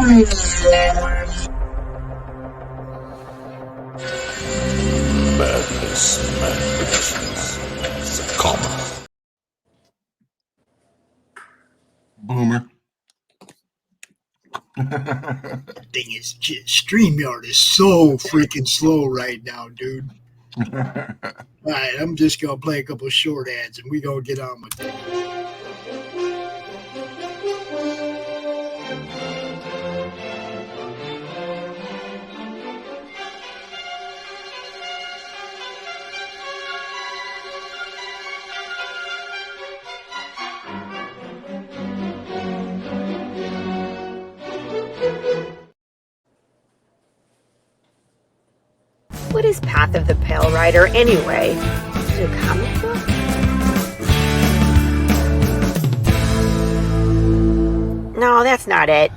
Madness, comma. Boomer. Thing is, StreamYard is so freaking slow right now, dude. All right, I'm just going to play a couple of short ads and we're going to get on with it. What is Path of the Pale Rider anyway? Is it a comic book? No, that's not it.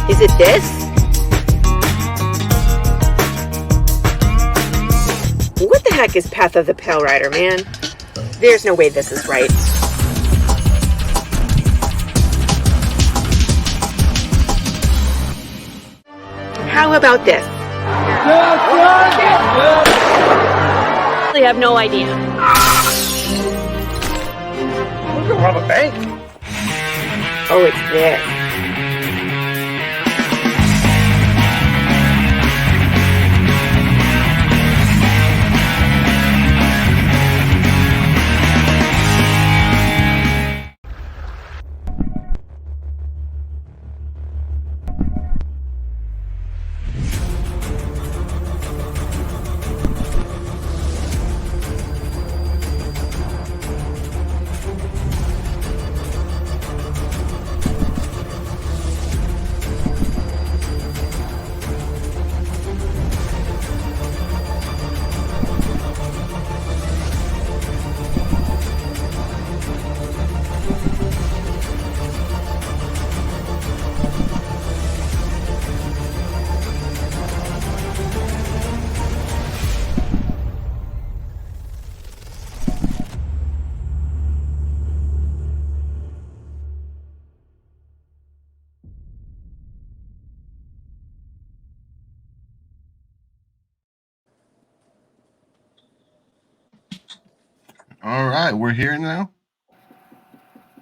Is it this? What the heck is Path of the Pale Rider, man? There's no way this is right. How about this? I really have no idea. We're gonna rob a bank. Oh, it's this. All right, we're here now.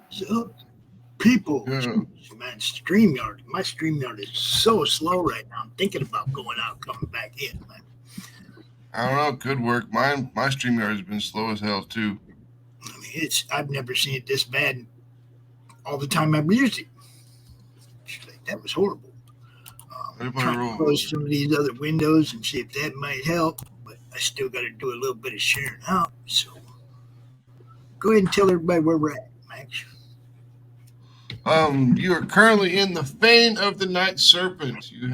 So, people, man, StreamYard. My StreamYard is so slow right now. I'm thinking about going out, coming back in, man. I don't know. It could work. My StreamYard has been slow as hell too. I mean, I've never seen it this bad. All the time I've used it. Like, that was horrible. I'm trying to close some of these other windows and see if that might help. But I still got to do a little bit of sharing out. So go ahead and tell everybody where we're at, Max. You are currently in the Fane of the Night Serpent. You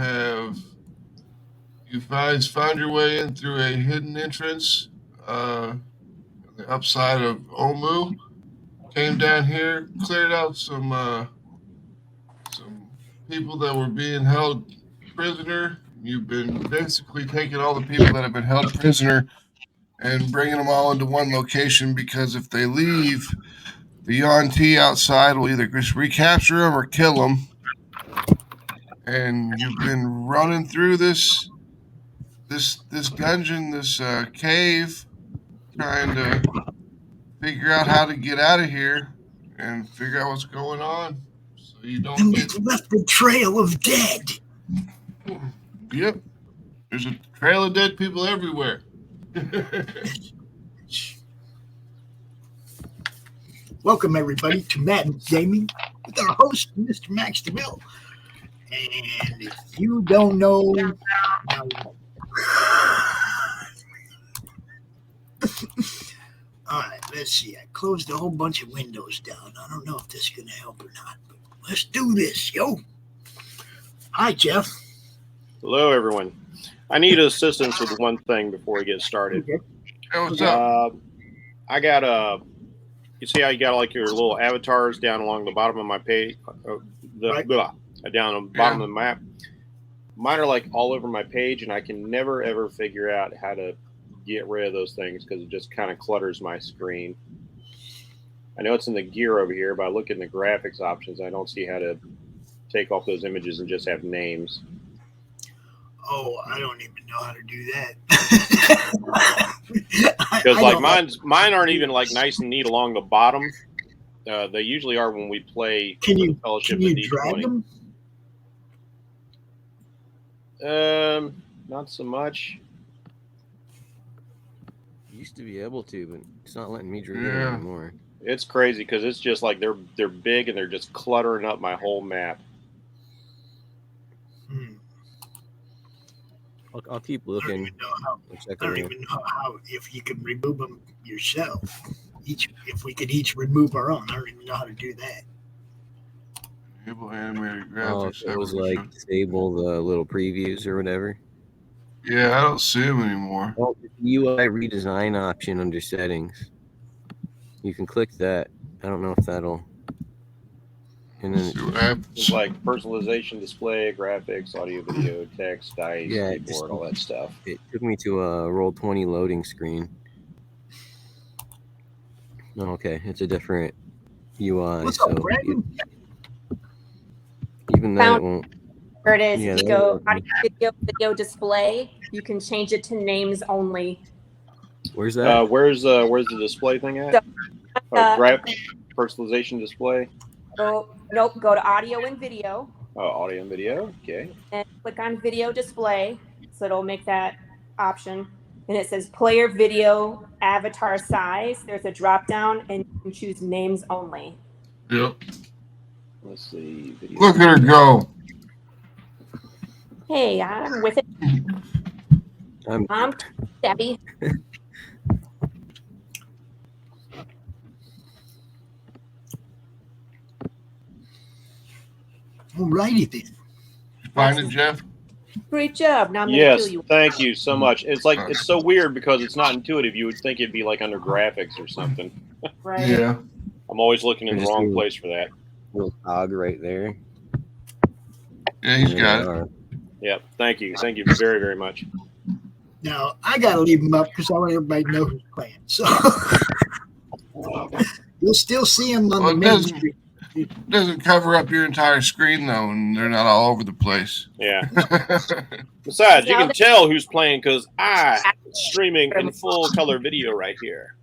found your way in through a hidden entrance on the upside of Omu. Came down here, cleared out some people that were being held prisoner. You've been basically taking all the people that have been held prisoner and bringing them all into one location, because if they leave, the Yuan-Ti outside will either just recapture them or kill them. And you've been running through this dungeon, this cave, trying to figure out how to get out of here and figure out what's going on, so you don't left the trail of dead. Yep, there's a trail of dead people everywhere. Welcome everybody to Madness Gaming with our host, Mr. Max Devill. And if you don't know, now all right, let's see. I closed a whole bunch of windows down. I don't know if this is going to help or not, but let's do this, yo. Hi, Jeff. Hello, everyone. I need assistance with one thing before we get started. Okay. Hey, what's up? I got you see how you got like your little avatars down along the bottom of my page, down the bottom of the map. Mine are like all over my page, and I can never ever figure out how to get rid of those things because it just kind of clutters my screen. I know it's in the gear over here, but I look in the graphics options. I don't see how to take off those images and just have names. Oh, I don't even know how to do that. Because like mine aren't even like nice and neat along the bottom. They usually are when we play Fellowship can you and drag D20. them? Not so much. Used to be able to, but it's not letting me drag it Yeah. anymore. It's crazy because it's just like they're big and they're just cluttering up my whole map. I'll keep looking. I don't even know how if you can remove them yourself. If we could each remove our own, I don't even know how to do that. Enable animated Oh, graphics. it was like disable the little previews or whatever. Yeah, I don't see them anymore. Oh, the UI redesign option under settings. You can click that. I don't know if that'll. And then See what happens. It's like personalization, display, graphics, audio, video, text, dice, keyboard, all that stuff. It took me to a Roll20 loading screen. Oh, okay, it's a different UI. What's so up, Brandon? even then, it won't. Curtis, Yeah, if you go video display, you can change it to names only. Where's that? Where's the display thing at? Personalization display. Nope. Go to audio and video. Oh, audio and video. Okay. And click on video display, so it'll make that option. And it says player video avatar size. There's a drop down, and you can choose names only. Yep. Let's see. Video. Look at her go. Hey, I'm with it. I'm Debbie. Alrighty then. You find it, Jeff? Great job. Now I'm gonna Yes, kill you. thank you so much. It's like it's so weird because it's not intuitive. You would think it'd be like under graphics or something. Right. Yeah. I'm always looking in the wrong place for that. Little cog right there. Yeah, he's got it. Yep. Thank you. Thank you very, very much. Now I gotta leave them up because I want everybody to know who's playing. So you'll still see them on the main screen. It doesn't cover up your entire screen though, and they're not all over the place. Yeah. Besides, you can tell who's playing because I'm streaming in full color video right here.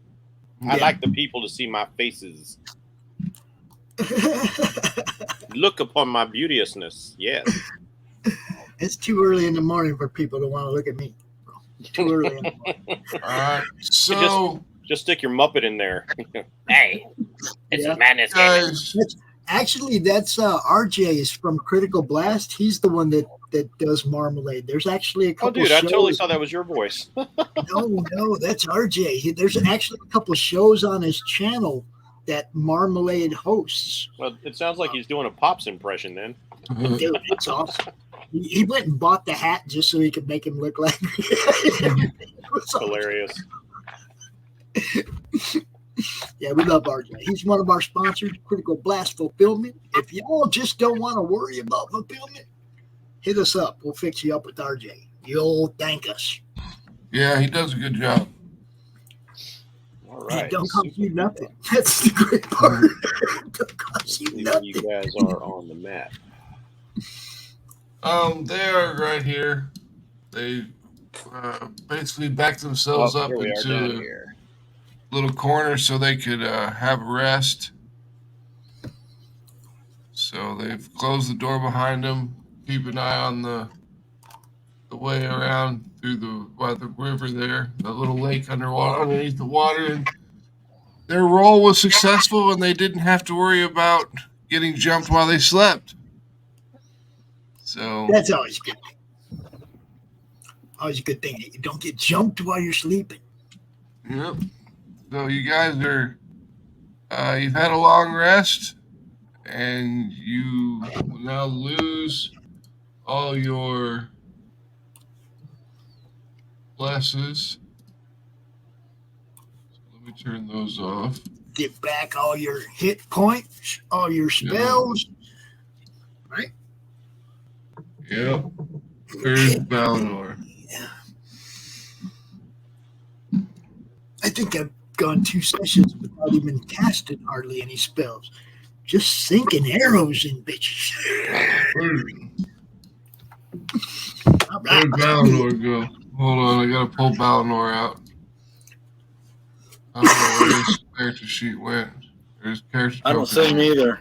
I like the people to see my faces. Look upon my beauteousness. Yes. It's too early in the morning for people to want to look at me. Too early in the morning. All right. So just stick your Muppet in there. Hey, it's a madness. Actually, that's RJ is from Critical Blast. He's the one that does Marmalade. There's actually a couple. Oh, dude, shows. I totally thought that was your voice. No, that's RJ. There's actually a couple shows on his channel that Marmalade hosts. Well, it sounds like he's doing a Pops impression then. Dude, it's awesome. He went and bought the hat just so he could make him look like. It's hilarious. Yeah, we love RJ. He's one of our sponsors, Critical Blast Fulfillment. If y'all just don't want to worry about fulfillment, hit us up. We'll fix you up with RJ. You'll thank us. Yeah, he does a good job. All right. It don't cost you nothing. That's the great part. It don't cost you nothing. You guys are on the map. They are right here. They basically backed themselves up into a little corner so they could have a rest. So they've closed the door behind them. Keep an eye on the way around through the river there, the little lake underneath the water. And their roll was successful, and they didn't have to worry about getting jumped while they slept. So that's always a good thing. Always a good thing. You don't get jumped while you're sleeping. Yep. So you guys are, you've had a long rest, and you will now lose all your blesses. So let me turn those off. Get back all your hit points, all your spells. Yeah. Right? Yep. There's Balnor. Yeah. I think I've gone 2 sessions without even casting hardly any spells. Just sinking arrows in bitches. All right. Where'd Valinor go? Hold on, I gotta pull Valinor out. I don't know where his character sheet went. There's character I don't see him either.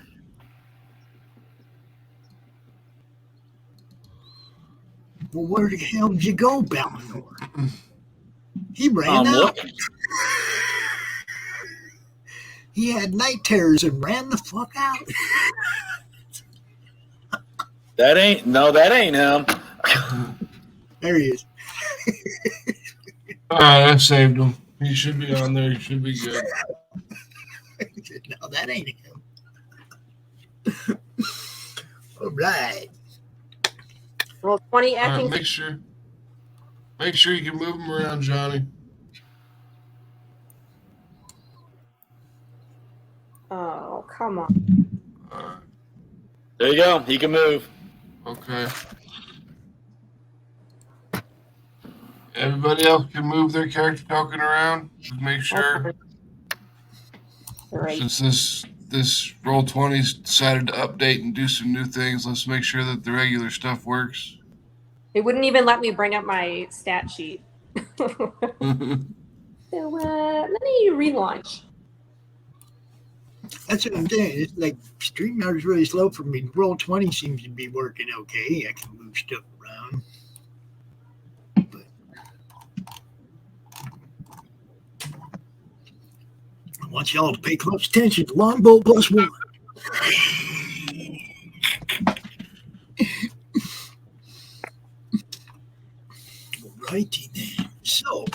Well, where the hell did you go, Valinor? He ran out. Looking. He had night terrors and ran the fuck out. That ain't him. There he is. All right, I saved him. He should be on there. He should be good. No, that ain't him. All right. Roll 20 All right, acting. make sure you can move him around, Johnny. Oh, come on. All right. There you go. He can move. Okay. Everybody else can move their character token around. Just make sure. Great. Since this Roll20's decided to update and do some new things, let's make sure that the regular stuff works. It wouldn't even let me bring up my stat sheet. So let me relaunch. That's what I'm saying. It's like StreamYard is really slow for me. Roll20 seems to be working okay. I can move stuff around. But I want y'all to pay close attention to Longbow +1. Righty then. So,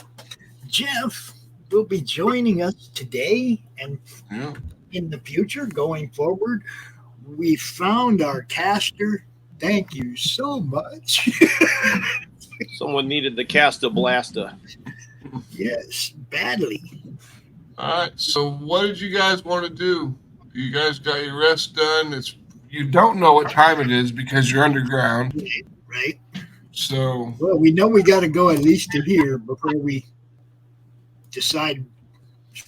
Jeff will be joining us today and in the future going forward. We found our caster. Thank you so much. Someone needed the Casta Blasta. Yes, badly. All right. So, what did you guys want to do? You guys got your rest done. You don't know what time it is because you're underground. Right. So, well, we know we got to go at least to here before we decide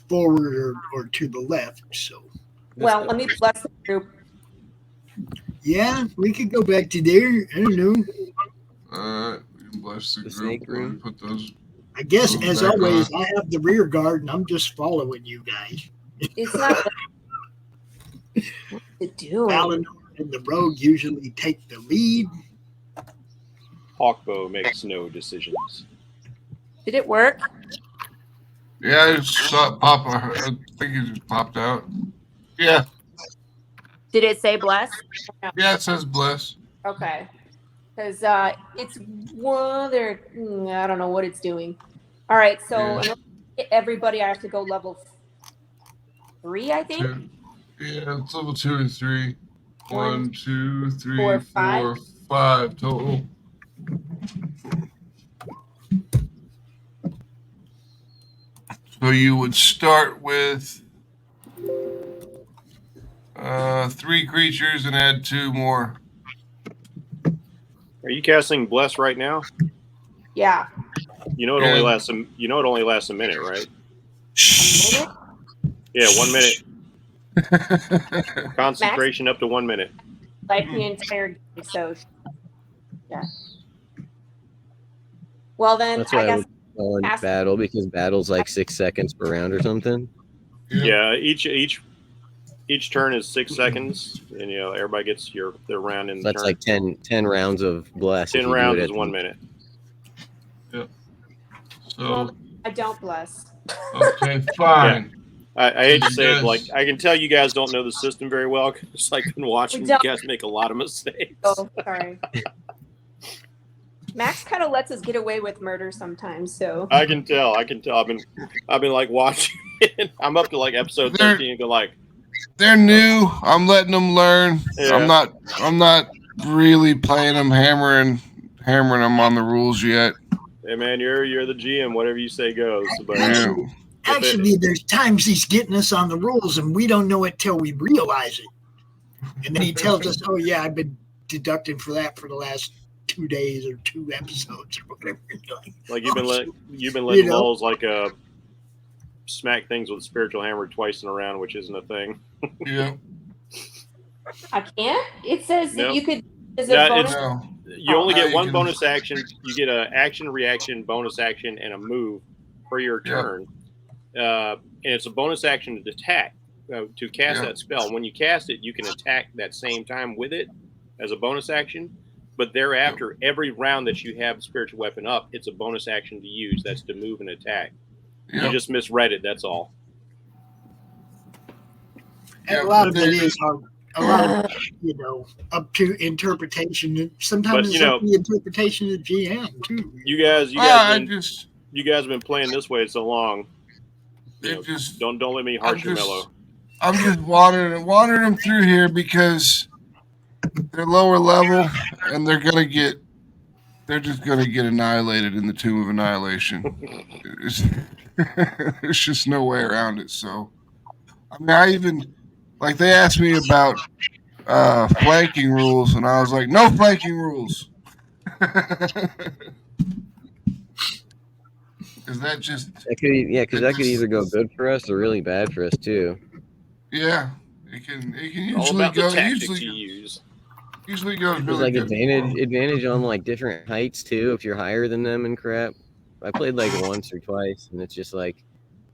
forward or to the left. So, well, let me bless the group. Yeah, we could go back to there. I don't know. All right, we can bless the group. Snake room. Put those. I guess, those as back always, on. I have the rear guard, and I'm just following you guys. It's not. What to do? Alan and the rogue usually take the lead. Hawkbow makes no decisions. Did it work? Yeah, I just saw it pop. I think it just popped out. Yeah. Did it say bless? No. Yeah, it says bless. Okay. Because it's one there. I don't know what it's doing. All right. So in order to get everybody, I have to go level 3, I think. 2. Yeah, it's level 2 and 3. 1, 2, 3, 4, 4, 5 total. So you would start with 3 creatures and add 2 more. Are you casting Bless right now? Yeah. You know it only lasts a. You know it only lasts a minute, right? A minute? Yeah, 1 minute. Concentration up to 1 minute. Like the entire game. So, yeah. Well, then That's why I guess. call it battle, because battle's like 6 seconds per round or something. Yeah, each turn is 6 seconds, and everybody gets their round in. So that's turn. like 10 rounds of bless. 10 rounds is 1 minute. Yep. So Well, I don't bless. okay, fine. I hate to say it, Yes. like I can tell you guys don't know the system very well because I've been watching We you don't. guys make a lot of mistakes. Oh, sorry. Max kind of lets us get away with murder sometimes, so. I can tell. I've been like watching it. I'm up to like episode 13 and go like, They're new. I'm letting them learn. Yeah. I'm not really playing them, hammering them on the rules yet. hey man, you're the GM. Whatever you say goes. But Yeah. Actually, there's times he's getting us on the rules, and we don't know it till we realize it. And then he tells us, "Oh yeah, I've been deducting for that for the last 2 days or 2 episodes or whatever." like you've been letting lulls like smack things with a spiritual hammer twice in a round, which isn't a thing. Yeah. I can't. It says that Nope. you could. Is No, a bonus? No. You only No, get you one can- bonus action. You get an action, reaction, bonus action, and a move for your Yeah. turn. And it's a bonus action to attack, to cast Yeah. that spell. When you cast it, you can attack that same time with it as a bonus action. But thereafter, every round that you have the spiritual weapon up, it's a bonus action to use. That's to move and attack. Yeah. You just misread it. That's all. And Yeah, a lot of but it they- is hard. A lot of, up to interpretation. Sometimes But, it's up to the interpretation of GM too. You guys I been, just, you guys have been playing this way so long. You it know, just, don't let me harsh your mellow. I'm just wandering them through here because they're lower level and they're just gonna get annihilated in the Tomb of Annihilation. There's just no way around it. So, I mean, I even like they asked me about flanking rules, and I was like, no flanking rules. Is that just That could, because that could either go good for us or really bad for us too. yeah? It can All usually about go the tactics you usually use. goes There's really like good. advantage on like different heights too if you're higher than them and crap. I played like once or twice, and it's just like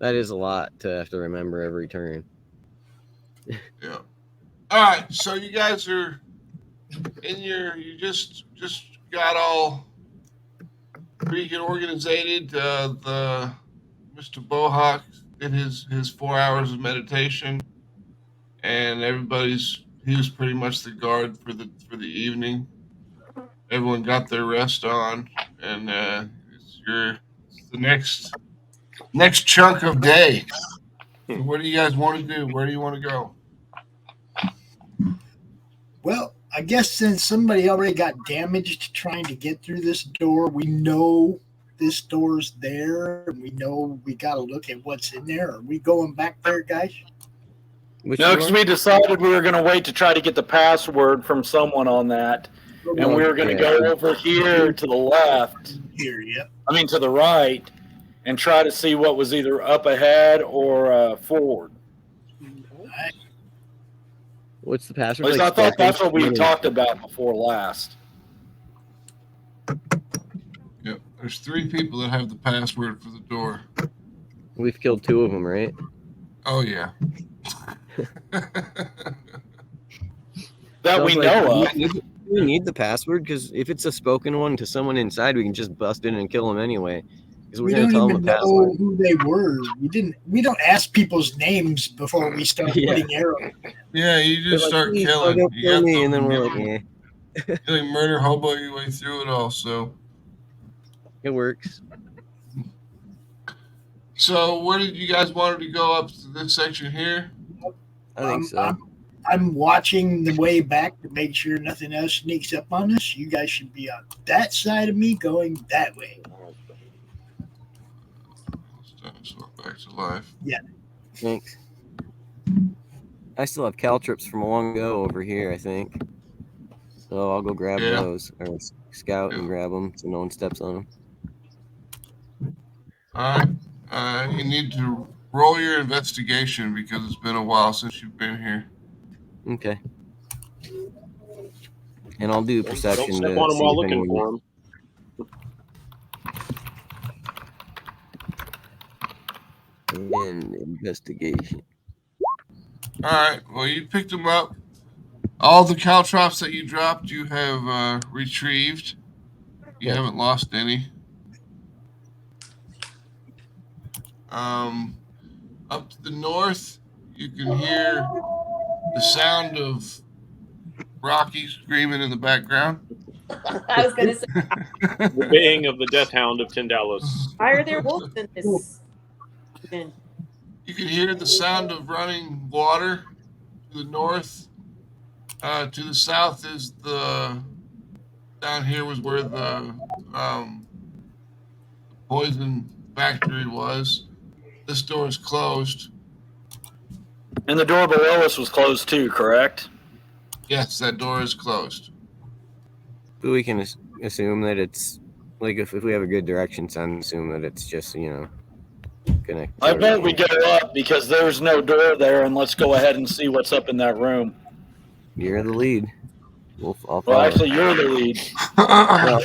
that is a lot to have to remember every turn. Yeah. All right. So you guys are in you just got all freaking organizated. The Mr. Bohawk did his 4 hours of meditation, and he was pretty much the guard for the evening. Everyone got their rest on, and it's the next chunk of day. So what do you guys want to do? Where do you want to go? Well, I guess since somebody already got damaged trying to get through this door, we know this door's there, and we know we got to look at what's in there. Are we going back there, guys? Which No, because door? we decided we were going to wait to try to get the password from someone on that. And we were going to go over here to the left, Here, yeah. I mean to the right, and try to see what was either up ahead or forward. What's the At password? least Like I thought that's Sparkles? what we talked about before last. Yep. There's 3 people that have the password for the door. We've killed 2 of them, right? Oh yeah. That we Sounds know like of. we need the password because if it's a spoken one to someone inside, we can just bust in and kill them anyway. Because we're We going don't to tell even them the know password. who they were. We don't ask people's names before we start Yeah. putting arrows. Yeah, you They're just like, start "Please, killing. don't You kill got me," and then the- we're like, "Yeah, you like murder hobo your way through it all. So it works." where did you guys wanted to go up to this section here? I think so. I'm watching the way back to make sure nothing else sneaks up on us. You guys should be on that side of me going that way. So back to life. Thanks. I still have caltrips from long ago over here, I think. So I'll go grab Yeah. those or scout and grab them so no one steps on them. All right. You need to roll your investigation because it's been a while since you've been here. Okay. And I'll do Don't perception step to on them see while if looking anyone. for them. And investigation. All right. Well, you picked them up. All the caltrops that you dropped, you have retrieved. You haven't lost any. Up to the north, you can hear the sound of Rocky screaming in the background. I was gonna say, The baying of the death hound of Tyndalos. why are there wolves in this? You can hear the sound of running water to the north. To the south is down here was where the poison factory was. This door is closed. And the door below us was closed too, correct? Yes, that door is closed. But we can assume that it's like if we have a good direction sense, assume that it's just connect. I vote we go up because there's no door there, and let's go ahead and see what's up in that room. You're the lead. I'll follow. Well, actually, you're the lead. Well,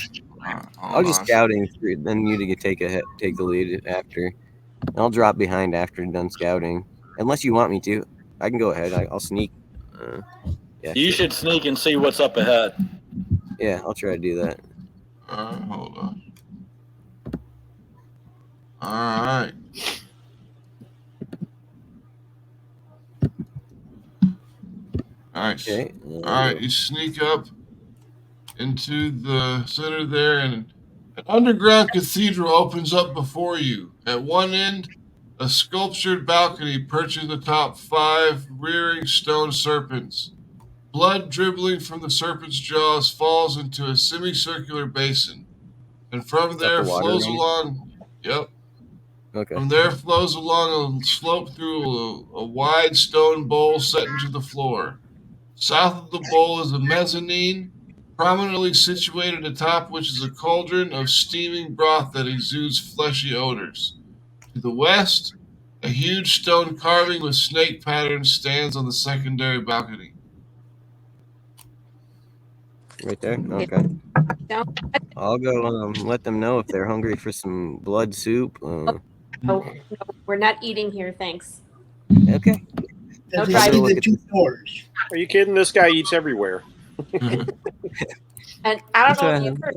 I'll just scouting through. Then you take the lead after. I'll drop behind after done scouting, unless you want me to. I can go ahead. I'll sneak. Yeah, you should sneak and see what's up ahead. Yeah, I'll try to do that. Hold on. All right. Nice. Okay. All right, you sneak up into the center there, and an underground cathedral opens up before you. At one end, a sculptured balcony perches atop 5 rearing stone serpents. Blood dribbling from the serpent's jaws falls into a semicircular basin, and from there flows along. Yep. Okay. From there flows along a slope through a wide stone bowl set into the floor. South of the bowl is a mezzanine, prominently situated atop which is a cauldron of steaming broth that exudes fleshy odors. To the west, a huge stone carving with snake patterns stands on the secondary balcony. Right there? Okay. I'll go let them know if they're hungry for some blood soup. No, we're not eating here, thanks. Okay. No driving the 2 doors. Are you kidding? This guy eats everywhere. And I don't know if you've heard.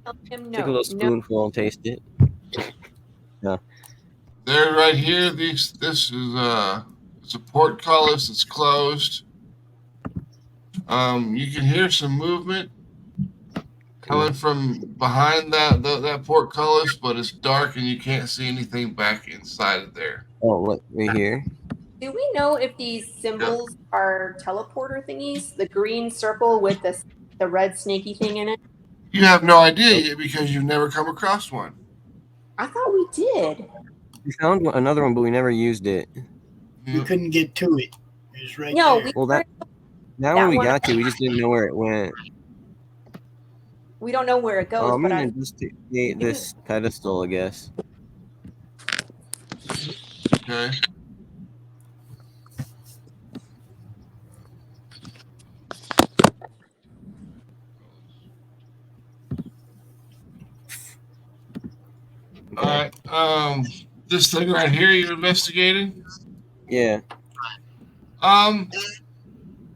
Tell him no. Take a little spoonful and taste it. No. They're right here. This is it's a portcullis that's closed. You can hear some movement coming from behind that portcullis, but it's dark and you can't see anything back inside of there. Oh, what? Right here? Do we know if these symbols are teleporter thingies? The green circle with the red snaky thing in it? You have no idea yet because you've never come across one. I thought we did. We found another one, but we never used it. We couldn't get to it. It was right No, there. Well, that one we got to. We just didn't know where it went. We don't know where it goes. I'm but gonna just create this pedestal, I guess. Okay. All right. This thing right here you're investigating? Yeah.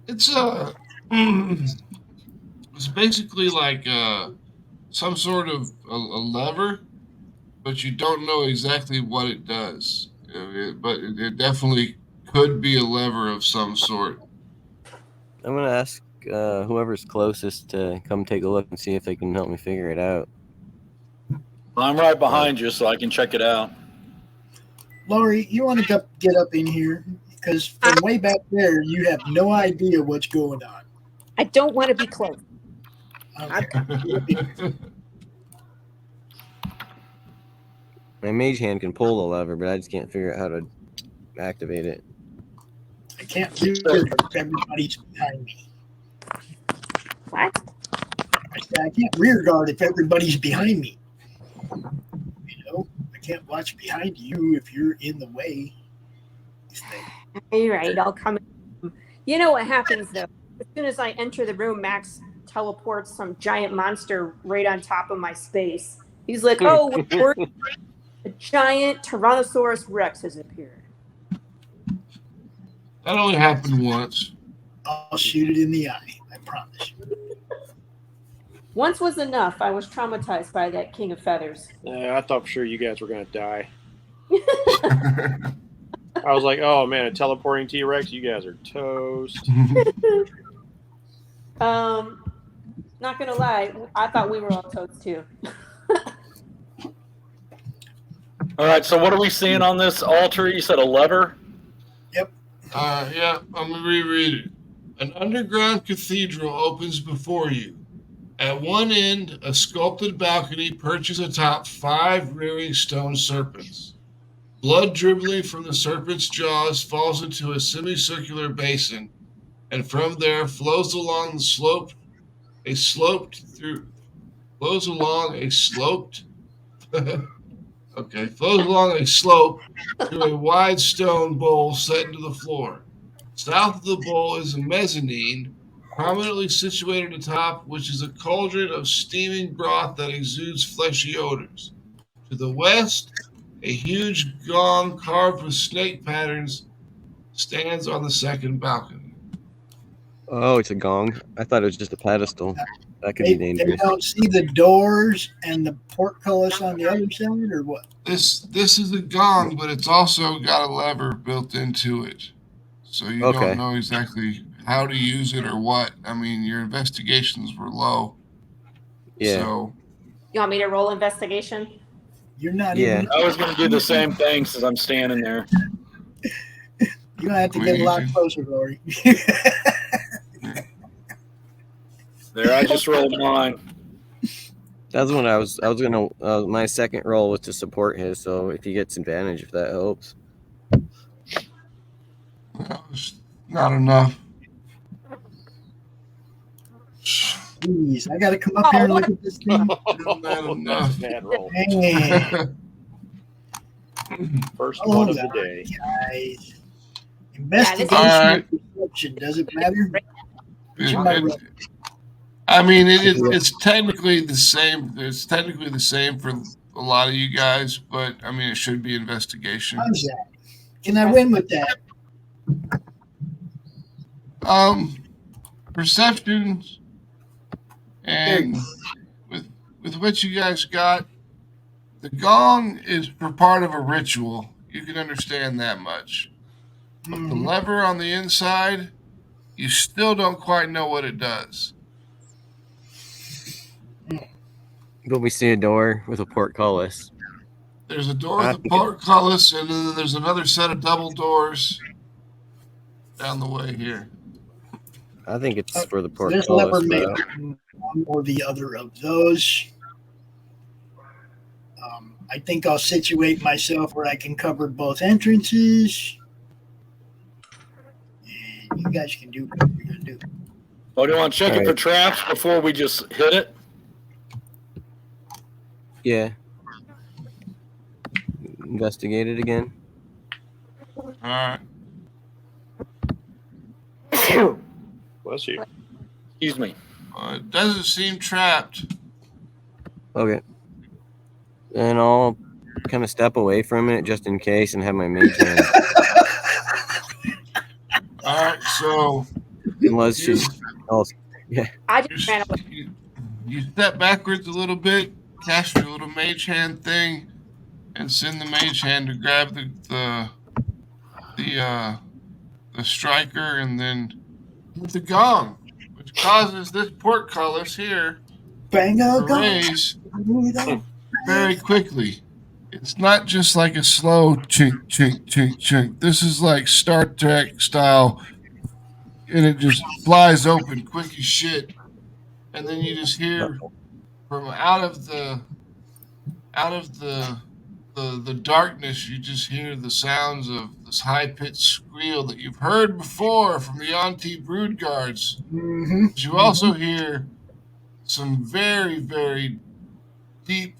It's it's basically like some sort of a lever, but you don't know exactly what it does. But it definitely could be a lever of some sort. I'm gonna ask whoever's closest to come take a look and see if they can help me figure it out. I'm right behind you, so I can check it out. Laurie, you want to get up in here? Because from way back there, you have no idea what's going on. I don't want to be close. Okay. My mage hand can pull the lever, but I just can't figure out how to activate it. I can't do it if everybody's behind me. What? I said I can't rear guard if everybody's behind me. You know, I can't watch behind you if you're in the way. You're right. I'll come in. You know what happens, though? As soon as I enter the room, Max teleports some giant monster right on top of my space. He's like, oh, a giant Tyrannosaurus Rex has appeared. That only happened once. I'll shoot it in the eye. I promise you. Once was enough. I was traumatized by that King of Feathers. I thought for sure you guys were going to die. I was like, oh, man, a teleporting T-Rex? You guys are toast. Not going to lie. I thought we were all toast, too. All right, so what are we seeing on this altar? You said a lever? Yep. Yeah, I'm going to reread it. An underground cathedral opens before you. At one end, a sculpted balcony perches atop 5 rearing stone serpents. Blood dribbling from the serpent's jaws falls into a semicircular basin, and from there flows along a sloped Okay, flows along a slope to a wide stone bowl set into the floor. South of the bowl is a mezzanine, prominently situated atop, which is a cauldron of steaming broth that exudes fleshy odors. To the west, a huge gong carved with snake patterns stands on the second balcony. Oh, it's a gong. I thought it was just a pedestal. That could be dangerous. They don't see the doors and the portcullis on the other side, or what? This is a gong, but it's also got a lever built into it. So you don't know exactly how to use it or what. I mean, your investigations were low. Yeah. So You want me to roll investigation? You're not even. I was going to do the same thing since I'm standing there. You're going to have to get a lot closer, Laurie. There, I just rolled mine. That's what I was gonna. My second roll was to support his, so if he gets advantage, if that helps. That was not enough. Jeez, I got to come up here and look at this thing. Not enough. Bad roll. Dang. First one of the day. Guys. Investigation Alright. or perception, does it matter? I mean, it's technically the same. It's technically the same for a lot of you guys, but I mean, it should be investigation. How's that? Can I win with that? Perceptions, and with what you guys got, the gong is for part of a ritual. You can understand that much. But the lever on the inside, you still don't quite know what it does. But we see a door with a portcullis. There's a door with a portcullis, and then there's another set of double doors down the way here. I think it's for the There's portcullis. never made one or the other of those. I think I'll situate myself where I can cover both entrances. And you guys can do what you're going to do. Oh, do you want to check it for traps before we just hit it? Yeah. Investigate it again. All right. Bless you. Excuse me. It doesn't seem trapped. Okay. Then I'll kind of step away from it just in case and have my mage hand. All right, so Unless she's. Yeah. I just ran away. You step backwards a little bit, cast your little mage hand thing, and send the mage hand to grab the striker, and then with the gong, which causes this portcullis here to raise very quickly. It's not just like a slow chink, chink, chink, chink. This is like Star Trek style, and it just flies open quick as shit. And then you just hear from out of the darkness, you just hear the sounds of this high-pitched squeal that you've heard before from the Auntie Brood Guards. Mm-hmm. But you also hear some very, very deep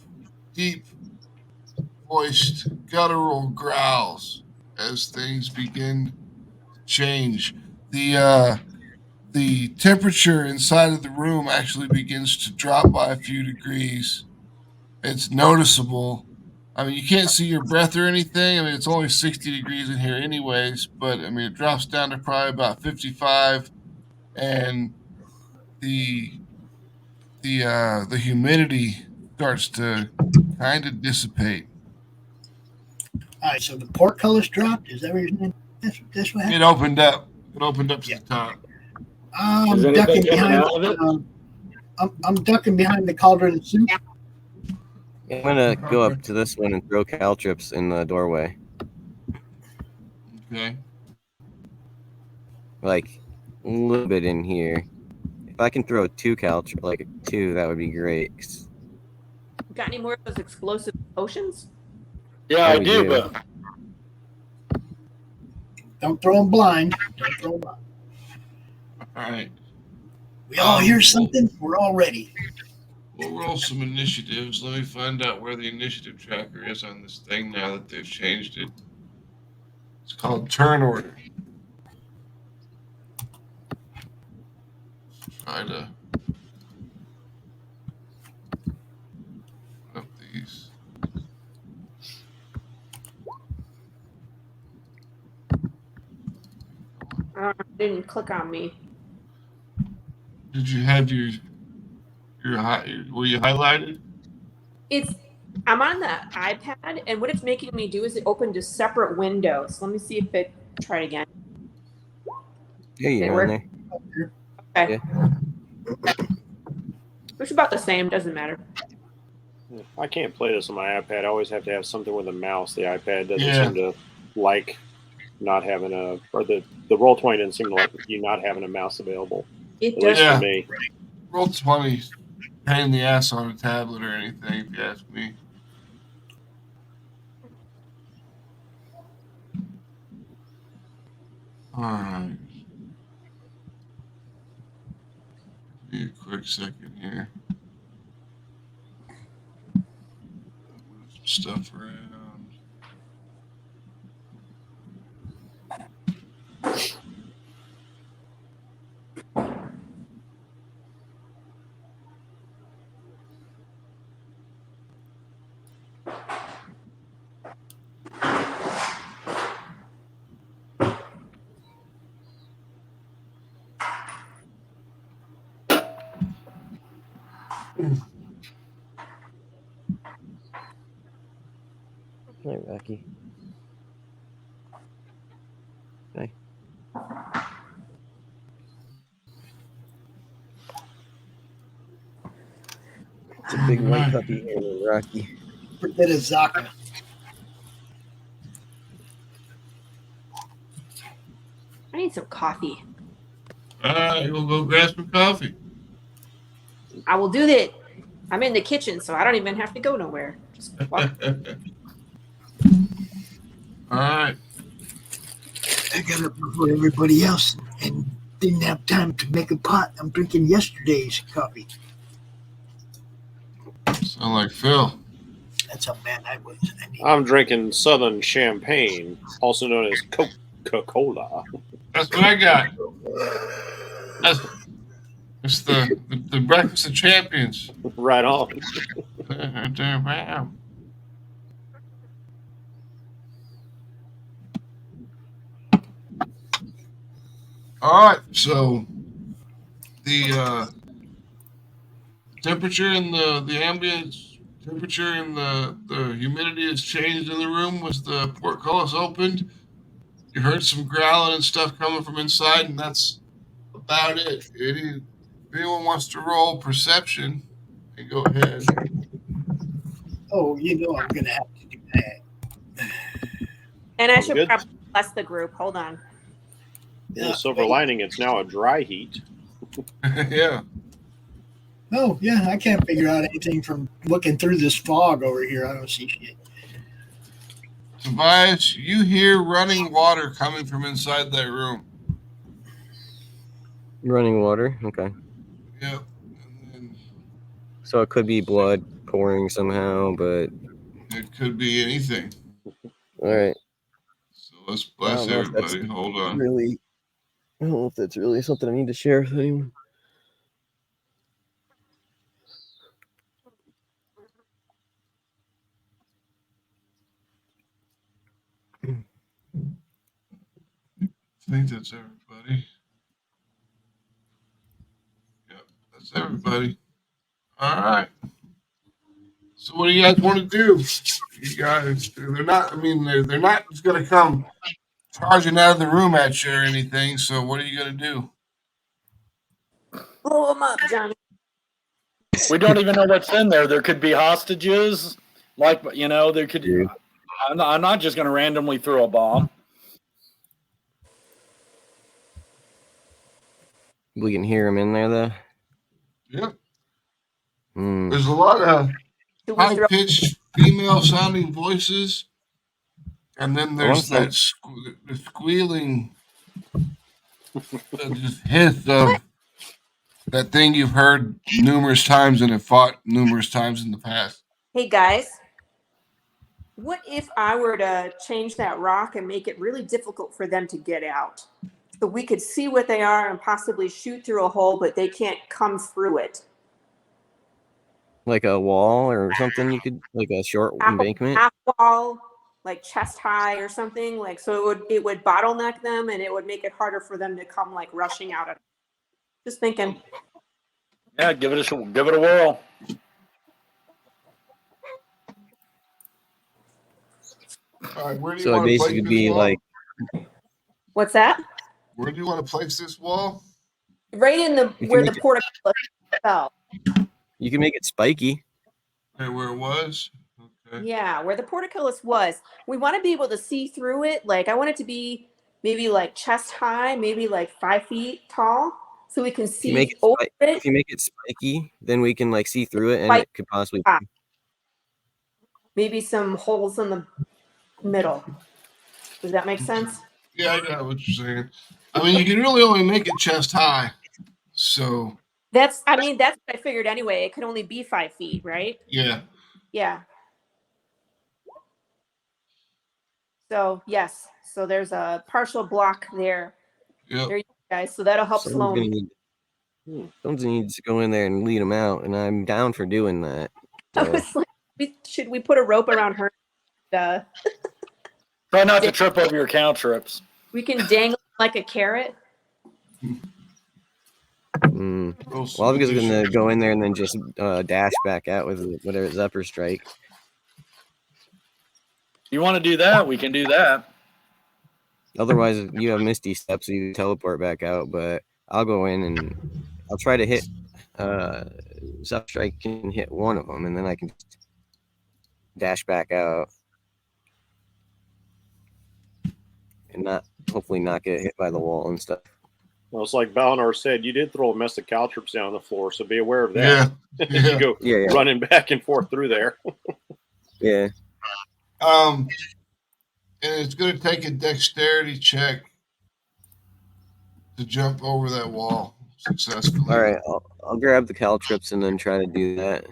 voiced guttural growls as things begin to change. The temperature inside of the room actually begins to drop by a few degrees. It's noticeable. I mean, you can't see your breath or anything. I mean, it's only 60 degrees in here anyways, but I mean, it drops down to probably about 55, and the humidity starts to kind of dissipate. All right, so the portcullis dropped. Is that what you're saying? That's what happened. It opened up. It opened up to the top. I'm ducking behind. I'm ducking behind the cauldron of soup. I'm gonna go up to this one and throw caltrips in the doorway. Okay. Like a little bit in here. If I can throw two caltrips, like two, that would be great. Got any more of those explosive potions? Yeah, I do, but Don't throw them blind. Don't throw them blind. All right. We all hear something. We're all ready. We'll roll some initiatives. Let me find out where the initiative tracker is on this thing now that they've changed it. It's called turn order. Try to put up these. Didn't click on me. Did you have your were you highlighted? I'm on the iPad, and what it's making me do is it opened a separate window. So let me see if it try it again. Yeah, you're on there. Okay. Yeah. It's about the same. Doesn't matter. I can't play this on my iPad. I always have to have something with a mouse. The iPad doesn't seem to like not having the Roll20 doesn't seem to like you not having a mouse available. It does. At least for me. Roll20 pain in the ass on a tablet or anything, if you ask me. All right. Give me a quick second here. Move some stuff around. Hi, Rocky. Hi. It's a big white puppy here named Rocky. Forget a Zaka. I need some coffee. All right, we'll go grab some coffee. I will do that. I'm in the kitchen, so I don't even have to go nowhere. Just walk. All right. I got up before everybody else and didn't have time to make a pot. I'm drinking yesterday's coffee. Sound like Phil. That's how bad I was. I'm drinking Southern Champagne, also known as Coca-Cola. That's what I got. It's the breakfast of champions. Right on. All right, so the temperature and the ambient temperature and the humidity has changed in the room. Was the portcullis opened? You heard some growling and stuff coming from inside, and that's about it. If anyone wants to roll perception, go ahead. Oh, you know I'm going to have to do that. And I should probably bless the group. Hold on. Yeah, silver lining, it's now a dry heat. Yeah. Oh, yeah, I can't figure out anything from looking through this fog over here. I don't see shit. Tobias, you hear running water coming from inside that room. Running water? Okay. Yep. So it could be blood pouring somehow, but... It could be anything. All right. So let's bless everybody. Hold on. Really, I don't know if that's really something I need to share with anyone. I think that's everybody. Yep, that's everybody. All right. So what do you guys want to do? You guys, they're not. I mean, they're not just going to come charging out of the room at you or anything. So what are you going to do? Blow them up, Johnny. We don't even know what's in there. There could be hostages. Like, you know, there could. Yeah. I'm not just going to randomly throw a bomb. We can hear them in there, though. Yep. There's a lot of high-pitched female-sounding voices, and then there's that the squealing, just hiss of that thing you've heard numerous times and have fought numerous times in the past. Hey guys, what if I were to change that rock and make it really difficult for them to get out? So we could see what they are and possibly shoot through a hole, but they can't come through it. Like a wall or something, you could, like a short embankment. Half wall, like chest high or something, like so it would bottleneck them and it would make it harder for them to come like rushing out of it. Just thinking. Yeah, give it a whirl. All right, where do you So it want to basically place be this wall? like, What's that? Where do you want to place this wall? Right in the You can where the make it- portico fell. you can make it spiky. Okay, where it was? Okay. Yeah, where the portcullis was. We want to be able to see through it. Like I want it to be maybe like chest high, maybe like 5 feet tall, so we can If you see make it over it. If you make it spiky, then we can like see through it, and Spike- it could possibly. Maybe some holes in the middle. Does that make sense? Yeah, I got what you're saying. I mean, you can really only make it chest high. So That's what I figured anyway. It could only be 5 feet, right? yeah. Yeah. So yes. So there's a partial block there. Yep. There you go, guys. So that'll help slow Someone's me. someone needs to go in there and lead them out, and I'm down for doing that. I So, was like, should we put a rope around her? Try not to trip over your cow trips. We can dangle like a carrot. well, I'm just gonna go in there and then just dash back out with whatever his upper strike. You want to do that? We can do that. Otherwise, if you have Misty Step, so you teleport back out. But I'll go in and I'll try to hit. Substrike can hit one of them, and then I can just dash back out and hopefully not get hit by the wall and stuff. Well, it's like Balnor said, you did throw a mess of caltrops down on the floor, so be aware of that. Yeah. You go Yeah. running back and forth through there. Yeah. And it's going to take a dexterity check to jump over that wall successfully. All right. I'll grab the caltrops and then try to do that.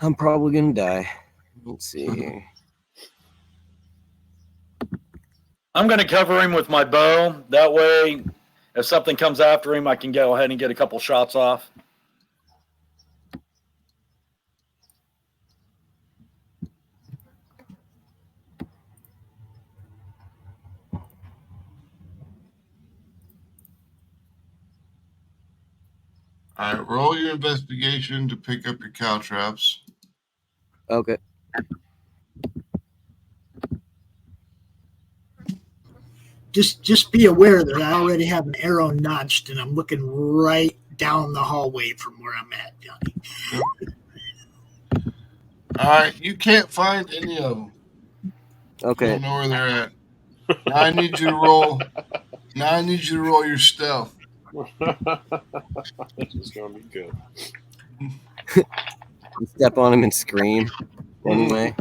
I'm probably gonna die. Let's see here. I'm going to cover him with my bow. That way, if something comes after him, I can go ahead and get a couple shots off. All right, roll your investigation to pick up your caltrops. Okay. Just be aware that I already have an arrow notched, and I'm looking right down the hallway from where I'm at, Johnny. All right, you can't find any of them. You Okay. don't know where they're at. Now I need you to roll. Now I need you to roll your stealth. This is going to be good. You step on him and scream. Anyway.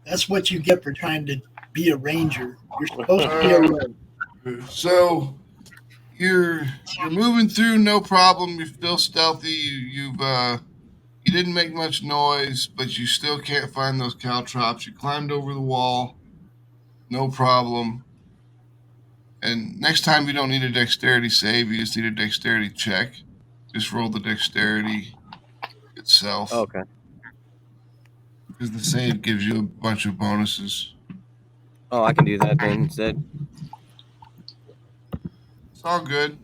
That's what you get for trying to be a ranger. You're supposed to be a rogue. So you're moving through, no problem. You're still stealthy. You didn't make much noise, but you still can't find those caltrops. You climbed over the wall, no problem. And next time you don't need a dexterity save, you just need a dexterity check. Just roll the dexterity itself. Okay. Because the save gives you a bunch of bonuses. Oh, I can do that then instead. It's all good.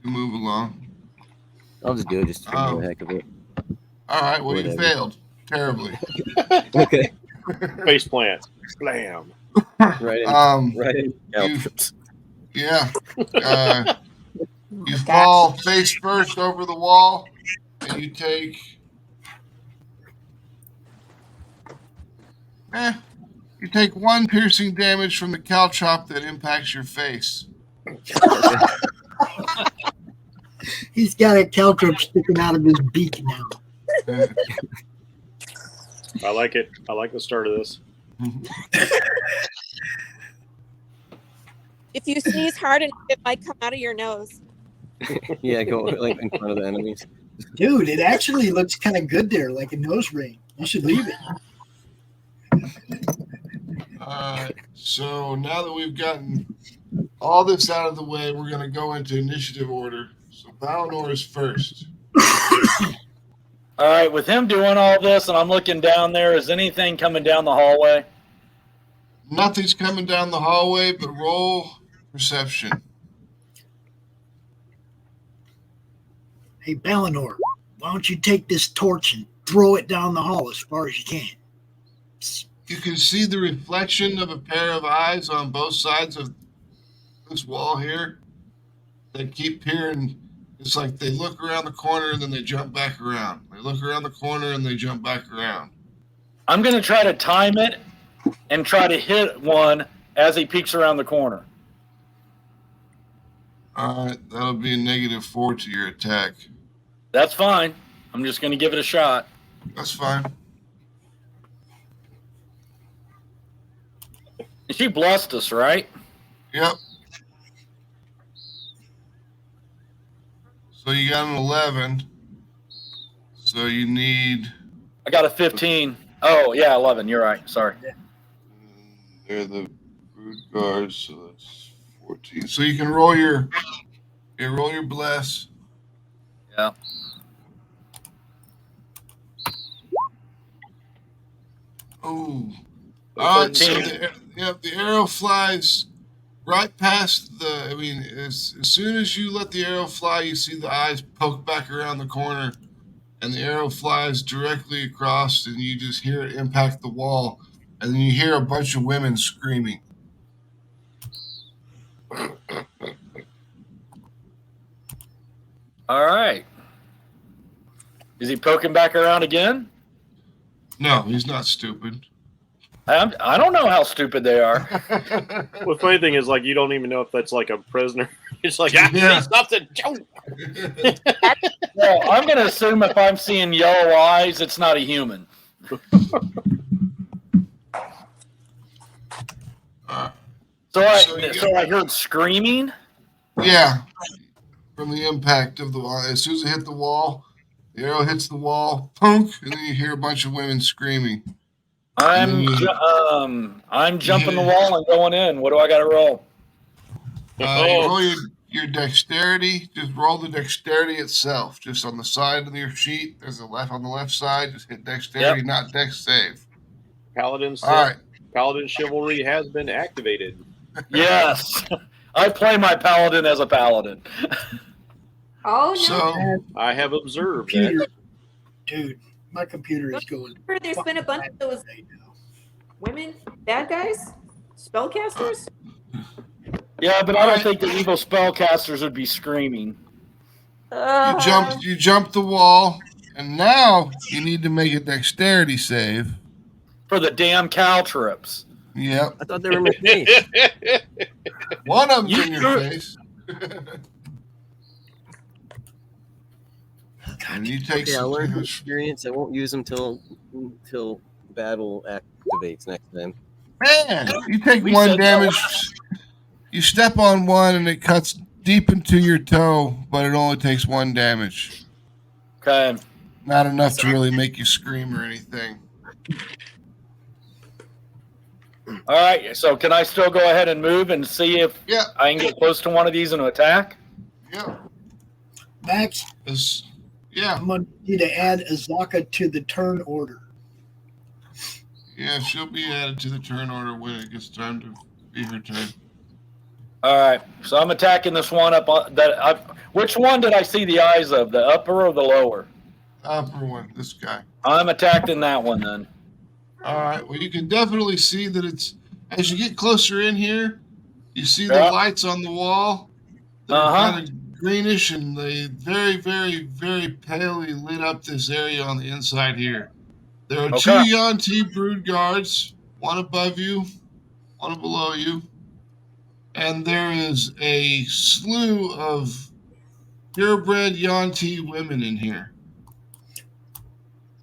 You move along. I'll just do it just for the heck of it. All right, well, you Whatever. failed terribly. Okay. Face plant. Blam. Right in. Right in. Yeah. You fall face first over the wall, and you take. You take 1 piercing damage from the caltrop that impacts your face. He's got a caltrop sticking out of his beak now. I like it. I like the start of this. If you sneeze hard enough, it might come out of your nose. Yeah, go like in front of the enemies. Dude, it actually looks kind of good there, like a nose ring. You should leave it. So now that we've gotten all this out of the way, we're going to go into initiative order. So Balnor is first. All right, with him doing all this, and I'm looking down there, is anything coming down the hallway? Nothing's coming down the hallway, but roll perception. Hey, Balnor, why don't you take this torch and throw it down the hall as far as you can? You can see the reflection of a pair of eyes on both sides of this wall here. They keep peering. It's like they look around the corner and then they jump back around. They look around the corner and they jump back around. I'm going to try to time it and try to hit one as he peeks around the corner. All right, that'll be a -4 to your attack. That's fine. I'm just going to give it a shot. That's fine. She blessed us, right? Yep. So you got an 11. So you need... I got a 15. Oh, yeah, 11. You're right. Sorry. They're the brood guards, so that's 14. So you can roll your bless. Yeah. Oh. So the arrow flies right past the... I mean, as soon as you let the arrow fly, you see the eyes poke back around the corner, and the arrow flies directly across, and you just hear it impact the wall, and then you hear a bunch of women screaming. All right. Is he poking back around again? No, he's not stupid. I don't know how stupid they are. Well, the funny thing is, like, you don't even know if that's like a prisoner. It's like, Yeah. see something. Well, I'm going to assume if I'm seeing yellow eyes, it's not a human. So I heard screaming. Yeah, from the impact of the wall. As soon as it hit the wall, the arrow hits the wall, punk, and then you hear a bunch of women screaming. I'm jumping the wall and going in. What do I got to roll? You roll your dexterity. Just roll the dexterity itself. Just on the side of your sheet, there's a left on the left side. Just hit dexterity, not dex save. Paladin chivalry has been activated. Yes, I play my paladin as a paladin. Oh no! So I have observed Computer, that. dude, my computer is going. There's been a bunch of those right now. women, bad guys, spellcasters. Yeah, but I don't think the evil spellcasters would be screaming. you jumped the wall, and now you need to make a dexterity save. For the damn caltrips. Yep. I thought they were in my face. One of them's in your face. And you take Yeah, I some learned from damage. experience. I won't use them till battle activates next time. Man, you take We one said damage. You step on one and it cuts deep into your toe, but it only takes 1 damage. Okay. Not enough to really make you scream or anything. All right. So can I still go ahead and move and see if Yeah. I can get close to one of these and attack? Yeah. Max, Yeah. I'm going to need to add Azaka to the turn order. Yeah, she'll be added to the turn order when it gets time to be her turn. All right. So I'm attacking this one up. Which one did I see the eyes of? The upper or the lower? Upper one, this guy. I'm attacking that one then. All right. Well, you can definitely see that it's as you get closer in here, you see the Yeah. lights on the wall. They're kind of greenish, and they very, very, very palely lit up this area on the inside here. There are 2 Yuan-Ti brood guards, one above you, one below you, and there is a slew of purebred Yuan-Ti women in here.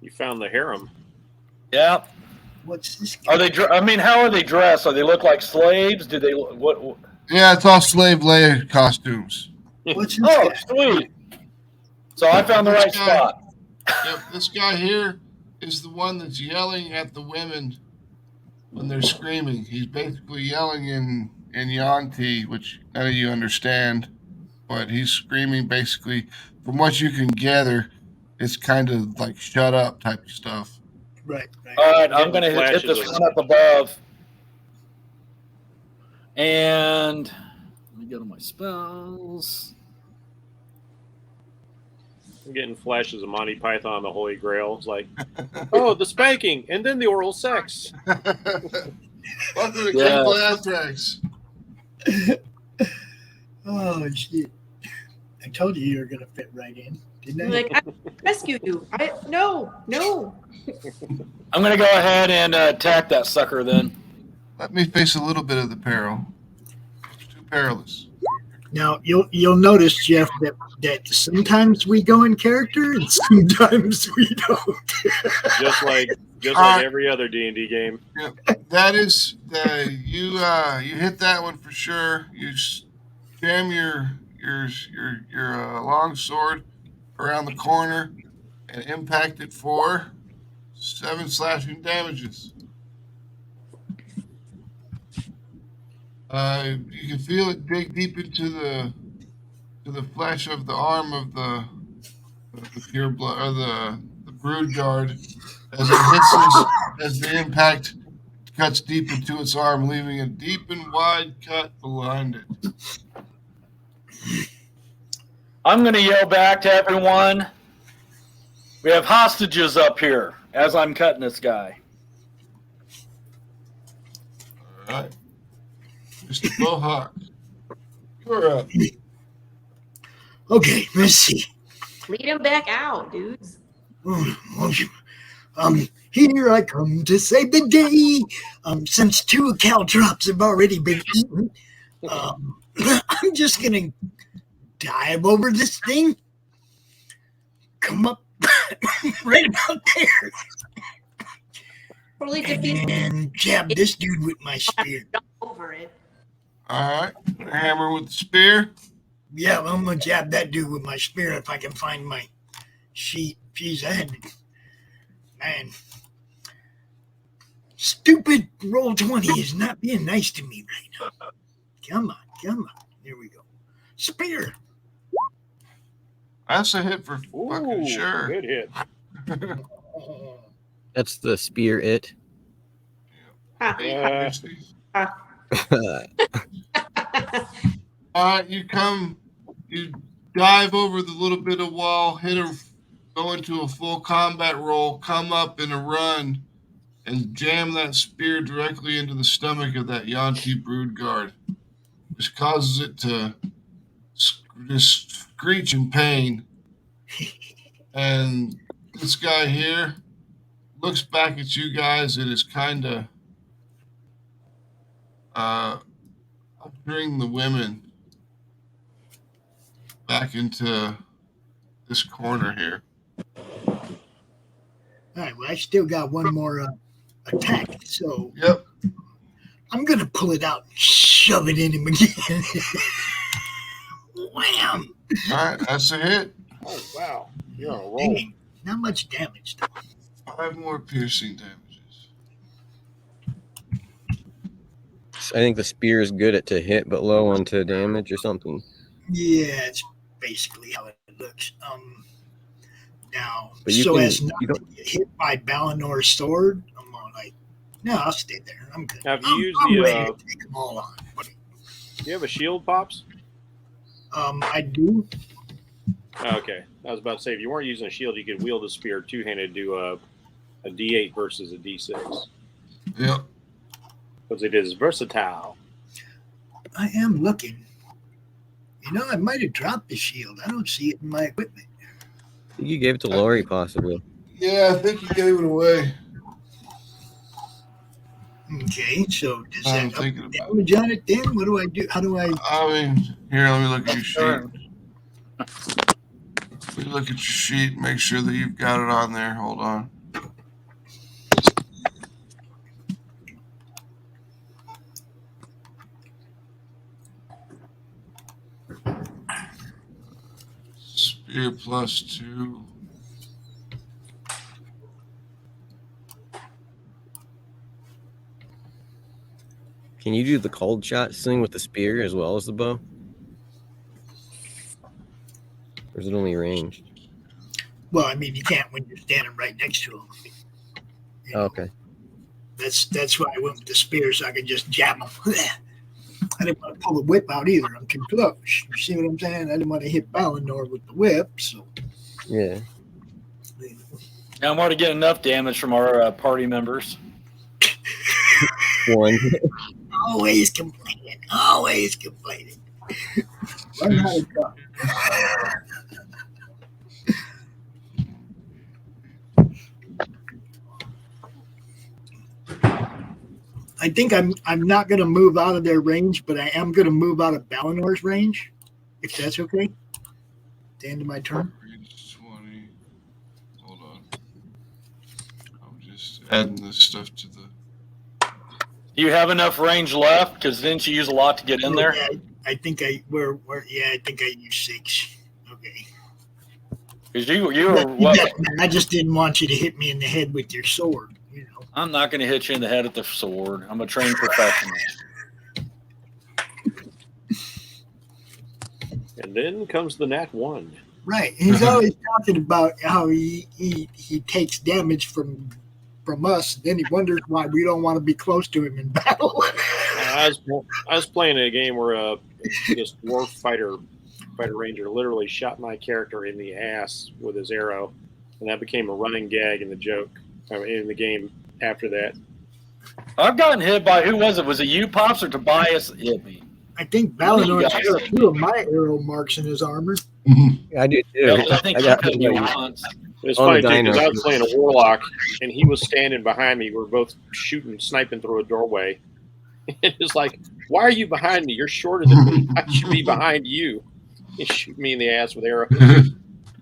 You found the harem. Yeah. What's this? Are they? How are they dressed? Do they look like slaves? Do they? What? Yeah, it's all slave layer costumes. What's this Oh, guy? sweet. So I found the This right guy- spot. Yep, this guy here is the one that's yelling at the women when they're screaming. He's basically yelling in Yanti, which none of you understand, but he's screaming basically. From what you can gather, it's kind of like shut up type of stuff. Right. All right, I'm Getting going to hit flashes this of one up above. And let me go to my spells. I'm getting flashes of Monty Python and the Holy Grail. It's like, oh, the spanking and then the oral sex. Welcome to Yeah. Chemical Anthrax. Oh shit! I told you were gonna fit right in, didn't I? Like, I rescue you. No. I'm going to go ahead and attack that sucker then. Let me face a little bit of the peril. It's too perilous. Now you'll notice, Jeff, that sometimes we go in character and sometimes we don't. Just like every other D&D game. Yep. That is you hit that one for sure. You jam your long sword around the corner and impact it for 7 slashing damages. You can feel it dig deep into the flesh of the arm of the pure blood or the brood guard as it hits as the impact cuts deep into its arm, leaving a deep and wide cut behind it. I'm going to yell back to everyone. We have hostages up here as I'm cutting this guy. All right, Mr. Mohawk, you're up. Okay, let's see. Lead him back out, dudes. Here I come to save the day. Since 2 caltrops have already been eaten, I'm just gonna dive over this thing. Come up right about there Totally defeat and jab this dude with my spear. over it. All right, hammer with the spear. Yeah, I'm gonna jab that dude with my spear if I can find my sheet. Jeez, I had to, man. Stupid roll 20 is not being nice to me right now. Come on. Here we go. Spear. That's a hit for fucking Ooh, sure. good hit. That's the spear it. Yeah. All right, you dive over the little bit of wall, go into a full combat roll, come up in a run, and jam that spear directly into the stomach of that Yanti brood guard, which causes it to just screech in pain. And this guy here looks back at you guys and is kind of ushering the women back into this corner here. All right, well, I still got one more attack, so Yep. I'm gonna pull it out and shove it in him again. Wham! All right, that's a hit. Oh, wow. You're on a roll. Dang, not much damage though. 5 more piercing damages. I think the spear is good at to hit, but low on to damage or something. Yeah, it's basically how it looks. Now, But you so can- as not you to don't- get hit by Balinore's sword, I'm all like, no, I'll stay there. I'm good. Have you I'm used ready to take them all on. Do you have a shield, Pops? I do. Okay. I was about to say, if you weren't using a shield, you could wield the spear two-handed, do a D8 versus a D6. Yep. Because it is versatile. I am looking. You know, I might have dropped the shield. I don't see it in my equipment. I think you gave it to Laurie, possibly. Yeah, I think you gave it away. Okay, so does I'm that up thinking the about damage on it then? What do I do? How do I? I mean, here, let me look at your sheet. Let me look at your sheet, make sure that you've got it on there. Hold on. Spear +2. Can you do the cold shot thing with the spear as well as the bow? Or is it only ranged? Well, I mean, you can't when you're standing right next to him. You know, Okay. That's why I went with the spear, so I could just jab him. I didn't want to pull the whip out either. I'm too close. You see what I'm saying? I didn't want to hit Ballinor with the whip, so. Yeah. Now I'm already getting enough damage from our party members. One. Always complaining. Always complaining. Learn how to talk. I think I'm not going to move out of their range, but I am going to move out of Ballinor's range, if that's okay. At the end of my turn. Range 20. Hold on. I'm just adding this stuff to the. Do you have enough range left? Because didn't you use a lot to get in there? Yeah, I think I used 6. Okay. Because you were what? I just didn't want you to hit me in the head with your sword. You know. I'm not going to hit you in the head with the sword. I'm a trained professional. And then comes the Nat 1. Right. He's always talking about how he takes damage from us, and then he wonders why we don't want to be close to him in battle. I was playing a game where this dwarf fighter ranger literally shot my character in the ass with his arrow, and that became a running gag in the game after that. I've gotten hit by, who was it? Was it you, Pops, or Tobias hit me? I think Ballinor has 2 of my arrow marks in his armor. I do too. Yeah, I think got hit me once. It was funny because I was playing a warlock, and he was standing behind me. We were both sniping through a doorway. And it's like, why are you behind me? You're shorter than me. I should be behind you. He shoot me in the ass with arrow.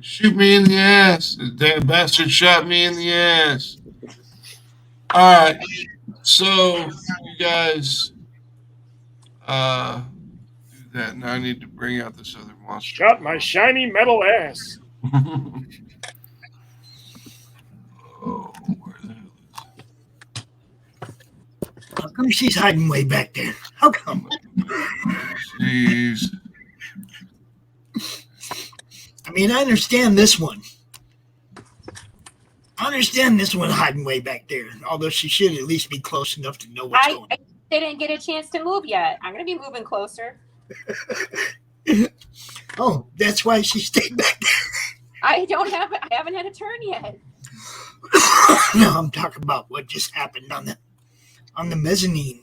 Shoot me in the ass. That bastard shot me in the ass. All right. So you guys do that. Now I need to bring out this other monster. Shot my shiny metal ass. Oh, where the hell How come she's hiding way back there? How come? Jeez. I mean, I understand this one. I understand this one hiding way back there, although she should at least be close enough to know what's going on. I didn't get a chance to move yet. I'm going to be moving closer. Oh, that's why she stayed back there. I haven't had a turn yet. No, I'm talking about what just happened on the mezzanine.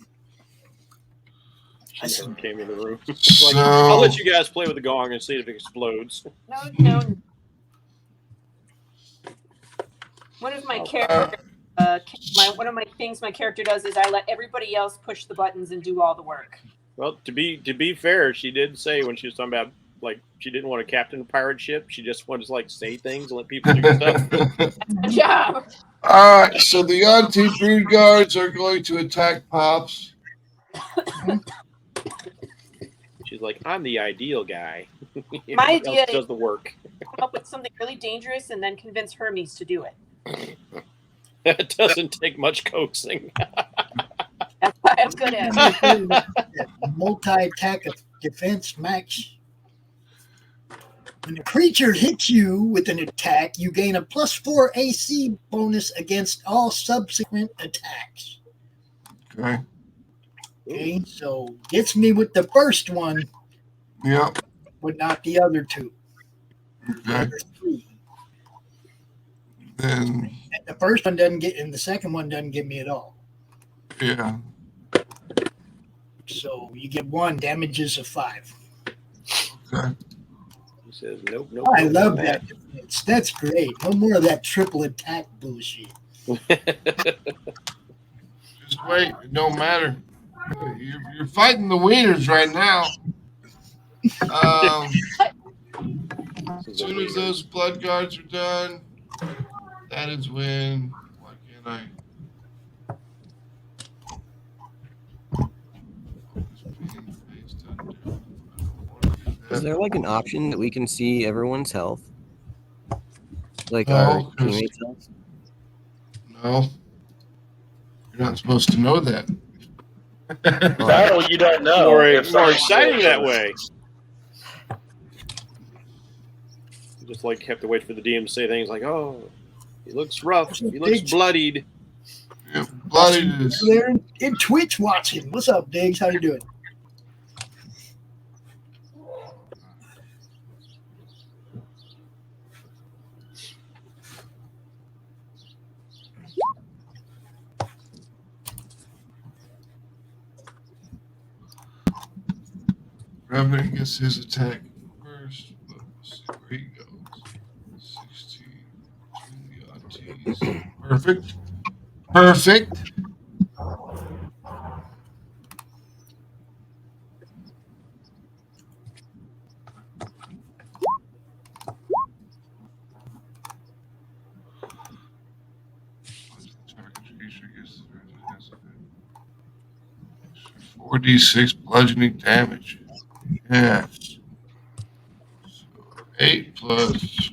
She never came in the room. So, I'll let you guys play with the gong and see if it explodes. No. One of my character, one of my things my character does is I let everybody else push the buttons and do all the work. Well, to be fair, she did say when she was talking about she didn't want to captain a pirate ship. She just wanted to say things and let people do stuff. Yeah. All right. So the anti-brood guards are going to attack Pops. She's like, I'm the ideal guy. My idea does the work. Come up with something really dangerous and then convince Hermes to do it. It doesn't take much coaxing. That's why I'm good at it. Multi-attack defense max. When a creature hits you with an attack, you gain a +4 AC bonus against all subsequent attacks. Okay. Okay, so gets me with the first one. Yep. But not the other 2. Okay. 3. Then. And the first one doesn't get, and the second one doesn't give me at all. Yeah. So you get 1, damages of 5. Okay. He says, nope. I love that defense. That's great. No more of that triple attack bullshit. Just wait. It don't matter. You're fighting the wieners right now. As soon as those blood guards are done, that is when. Why can't I? Is there an option that we can see everyone's health? Like No, our 'cause- teammates' house? No. You're not supposed to know that. Battle you don't know. More if something's exciting that different. way. You just like have to wait for the DM to say things like, "Oh, he looks rough. He looks bloodied." Yeah, bloody is. There in Twitch watching. What's up, Diggs? How you doing? Revenant gets his attack first. Let's see where he goes. 16 between the odds. Perfect. Perfect. Four d6 bludgeoning damage. Yes. So 8 plus.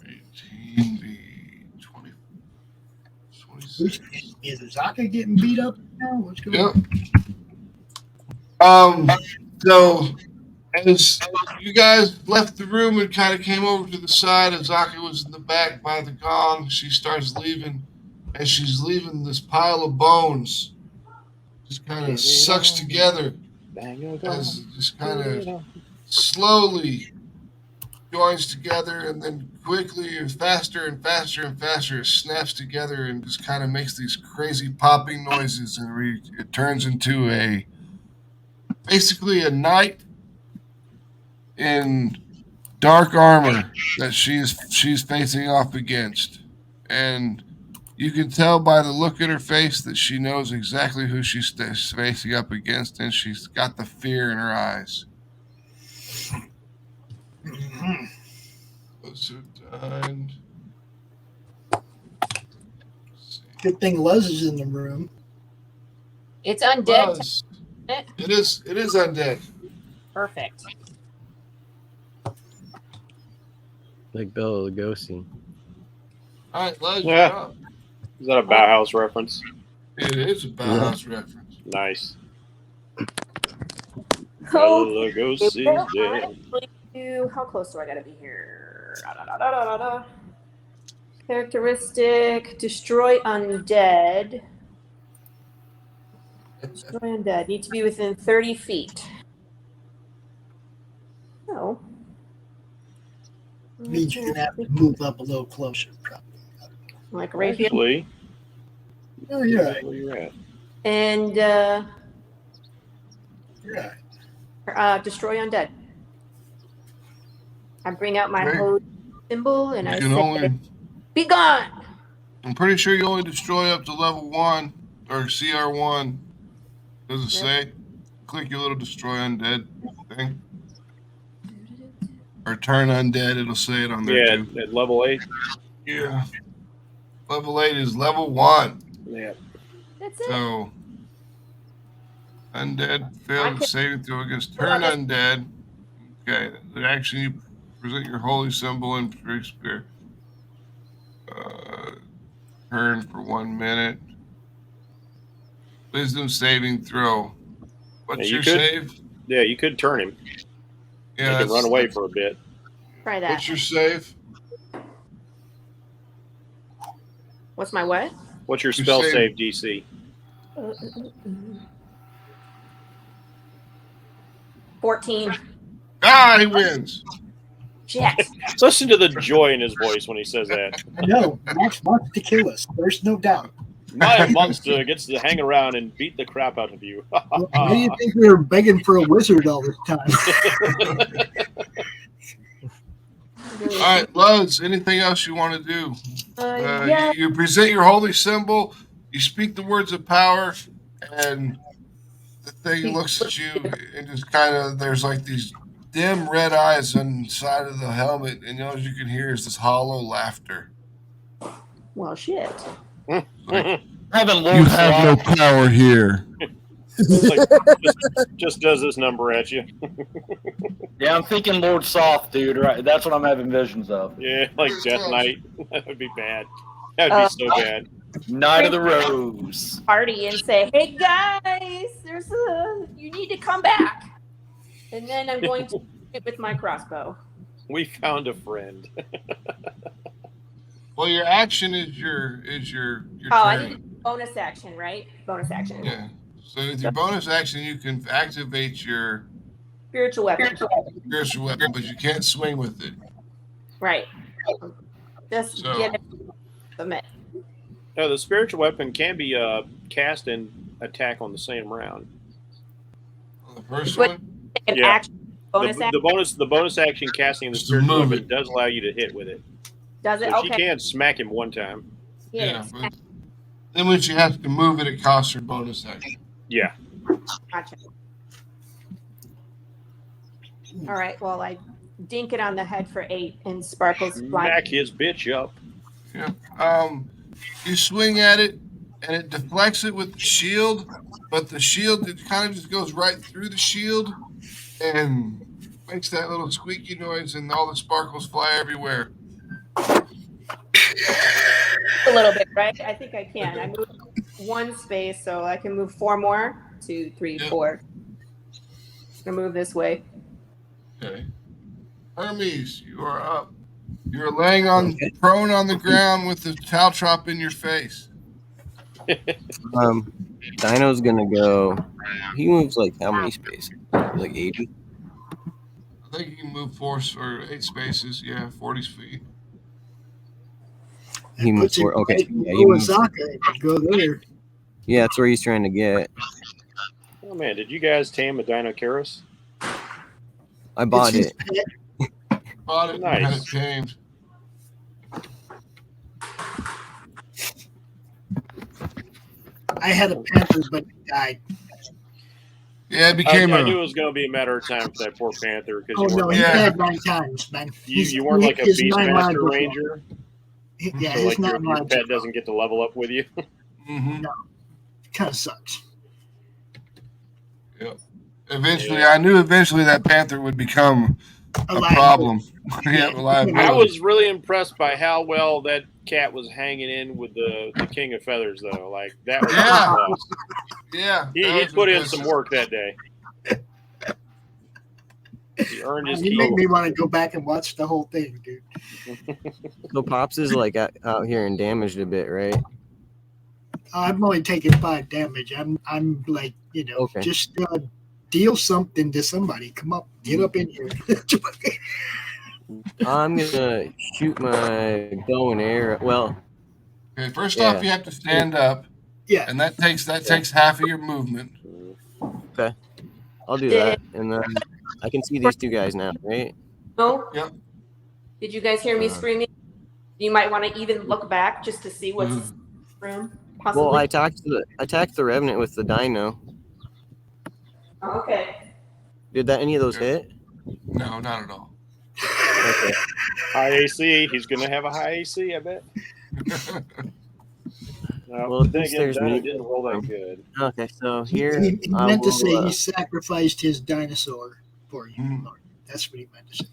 Be 20, 26. Is Zaka getting beat up now? What's going on? So as you guys left the room and kind of came over to the side, Azaka was in the back by the gong. She starts leaving. As she's leaving, this pile of bones just kind of sucks together as it just kind of slowly joins together, and then quickly and faster and faster and faster it snaps together and just kind of makes these crazy popping noises, and it turns into basically a knight in dark armor that she's facing off against. And you can tell by the look in her face that she knows exactly who she's facing up against, and she's got the fear in her eyes. Those are done. Good thing Luz is in the room. It's undead. Luz. It is undead. Perfect. Like Bela Lugosi. All right, Luz, Yeah. you're up. Is that a Bauhaus reference? It is a Bauhaus reference. Nice. Oh, Bela Lugosi's dead. how close do I gotta be here? Characteristic: destroy undead. Destroy undead. Need to be within 30 feet. Oh. Means you're gonna have to move up a little closer, probably. Like right here. Actually, Oh, you're right. where you at? And You're right. destroy undead. I bring out my Okay. holy symbol and I You can say, only. "Be gone." I'm pretty sure you only destroy up to level 1 or CR1. Does it say? Click your little destroy undead thing. Or turn undead, it'll say it on there Yeah, too. at level 8. Yeah. Level 8 is level 1. Yeah. That's it. So undead I failed can- saving throw against turn undead. Okay. The action you present your holy symbol in Shakespeare. Turn for 1 minute. Wisdom saving throw. What's Yeah, you your could- save? Yeah, you could turn him. Yeah, He can run away for a bit. Try that. What's your save? What's my what? What's your Your spell save. save DC? 14. Ah, he wins. Jet. Listen to the joy in his voice when he says that. No, Max wants to kill us. There's no doubt. My monster gets to hang around and beat the crap out of you. Why do you think we were begging for a wizard all this time? All right, Luz, anything else you want to do? Yeah. You present your holy symbol, you speak the words of power, and the thing looks at you and just kind of, there's like these dim red eyes inside of the helmet, and all you can hear is this hollow laughter. Well, shit. Like, Having Lord You have no Sloth. power here. Like, just does this number at you. Yeah, I'm thinking Lord Soth, dude. Right, that's what I'm having visions of. Yeah, like Death Knight. That would be bad. That would be so bad. Knight of the Rose. Party and say, "Hey guys, you need to come back," and then I'm going to hit with my crossbow. We found a friend. Well, your action is your Oh, I turn. need bonus action, right? Bonus action. Yeah. So with your bonus action, you can activate your Spiritual weapon. spiritual weapon, but you can't swing with it. Right. Just So- get it. Submit. No, the spiritual weapon can be cast and attack on the same round. The first But- one, An Yeah. action. Bonus action. The bonus action casting the Just to spiritual move weapon it. does allow you to hit with it. Does it? So she Okay. can smack him one time. Yeah. but then when she has to move it, it costs her bonus action. Yeah. Gotcha. All right. Well, I dink it on the head for 8 and sparkles fly. Smack his bitch up. Yeah. You swing at it, and it deflects it with the shield, but the shield, it kind of just goes right through the shield and makes that little squeaky noise, and all the sparkles fly everywhere. A little bit, right? I think I can. I moved 1 space, so I can move 4 more. 2, 3, Yep. 4. I'm gonna move this way. Okay. Hermes, you are up. You're laying on prone on the ground with the caltrop in your face. Dino's gonna go. He moves like how many spaces? Like 80. I think you can move 4 or 8 spaces. Yeah, 40 feet. He moves Puts it 4. Okay, right yeah, in he moves. Osaka and go there. Yeah, that's where he's trying to get. Oh man, did you guys tame a Dinocaris? I bought It's it. his pet. Bought it and had it Nice. tamed. I had a panther, but it died. Yeah, it became I a. knew it was going to be a matter of time for that poor Panther because Oh you no, weren't, he Yeah. died 9 times, man. you weren't like a his 9 lives Beastmaster was Ranger. Yeah, So his like 9 your lives pet doesn't get to level up with you. Mhm. kind of sucks. Eventually, Yeah. I knew eventually that panther would become a Alive. problem. Yeah, reliability. I was really impressed by how well that cat was hanging in with the King of Feathers, though. Like that was Yeah. awesome. Yeah, He that was put in impressive. some work that day. He earned his You make keep. me want to go back and watch the whole thing, dude. So Pops is like out here and damaged a bit, right? I'm only taking 5 damage. I'm like, Okay. just deal something to somebody. Come up, get up in here. I'm gonna shoot my bow and arrow. Well, Okay, first Yeah. off, you have to stand up, Yeah. and that takes half of your movement. I'll do that, and then I can see these 2 guys now, right? No? Yep. Did you guys hear me screaming? You might want to even look back just to see what's in Mhm. the room. Possibly. Well, I attacked the Revenant with the Dino. Oh, okay. Did that any of those Yeah. hit? No, not at all. Okay. High AC. He's going to have a high AC, I bet. No, Well, at then least again, there's Dino me. didn't roll that good. Okay, so here he I meant to will, say he sacrificed his dinosaur for you, Mhm. Lord. That's what he meant to say.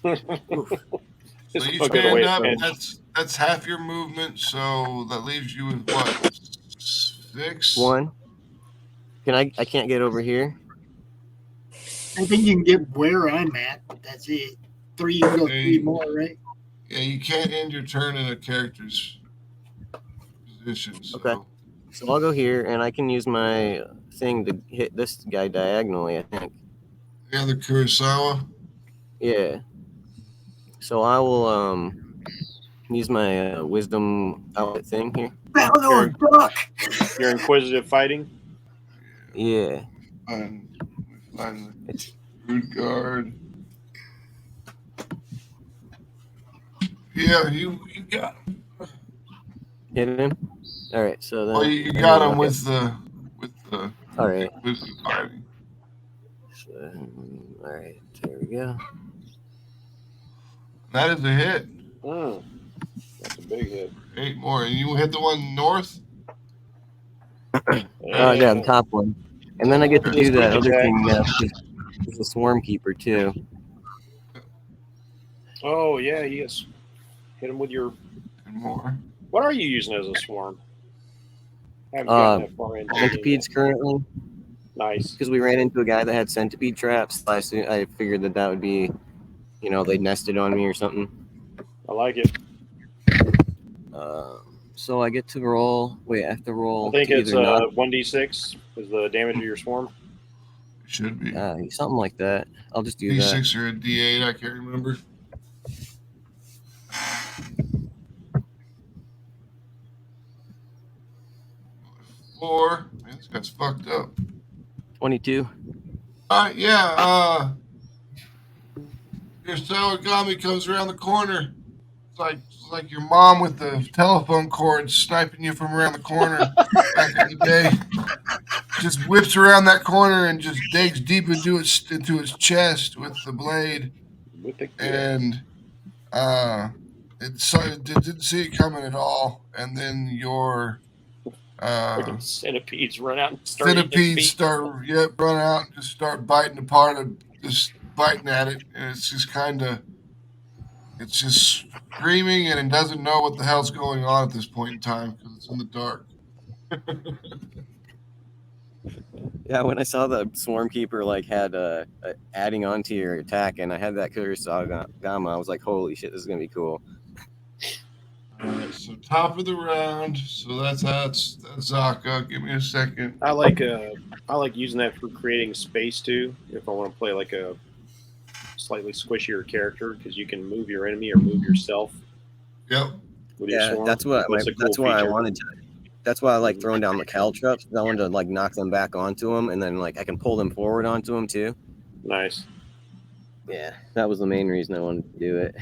So you Look at the way stand it's up. pinched. That's half your movement. So that leaves you with what? 6. 1. I can't get over here. I think you can get where I'm at. That's it. 3, you can go 3 more, right? Yeah, you can't end your turn in a character's position. So. Okay. So I'll go here, and I can use my thing to hit this guy diagonally, I think. The other Kurosawa. Yeah. So I will use my wisdom outlet thing here. Balor, duck! Your inquisitive fighting. Yeah. Find the root guard. Yeah, you got him. Hit him. All right. So then. Well, you got him with the All right. wisdom fighting. So, all right. There we go. That is a hit. That's a Big hit. 8 more. And you hit the one north? Yeah, the top one. And then I get to do that other thing now. It's a swarm keeper too. Oh yeah, yes. Hit him with your. And more. What are you using as a swarm? I haven't gotten that far into Centipedes currently. Nice. Because we ran into a guy that had centipede traps. I figured that would be, they nested on me or something. I like it. So I get to roll. Wait, I have to roll. I think it's 1d6 is the damage of your swarm. Should be. Something like that. I'll just do D6 that. D6 or a D8, I can't remember. Four. Man, this guy's fucked up. 22. Yeah. Your Sawagami comes around the corner. It's like your mom with the telephone cord sniping you from around the corner back in the day. Just whips around that corner and just digs deep into its chest with the blade. And it didn't see it coming at all. And then your centipedes run out and start run out and just start biting apart and just biting at it. And it's just it's just screaming and it doesn't know what the hell's going on at this point in time because it's in the dark. Yeah, when I saw the swarm keeper had adding on to your attack, and I had that Kurtis, I was like, holy shit, this is gonna be cool. All right, so top of the round. So that's Zaka. Give me a second. I like using that for creating space too. If I want to play like a slightly squishier character, because you can move your enemy or move yourself. Yep. With your swarm. That's why I wanted to. That's why I like throwing down the caltrops. I wanted to knock them back onto them, and then I can pull them forward onto them too. Nice. Yeah, that was the main reason I wanted to do it.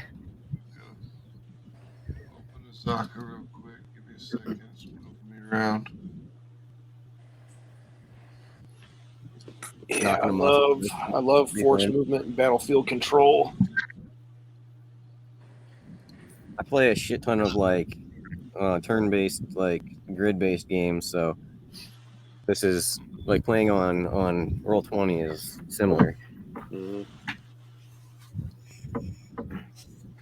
Open the Zaka real quick. Give me a second. It's moving me around. Yeah, I love force movement and battlefield control. I play a shit ton of turn-based, grid-based games, so this is playing on Roll20 is similar. Mm-hmm.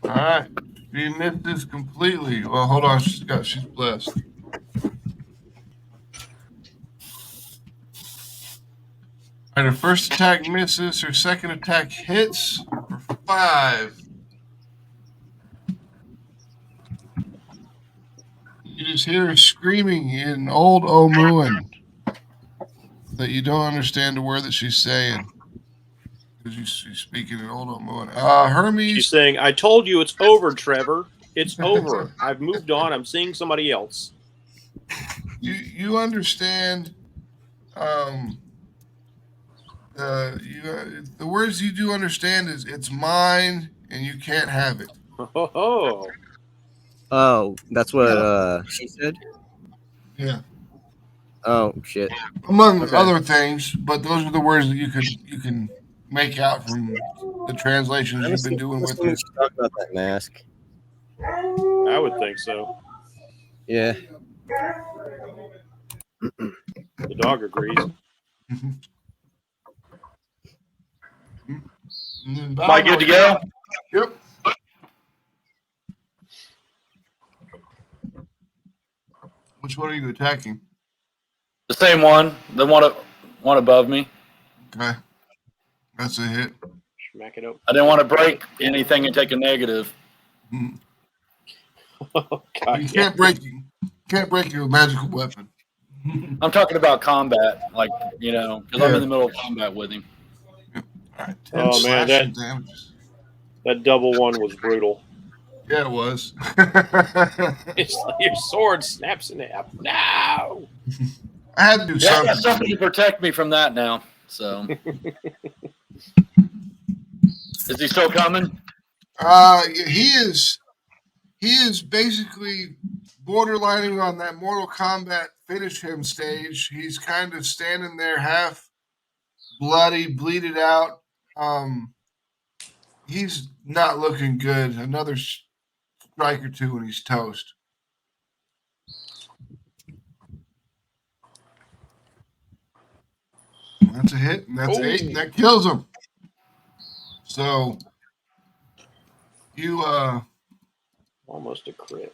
All right, she missed this completely. Well, hold on, she's blessed. All right, her first attack misses. Her second attack hits for 5. You just hear her screaming in Old Omuan that you don't understand the word that she's saying. Because she's speaking in Old Omuan. Hermes. She's saying, I told you it's over, Trevor. It's over. I've moved on. I'm seeing somebody else. You understand the words you do understand is it's mine and you can't have it. Oh, that's what she said? Yeah. Oh shit. Among other things, but those are the words that you can make out from the translations you've been doing with it. Talk about that mask. I would think so. Yeah. The dog agrees. Am I good to go? Yep. Which one are you attacking? The same one. The one above me. Okay. That's a hit. Smack it up. I didn't want to break anything and take a negative. Oh, God, you can't break your magical weapon. I'm talking about combat, because I'm in the middle of combat with him. Right, oh man, that double one was brutal. Yeah, it was. It's like your sword snaps in half. No. I had to do something. I got something to protect me from that now. So, is he still coming? He is basically borderlining on that Mortal Kombat finish him stage. He's kind of standing there half bloody, bleeded out. He's not looking good. Another strike or two and he's toast. That's a hit, and that's 8, and that kills him. So you almost a crit.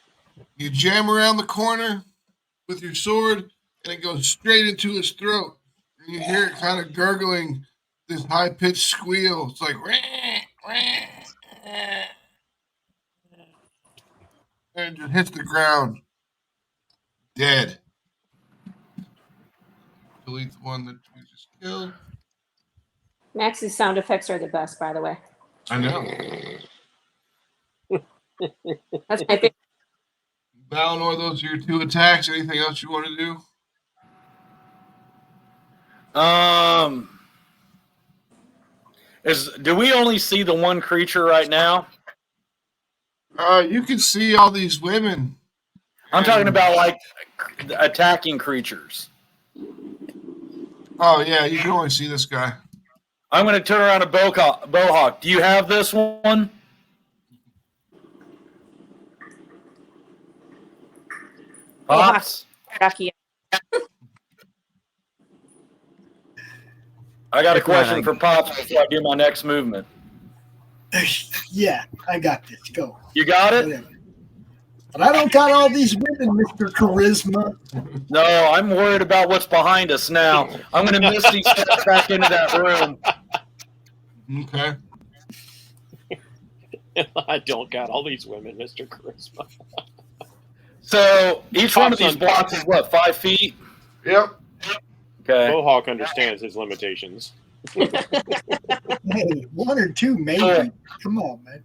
You jam around the corner with your sword, and it goes straight into his throat. And you hear it kind of gurgling this high-pitched squeal. It's like, wah, wah, wah. And it just hits the ground. Dead. Delete the one that we just killed. Max's sound effects are the best, by the way. I know. That's my favorite. Valinor, those are your 2 attacks. Anything else you want to do? Do we only see the one creature right now? You can see all these women. I'm talking about like attacking creatures. Oh yeah, you can only see this guy. I'm going to turn around a bowhawk. Do you have this one? Pops? Rocky. I got a question for Pops before I do my next movement. Yeah, I got this. Go. You got it? Whatever. But I don't got all these women, Mr. Charisma. No, I'm worried about what's behind us now. I'm going to Misty step back into that room. Okay. I don't got all these women, Mr. Charisma. So each one of these blocks is what, 5 feet? Yep. Okay. Mohawk understands his limitations. Hey, 1 or 2 maybe. Come on, man.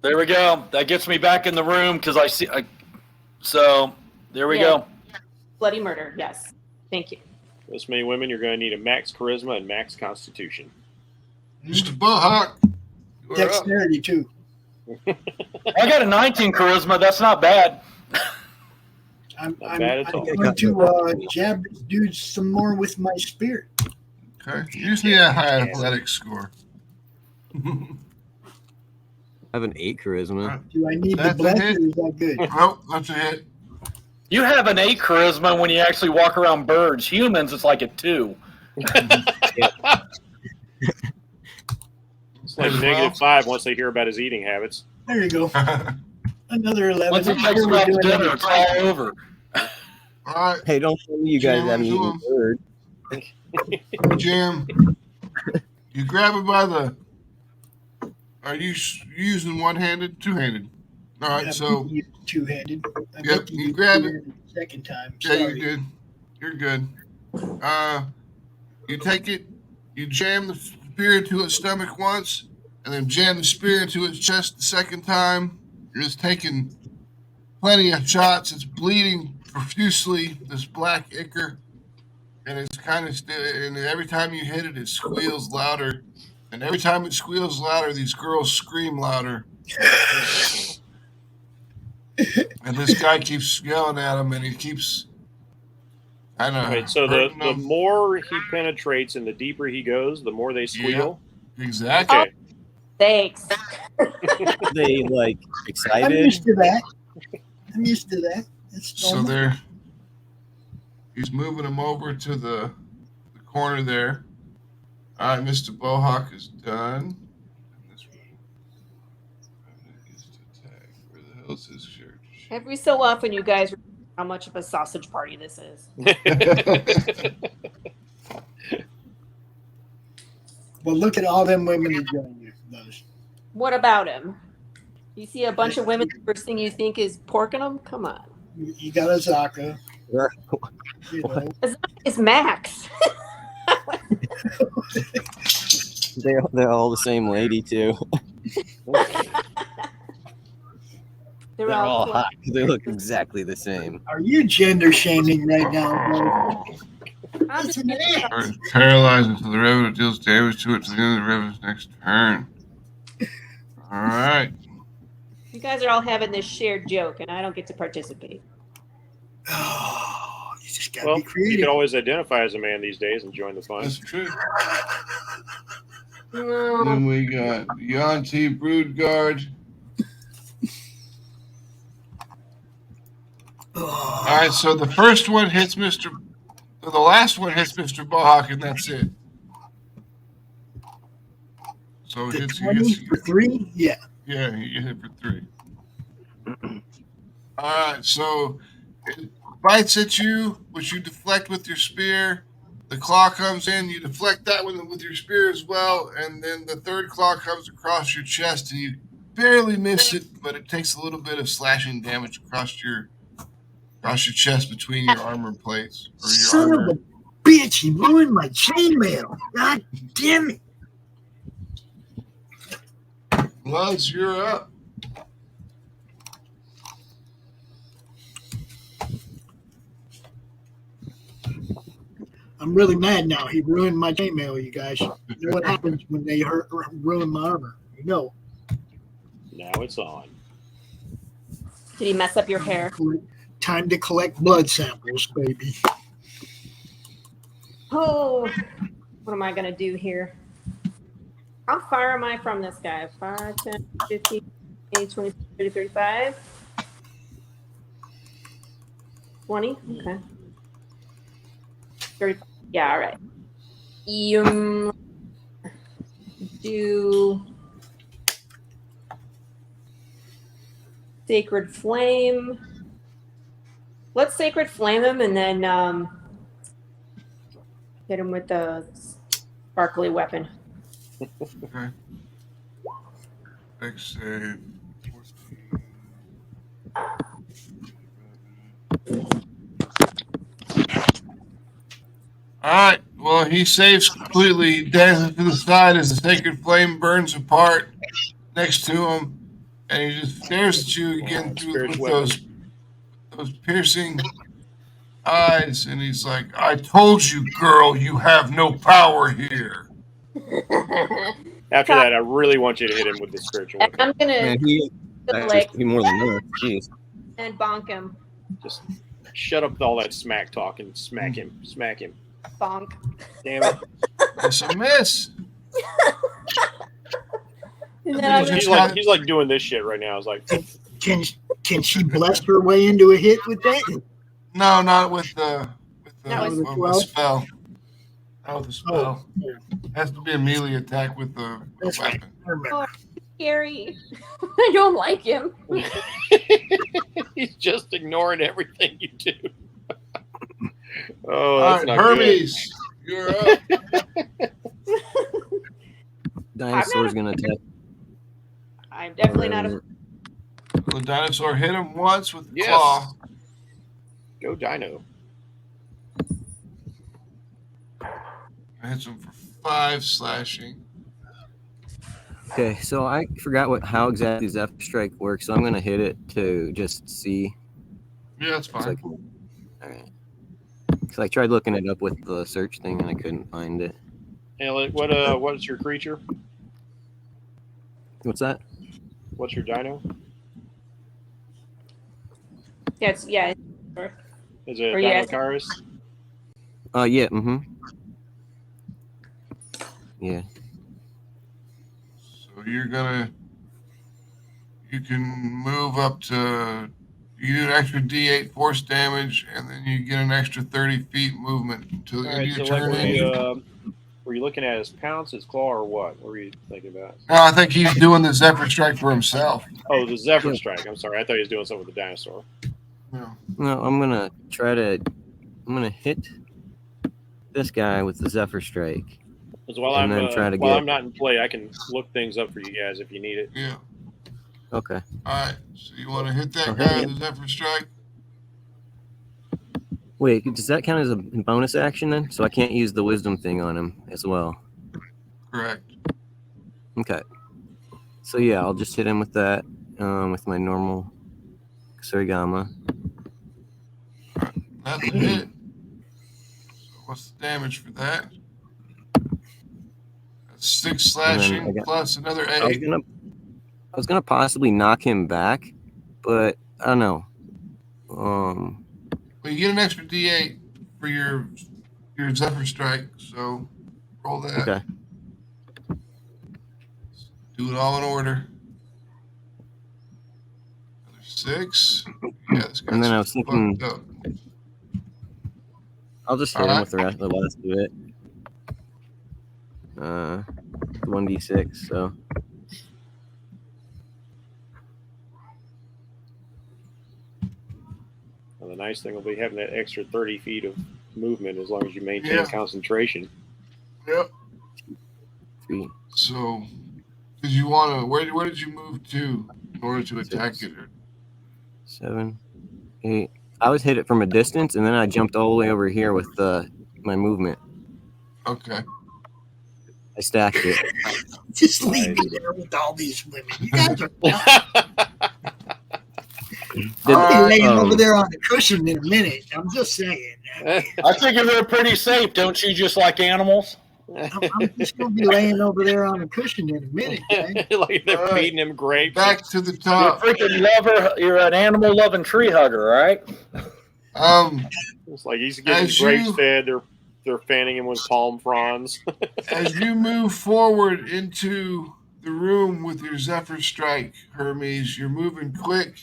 There we go. That gets me back in the room because I see. So there we go. Bloody murder. Yes. Thank you. This many women, you're going to need a max charisma and max constitution. Mr. Bowhawk. Dexterity, too. I got a 19 charisma. That's not bad. I'm bad at all. going to jab this dude some more with my spear. Okay. You just need a high athletic score. I have an 8 charisma. Do I need That's the bless a hit. or is that good? Oh, that's a hit. You have an 8 charisma when you actually walk around birds. Humans, it's like a 2. It's like -5 once they hear about his eating habits. There you go. Another 11. Once he takes about dinner, it's all over. All right. Hey, don't tell me you guys Jam haven't into eaten him. bird. Jam. You grab it by the. Are you using one-handed? Two-handed. All right, so. Two-handed. Yep, you grab it. Second time. Yeah, Sorry. you did. You're good. You take it, you jam the spear into its stomach once, and then jam the spear into its chest the second time. You're just taking plenty of shots. It's bleeding profusely, this black ichor, and it's kind of and every time you hit it, it squeals louder. And every time it squeals louder, these girls scream louder. And this guy keeps yelling at him, and he keeps. I don't know. Right, so the more he penetrates and the deeper he goes, the more they squeal. Yeah, exactly. Okay. Thanks. They like I'm excited. used to that. It's So normal. he's moving him over to the corner there. All right, Mr. Bowhawk is done. Where the hell's his shirt? Every so often, you guys remember how much of a sausage party this is. Well, look at all them women who join you. Those. What about him? You see a bunch of women, the first thing you think is porking them? Come on. You got a Zaka. You know. It's Max. They're all the same lady too. They're They're all all hot. They look exactly the same. Are you gender shaming right now, bro? I'm It's just an act. Paralyzed until the revenant deals damage to it to the end of the revenant's next turn. All right. You guys are all having this shared joke, and I don't get to participate. Oh, you just gotta Well, be you creative. can always identify as a man these days and join the fun. That's true. No. Then we got Yanti Broodguard. All right, so the first one hits the last one hits Mr. Bohawk, and that's it. So The it's 20 for 3? Yeah. Yeah, you hit for 3. All right, so it bites at you, which you deflect with your spear. The claw comes in, you deflect that one with your spear as well, and then the third claw comes across your chest, and you barely miss it, but it takes a little bit of slashing damage across your chest between your armor plates. Or your Son armor. of a bitch, he ruined my chainmail. God damn it. Bloods, you're up. I'm really mad now. He ruined my chainmail, you guys. You know what happens when they ruin my armor? You know. Now it's on. Did he mess up your hair? Time to collect blood samples, baby. Oh, what am I going to do here? How far am I from this guy? 5, 10, 15, 20, 20, 30, 35? 20? Okay. 35. Yeah, all right. Do Sacred Flame. Let's Sacred Flame him and then hit him with the sparkly weapon. Okay. Next save. 14. All right. Well, he saves completely. He dances to the side as the sacred flame burns apart next to him, and he just stares at you again with those piercing eyes, and he's like, "I told you, girl, you have no power here." After that, I really want you to hit him with the spiritual weapon. I'm gonna Man, he more than that. Jeez. and bonk him. Just shut up with all that smack talking. Smack him. Smack him. Bonk. Damn it. It's a miss. And then He's like doing this shit right now. I was like, can she bless her way into a hit with that? No, not with the Not with the with 12? spell. Not with the spell. It has to be a melee attack with the That's right. weapon. I remember. scary. I don't like him. He's just ignoring everything you do. Oh, All that's right, not Hermes, you're up. Dinosaur's gonna attack. I'm definitely not a. The dinosaur hit him once with the Yes. claw. Go Dino. Hits him for 5 slashing. Okay, so I forgot how exactly Zephyr Strike works, so I'm gonna hit it to just see. Yeah, that's fine. All right. Because I tried looking it up with the search thing and I couldn't find it. And what's your creature? What's that? What's your dino? Yes, yeah. Is it Or Dino yes. Kairos? Yeah, Yeah. So you can move up to, you do an extra D8 force damage, and then you get an extra 30 feet movement until the All end right, of so your like, turn. were you looking at his pounce, his claw, or what? What were you thinking about? No, I think he's doing the Zephyr Strike for himself. Oh, the Zephyr Strike. I'm sorry. I thought he was doing something with the dinosaur. No. No, I'm gonna hit this guy with the Zephyr Strike. Because while And then try to get- I'm not in play, I can look things up for you guys if you need it. Yeah. Okay. All right. So you want to hit that I'll guy hit with the Zephyr Strike? Wait, does that count as a bonus action then? So I can't use the wisdom thing on him as well. Correct. Okay. So yeah, I'll just hit him with that, with my normal Surigama. That's a hit. So what's the damage for that? That's 6 slashing plus another 8. I was gonna possibly knock him back, but I don't know. Well, you get an extra D8 for your Zephyr Strike, so roll that. Okay. Do it all in order. Another 6. Yeah, this And then I was guy's thinking, fucked up. I'll just hit him with the last of it. 1d6, so. Well, the nice thing will be having that extra 30 feet of movement as long as you maintain concentration. Yep. Sweet. So, did you want to? Where did you move to in order to attack it? 7, 8. I was hit it from a distance, and then I jumped all the way over here with my movement. Okay. I stacked it. Just leave me there with all these women. You guys are I'll be laying over there on the cushion in a minute. I'm just saying. I figure they're pretty safe. Don't you just like animals? I'm just going to be laying over there on the cushion in a minute. Like they're feeding him grapes. Back to the top. You're a freaking lover. You're an animal-loving tree hugger, right? It's like he's getting grapes fed. They're fanning him with palm fronds. As you move forward into the room with your Zephyr Strike, Hermes, you're moving quick.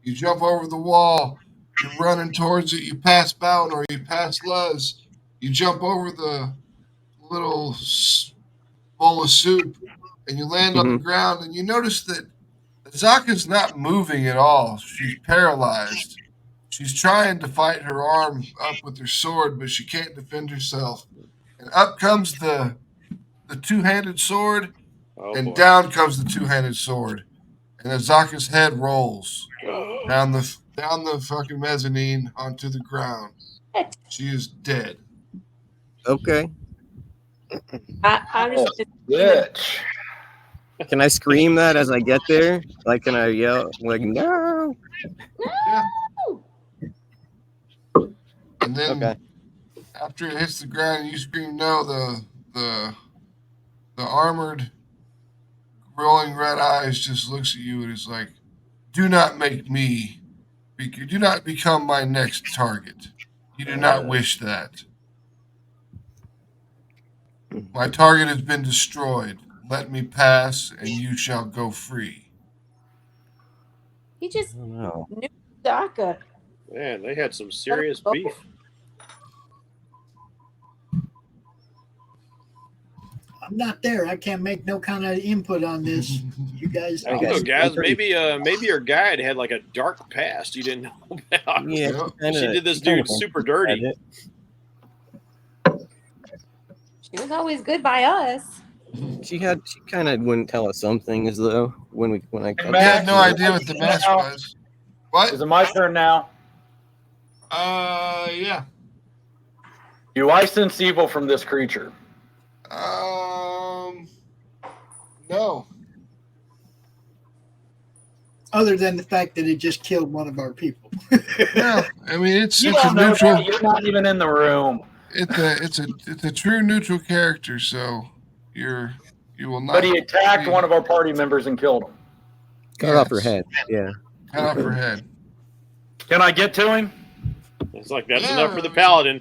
You jump over the wall. You're running towards it. You pass Bound or you pass Luz. You jump over the little bowl of soup, and you land on the ground. And you notice that Zaka's not moving at all. She's paralyzed. She's trying to fight her arm up with her sword, but she can't defend herself. And up comes the two-handed sword, down comes the two-handed sword. And Azaka's head rolls down the fucking mezzanine onto the ground. She is dead. Okay. I'm just Bitch. Can I scream that as I get there? Like, can I yell, like, no? Yeah. And then after it hits the ground and you scream no, the armored rolling red eyes just looks at you and is like, do not do not become my next target. You do not wish that. My target has been destroyed. Let me pass and you shall go free. he just No. knew Daka. Man, they had some serious beef. I'm not there. I can't make no kind of input on this. You guys. I don't know, guys. Maybe your guide had like a dark past you didn't know about. Yeah, she did this dude super dirty. She was always good by us. She kind of wouldn't tell us some things though when I I had no idea what the mask was. What? Is it my turn now? Yeah. Do I sense evil from this creature? No. Other than the fact that it just killed one of our people. No, I mean it's a don't know neutral. that. You're not even in the room. It's a true neutral character, so you will not. But he attacked one of our party members and killed him. cut off her head. Yeah. Cut off her head. Can I get to him? It's like that's enough for the paladin.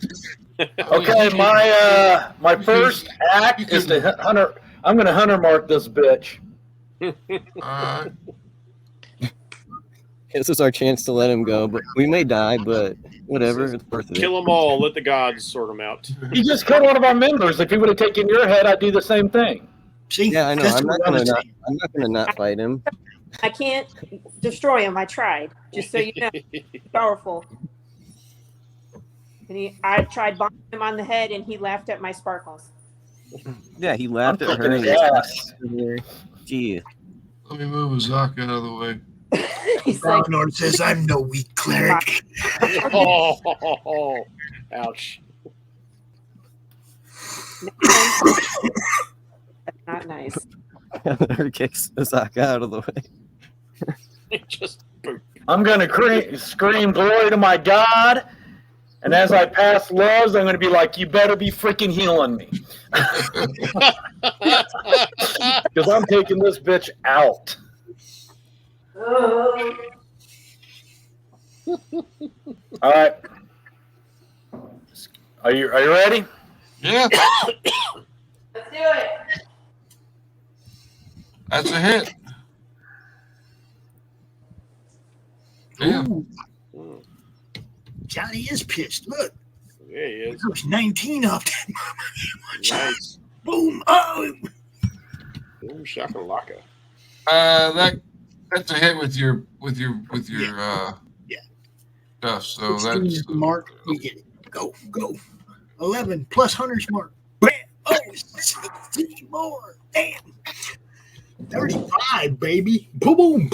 Okay, my first act is to hunter. I'm going to hunter mark this bitch. This is our chance to let him go, but we may die, but whatever, it's worth it. Kill them all. Let the gods sort them out. He just killed one of our members. If he would have taken your head, I'd do the same thing. See? Yeah, I know. That's I'm not what I was gonna saying. not fight him. I can't destroy him. I tried, just so you know. He's powerful. And I tried bombing him on the head, and he laughed at my sparkles. Yeah, he laughed at her. kicking his ass. Gee. Let me move Azaka out of the way. He's like, Lord says I'm no weak cleric. Oh, ouch. that's not nice. Her kicks Azaka out of the way. Just boom. I'm going to scream glory to my God. And as I pass loves, I'm going to be like, you better be freaking healing me. Because I'm taking this bitch out. All right. Are you ready? Yeah, Let's do it. that's a hit. Damn. Ooh. Johnny is pissed. Look. Yeah, he is. There's 19 of them. Nice. Boom. Oh. Boom shakalaka. That's a hit with your stuff. So 16 that's is the mark. We get it. Go. 11 plus Hunter's mark. Bam. Oh, 16 more. Damn. 35, baby. Boom.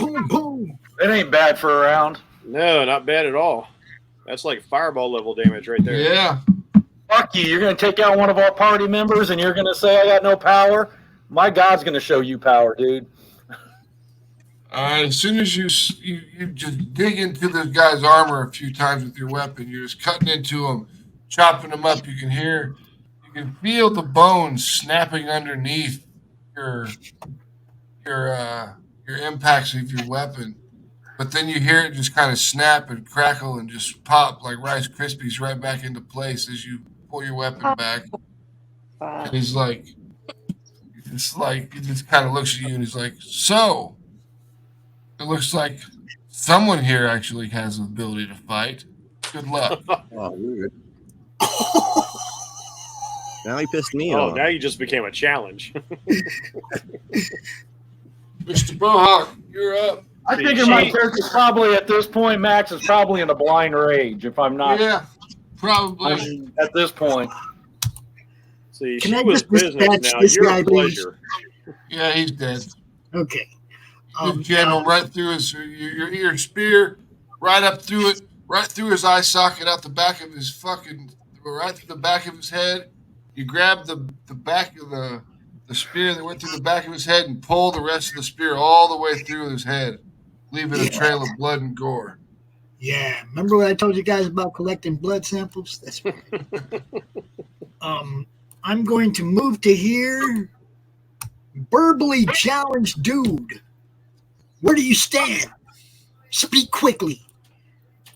It ain't bad for a round. No, not bad at all. That's like fireball level damage right there. Yeah. Fuck you. You're going to take out one of our party members and you're going to say I got no power? My God's going to show you power, dude. As soon as you just dig into this guy's armor a few times with your weapon, you're just cutting into him, chopping him up. You can feel the bones snapping underneath your impacts of your weapon. But then you hear it just kind of snap and crackle and just pop like Rice Krispies right back into place as you pull your weapon back. And he's like, he just kind of looks at you and he's like, so, it looks like someone here actually has the ability to fight. Good luck. Oh, weird. Now he pissed me Oh, off. now you just became a challenge. Mr. Bohawk, you're up. I figure my character's probably at this point, Max is probably in a blind rage if I'm not. Yeah, probably. At this point. See, Can she I was just business dispatch now. this You're guy, a please? pleasure. Yeah, he's dead. Okay. You jam him right through your spear, right up through it, right through his eye socket, out the back of his right through the back of his head. You grab the back of the spear that went through the back of his head and pull the rest of the spear all the way through his head, leaving a trail of blood and gore. Yeah. Remember what I told you guys about collecting blood samples? That's right. I'm going to move to here. Verbally challenged dude. Where do you stand? Speak quickly.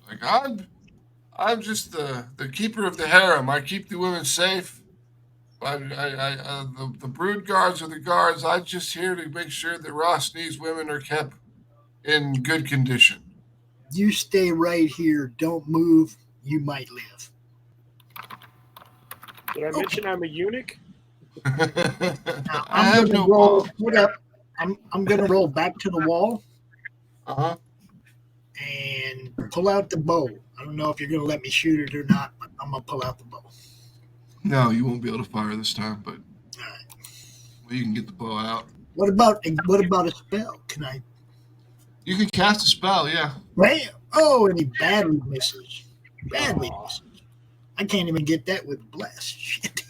Like I'm just the keeper of the harem. I keep the women safe. The brood guards are the guards. I'm just here to make sure that Rosnee's women are kept in good condition. You stay right here. Don't move. You might live. Did I mention I'm a eunuch? Now, I have no roll. balls. Hold up. I'm gonna roll back to the wall Uh-huh. and pull out the bow. I don't know if you're gonna let me shoot it or not, but I'm gonna pull out the bow. No, you won't be able to fire this time, but All right. well, you can get the bow out. What about a spell? Can I? You can cast a spell, yeah. Bam! Oh, and he badly misses. Badly misses. I can't even get that with bless. Shit.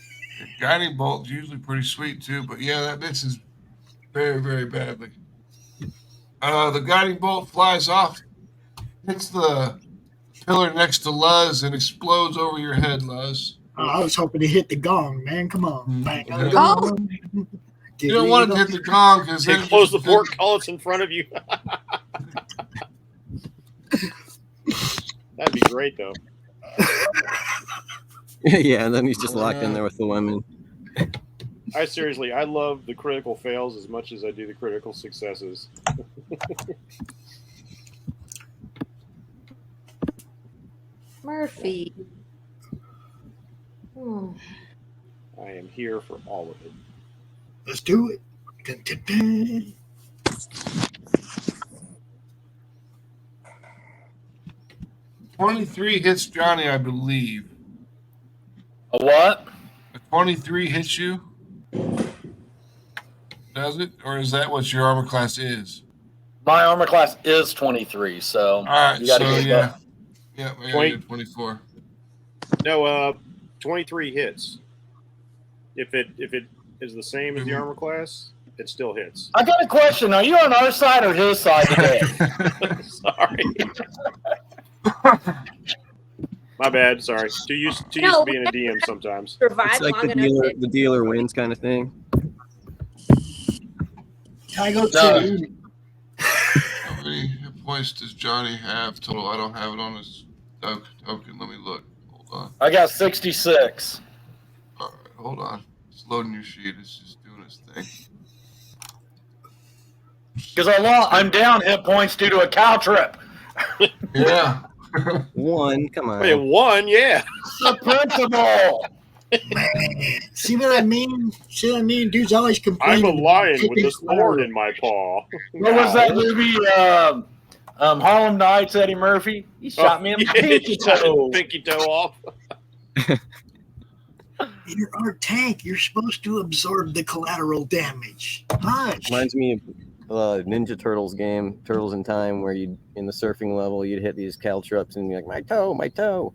Guiding bolt's usually pretty sweet too, but yeah, that misses very, very badly. The guiding bolt flies off, hits the pillar next to Luz, and explodes over your head, Luz. Oh, I was hoping to hit the gong, man. Come on. Bang on the Yeah. gong. You don't want it to hit the gong because They then close the portcullis in front of you. That'd be great, though. Yeah, and then he's just locked in there with the women. I love the critical fails as much as I do the critical successes. Murphy. I am here for all of it. Let's do it. Dun, dun, dun. 23 hits Johnny, I believe. A what? A 23 hits you? Does it? Or is that what your armor class is? My armor class is 23, so All right, you gotta so get yeah. that. Yeah, 20. 24. No, 23 hits. If it is the same as the armor class, it still hits. I got a question. Are you on our side or his side today? Sorry. My bad. Sorry. Too used to being a DM sometimes. Survive It's like long the enough. the dealer wins kind of thing. Can I go No. to How many hit points does Johnny have total? I don't have it on his token. Let me look. Hold on. I got 66. All right, hold on. It's loading your sheet. It's just doing its thing. Because I'm down hit points due to a cow trip. Yeah. 1, come on. Wait, 1, yeah. The principal. Man, see what I mean? See what I mean? Dude's always I'm complaining. a about lion with kicking a sword collateral. in my paw. What was that movie? Harlem Nights, Eddie Murphy. He shot me in my pinky toe. Pinky toe off. You're our tank. You're supposed to absorb the collateral damage. Hush. Reminds me of Ninja Turtles game, Turtles in Time, where you in the surfing level you'd hit these caltrops and be like, my toe, my toe.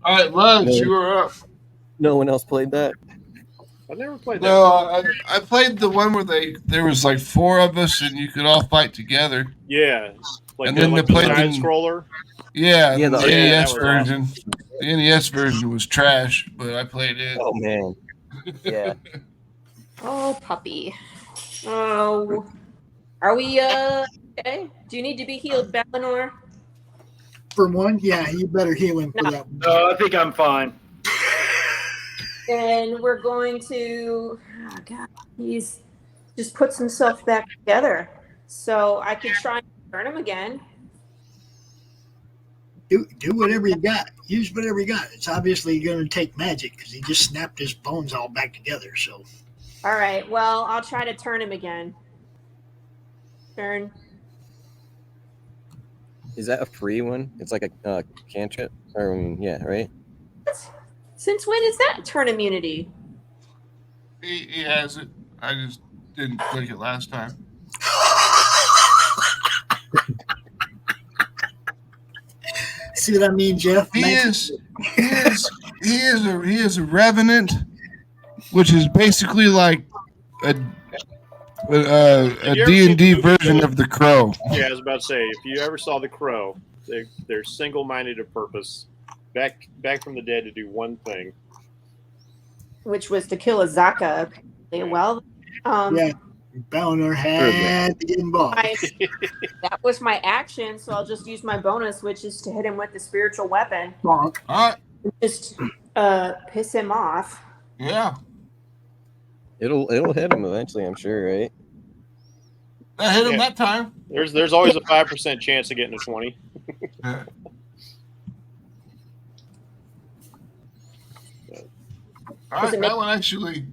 All right, Lance, you were up. No one else played that. I've never played that. No, I played the one where there was like 4 of us and you could all fight together. Yeah, like And then like they the played side the- scroller. Yeah, Yeah, the the- NES that was version. The NES version was trash, but I played it. Oh man. Yeah. Oh, puppy. Oh, are we okay? Do you need to be healed, Balinor? For one, yeah, you better heal him for No. that one. No, I think I'm fine. And we're going to. Oh God, he's just puts himself back together. So I could try and turn him again. Do whatever you got. Use whatever you got. It's obviously going to take magic because he just snapped his bones all back together. So All right. Well, I'll try to turn him again. Turn. Is that a free one? It's like a cantrip? Or, yeah, right? Since when is that turn immunity? He has it. I just didn't click it last time. see what I mean, Jeff? He is a revenant, which is basically like a D&D version of the Crow. Yeah, I was about to say, if you ever saw the Crow, they're single-minded of purpose, back from the dead to do one thing. Which was to kill Azaka. Well, Yeah, Balinor had to get involved. that was my action, so I'll just use my bonus, which is to hit him with the spiritual weapon. Bonk. All right. Just piss him off. Yeah. It'll hit him eventually, I'm sure, right? That hit him Yeah. that time. There's always a 5% chance of getting a 20. Yeah. All right, that one actually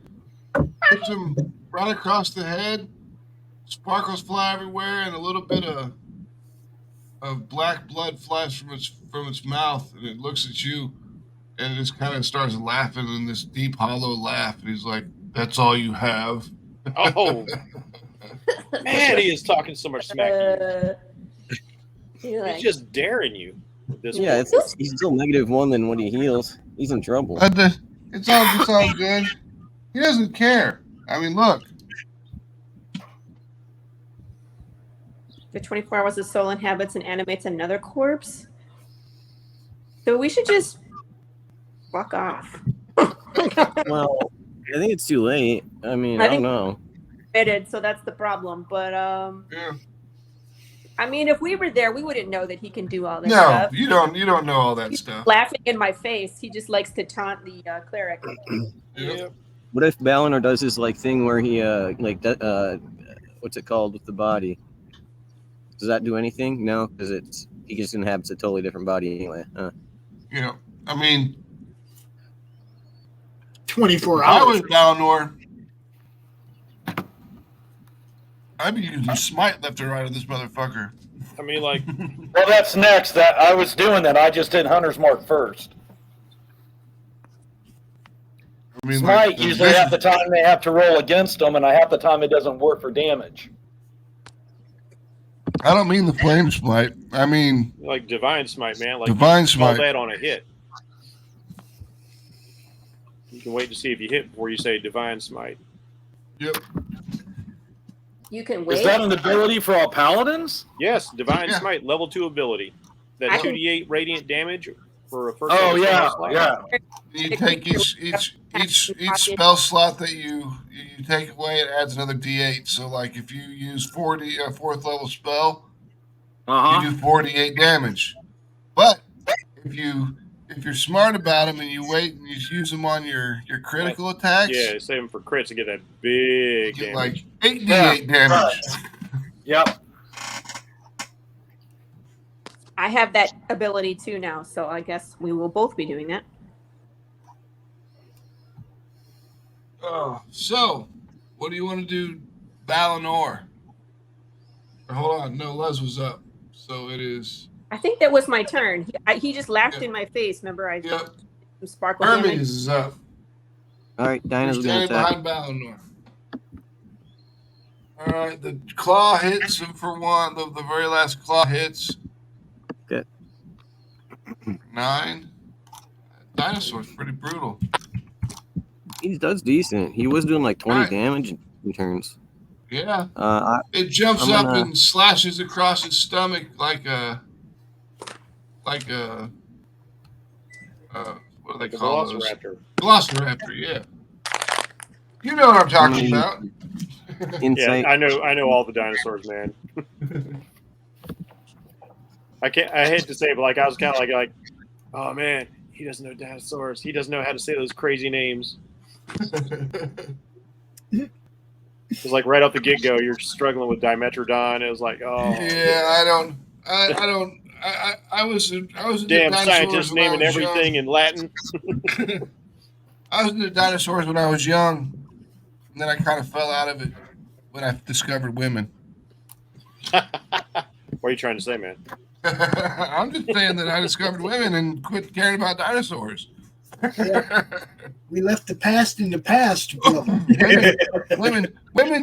hits him right across the head. Sparkles fly everywhere, and a little bit of black blood flies from its mouth, and it looks at you, and it just kind of starts laughing in this deep, hollow laugh. And he's like, "That's all you have." Oh, man, he is talking so much smack to you. He's just daring you. At this Yeah, point. he's still -1 than when he heals. He's in trouble. It's all good. He doesn't care. I mean, look. The 24 hours, the soul inhabits and animates another corpse. So we should just fuck off. Well, I think it's too late. I mean, I don't know. So that's the problem. But Yeah. I mean, if we were there, we wouldn't know that he can do all this No, stuff. you don't know all that He's stuff. laughing in my face. He just likes to taunt the cleric. Yeah. What if Balinor does his thing where he what's it called with the body? Does that do anything? No, because he just inhabits a totally different body anyway. You know, I mean, 24 if I hours. was Balinor, I'd be using smite left and right of this motherfucker. I mean, like, Well, that's next. I was doing that. I just did Hunter's Mark first. I mean, Smite, like, usually half the time they have to roll against them, and half the time it doesn't work for damage. I don't mean the flame smite. I mean Divine Smite, man. Like, Divine call Smite. that on a hit. You can wait to see if you hit before you say Divine Smite. Yep. You can wait. Is that an ability for all paladins? Yes, Divine Yeah. Smite, level 2 ability. That I can- 2d8 radiant damage for a first. Oh level yeah, spell slot. yeah. You take each spell slot that you take away, it adds another D8. So, like, if you use 4th level spell, you do 48 damage. But if you're smart about them and you wait and you use them on your critical attacks, Yeah, save them for crits to get that big you get damage. like 8d8 damage. Yep. I have that ability too now, so I guess we will both be doing that. Oh, so what do you want to do, Valinor? Hold on, no, Les was up, so it is. I think that was my turn. He just laughed in my face. Remember, I Yep. some sparkle Hermes damage. is up. All right, You're Dinah's gonna standing attack. behind Valinor. All right, the claw hits him for one. The very last claw hits. Okay. 9. Dinosaur's pretty brutal. He does decent. He was doing like 20 Alright. damage in turns. Yeah. It It jumps up and slashes across his stomach like a what do they call those? Velociraptor. Velociraptor, yeah. You know what I'm talking about. Insight. Yeah, I know all the dinosaurs, man. I hate to say it, but like I was kind of like, oh man, he doesn't know dinosaurs. He doesn't know how to say those crazy names. It's like right off the get-go, you're struggling with Dimetrodon. It was like, oh. Yeah, I was into Damn dinosaurs scientists when I naming was everything in Latin. I was into dinosaurs when I was young, and then I kind of fell out of it when I discovered women. What are you trying to say, man? I'm just saying that I discovered women and quit caring about dinosaurs. We left the past in the past. women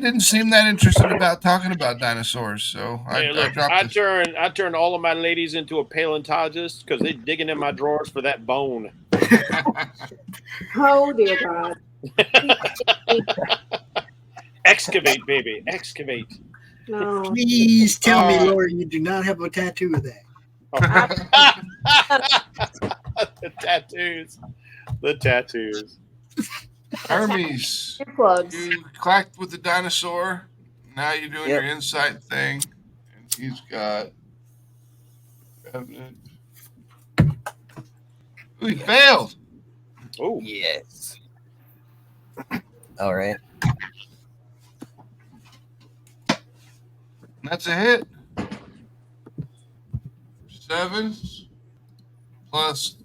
didn't seem that interested about talking about dinosaurs, so Hey, look, I turned all of my ladies into a paleontologist because they're digging in my drawers for that bone. Oh dear God! Excavate, baby, excavate. No. Please tell me, Laurie, you do not have a tattoo of that. The tattoos. Hermes, Earplugs. you clacked with the dinosaur. Now you're doing your insight thing, and he's got. Ooh, he failed. Oh yes. All right. That's a hit. 7 plus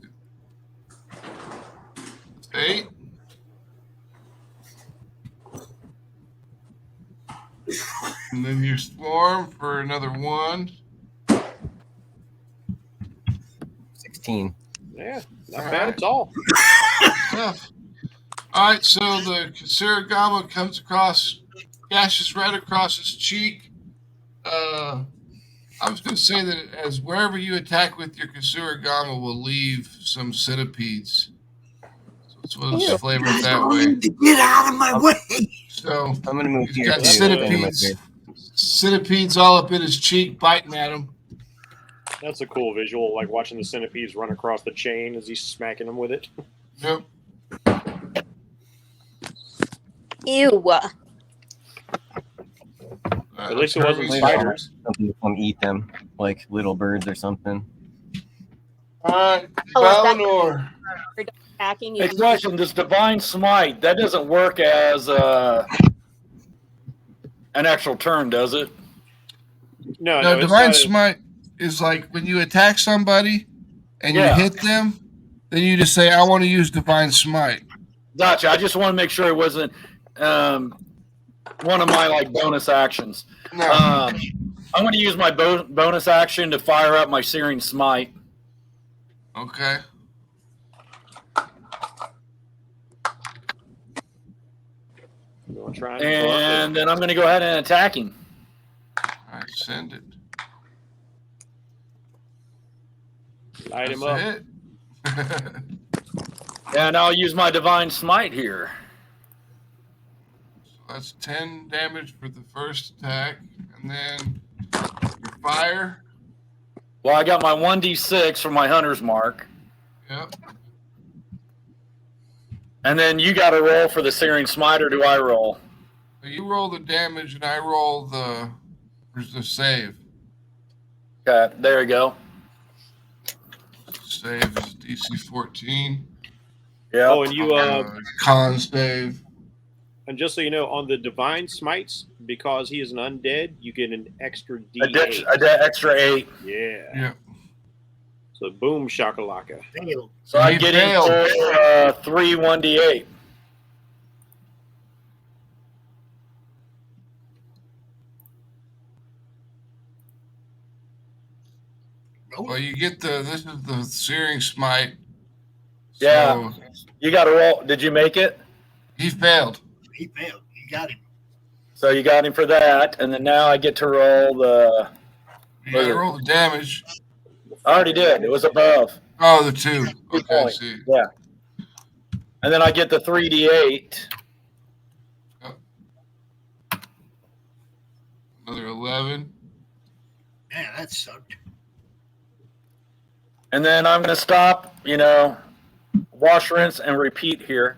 8. And then you swarm for another 1. 16. yeah, not bad at all. Yeah. All right, so the Kasiragama comes across, gashes right across his cheek. I was going to say that as wherever you attack with your Kasuragama will leave some centipedes. So we'll just flavor it that way. Get out of my way! So I'm going to move he's here. got too. centipedes all up in his cheek, biting at him. That's a cool visual, like watching the centipedes run across the chain as he's smacking them with it. Yep. Ew. At least it wasn't spiders. Something to come eat them, like little birds or something. All right, Oh, is that- Valinor. Attacking Hey, you. question: This divine smite that doesn't work as an actual turn, does it? No, No, it's Divine not Smite is like when you attack somebody and you hit them, then you just say, I want to use Divine Smite. Gotcha. I just want to make sure it wasn't one of my like bonus actions. No. I'm going to use my bonus action to fire up my Searing Smite. Okay. You wanna try And then I'm going to go ahead and attack him. All right, send it. light him That's up. a hit. And I'll use my Divine Smite here. So that's 10 damage for the first attack. And then your fire. Well, I got my 1d6 for my Hunter's Mark. Yep. And then you got to roll for the Searing Smite, or do I roll? So you roll the damage and I roll the save. Okay, there you go. Save is DC 14. Yeah. Oh, and you Con save. and just so you know, on the Divine Smites, because he is an undead, you get an extra D8. Extra 8. Yeah. Yep. So boom shakalaka. Failed. So I get in for 3 1d8. Well, you get this is the Searing Smite. Yeah. So You got to roll. Did you make it? he failed. He failed. You got him. So you got him for that, and then now I get to roll the. You got to roll the damage. I already did. It was above. Oh, the 2. 2 Okay, points. see. Yeah. And then I get the 3d8. Another 11. Man, that sucked. And then I'm going to stop, wash, rinse, and repeat here.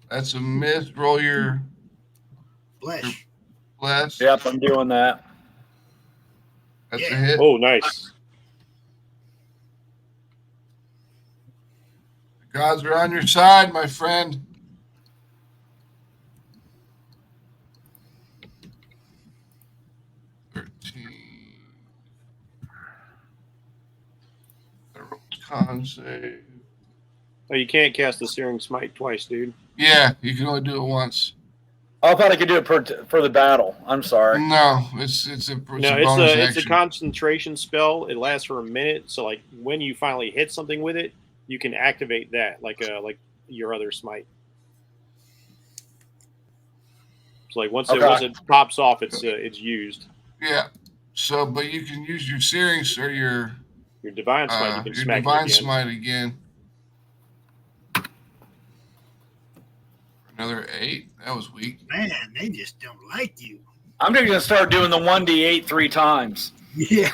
That's a miss. Roll your Flesh. bless. Yep, I'm doing that. That's a hit. Oh, nice. The gods are on your side, my friend. Con save. Oh, you can't cast the Searing Smite twice, dude. Yeah, you can only do it once. I thought I could do it for the battle. I'm sorry. No, it's a bonus action. It's a concentration spell. It lasts for a minute. So like when you finally hit something with it, you can activate that like your other smite. So like once it pops off, it's used. Yeah. So, but you can use your Searing or your Divine Smite. You can your smack Divine it again. Smite again. Another 8. That was weak. Man, they just don't like you. I'm just going to start doing the 1d8 3 times. Yeah.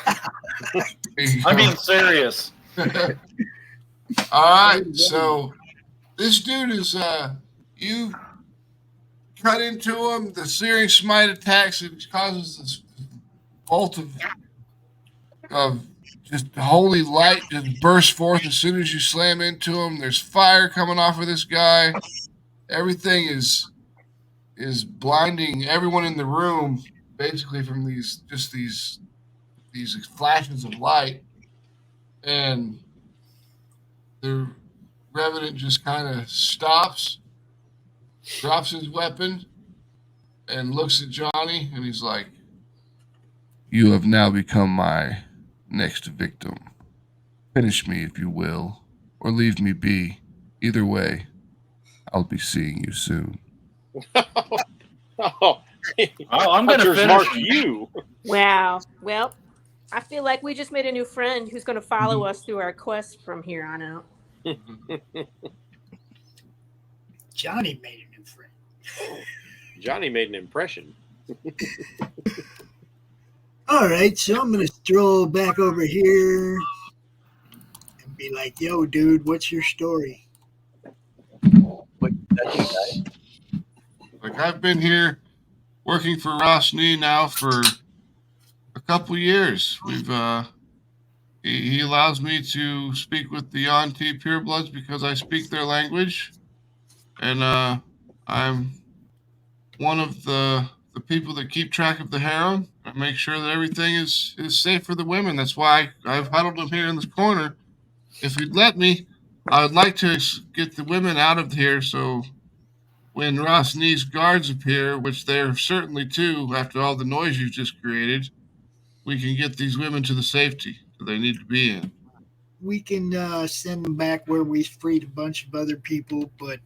I'm being serious. All right. So this dude is you cut into him. The Searing Smite attacks. It causes this bolt of just holy light just bursts forth as soon as you slam into him. There's fire coming off of this guy. Everything is blinding everyone in the room, basically from these flashes of light. And the Revenant just kind of stops, drops his weapon, and looks at Johnny, and he's like, "You have now become my next victim. Finish me if you will, or leave me be. Either way, I'll be seeing you soon." I'm going to finish you. Wow. Well, I feel like we just made a new friend who's going to follow us through our quest from here on out. Johnny made a new friend. Johnny made an impression. All right, so I'm going to stroll back over here and be like, "Yo, dude, what's your story?" Like, I've been here working for Rosny now for a couple years. We've he allows me to speak with the Yonti purebloods because I speak their language, and I'm one of the people that keep track of the harem and make sure that everything is safe for the women. That's why I've huddled them here in this corner. If you'd let me, I would like to get the women out of here so when Rosny's guards appear, which they're certainly two after all the noise you've just created, we can get these women to the safety that they need to be in. We can send them back where we freed a bunch of other people. But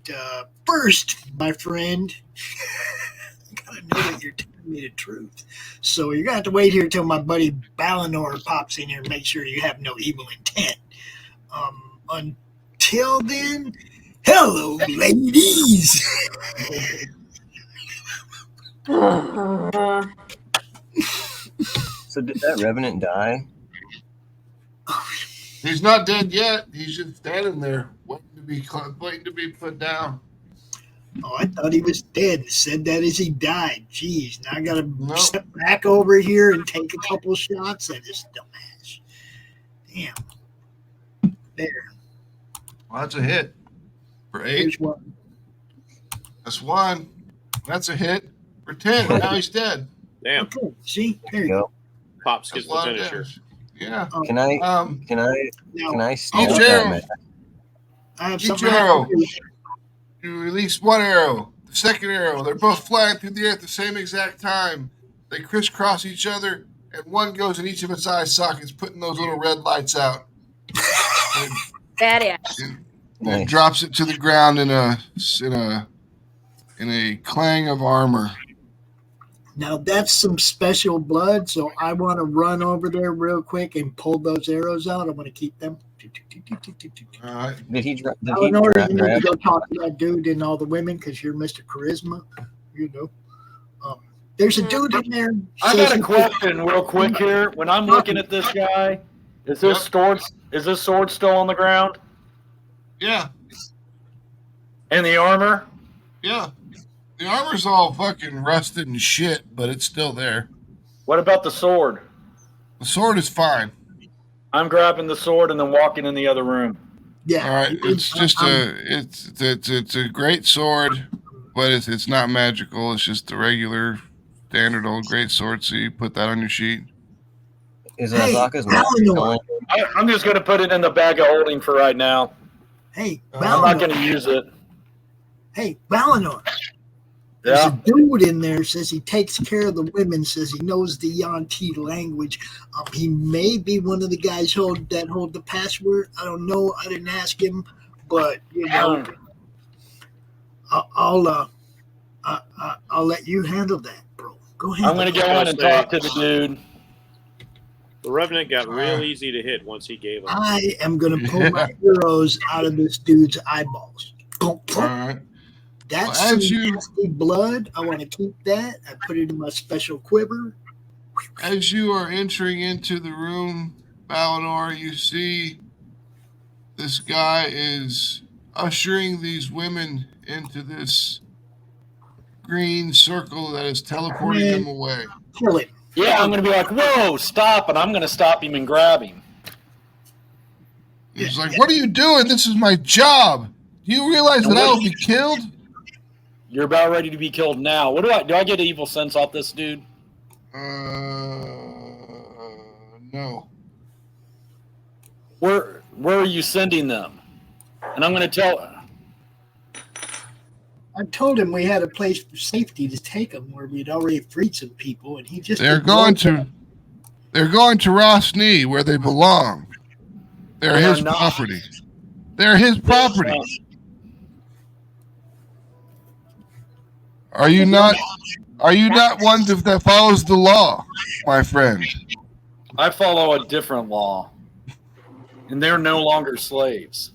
first, my friend, I gotta know that you're telling me the truth. So you're gonna have to wait here till my buddy Balinor pops in here and make sure you have no evil intent. Until then, hello, ladies. So did that Revenant die? He's not dead yet. He's just standing there, waiting to be put down. Oh, I thought he was dead. Said that as he died. Jeez, now I gotta step back over here and take a couple shots at this dumbass. Damn. There. Well, that's a hit for 8. Here's one. That's 1. That's a hit for 10. Now he's dead. Damn. Okay, see? There you go. Pops That's gets a the lot of finisher. damage. Yeah. Can I Now, stop Each that, arrow, man? I have each something I have arrow, to do. you release one arrow. The second arrow, they're both flying through the air at the same exact time. They crisscross each other, and one goes in each of its eye sockets, putting those little red lights out. Badass. And Nice. it drops it to the ground in a clang of armor. Now that's some special blood, so I want to run over there real quick and pull those arrows out. I want to keep them. All right. Did he Eleanor, you need to grab? go talk to that dude and all the women because you're Mr. Charisma. You know. There's a dude in there. I got a question real quick here. When I'm looking at this guy, is this sword still on the ground? Yeah. And the armor? Yeah. The armor's all fucking rusted and shit, but it's still there. What about the sword? The sword is fine. I'm grabbing the sword and then walking in the other room. Yeah. All right. It's just it's a great sword, but it's not magical. It's just the regular standard old great sword. So you put that on your sheet. Is Hey, Zaka's Eleanor. I'm just going to put it in the bag of holding for right now. Hey, I'm not going Valinor. to use it. Hey, Valinor. There's Yeah. a dude in there says he takes care of the women, says he knows the Yanti language. He may be one of the guys that hold the password. I don't know. I didn't ask him, but you know, I'll let you handle that, bro. Go ahead. I'm going to go in and talk to the dude. The Revenant got real easy to hit once he gave up. I am going to pull my arrows out of this dude's eyeballs. All right. That's Well, some as you- nasty blood. I want to keep that. I put it in my special quiver. As you are entering into the room, Balinor, you see this guy is ushering these women into this green circle that is teleporting them away. Kill it. Yeah, I'm going to be like, whoa, stop, and I'm going to stop him and grab him. He's like, "What are you doing? This is my job. Do you realize that I will be killed?" You're about ready to be killed now. What do I get evil sense off this dude? No. Where are you sending them? And I'm going to tell. I told him we had a place for safety to take him where we'd already freed some people, and he just They're going to Rosny where they belong. They're They are his not. property. They're his property. Are you not one that follows the law, my friend? I follow a different law, and they're no longer slaves.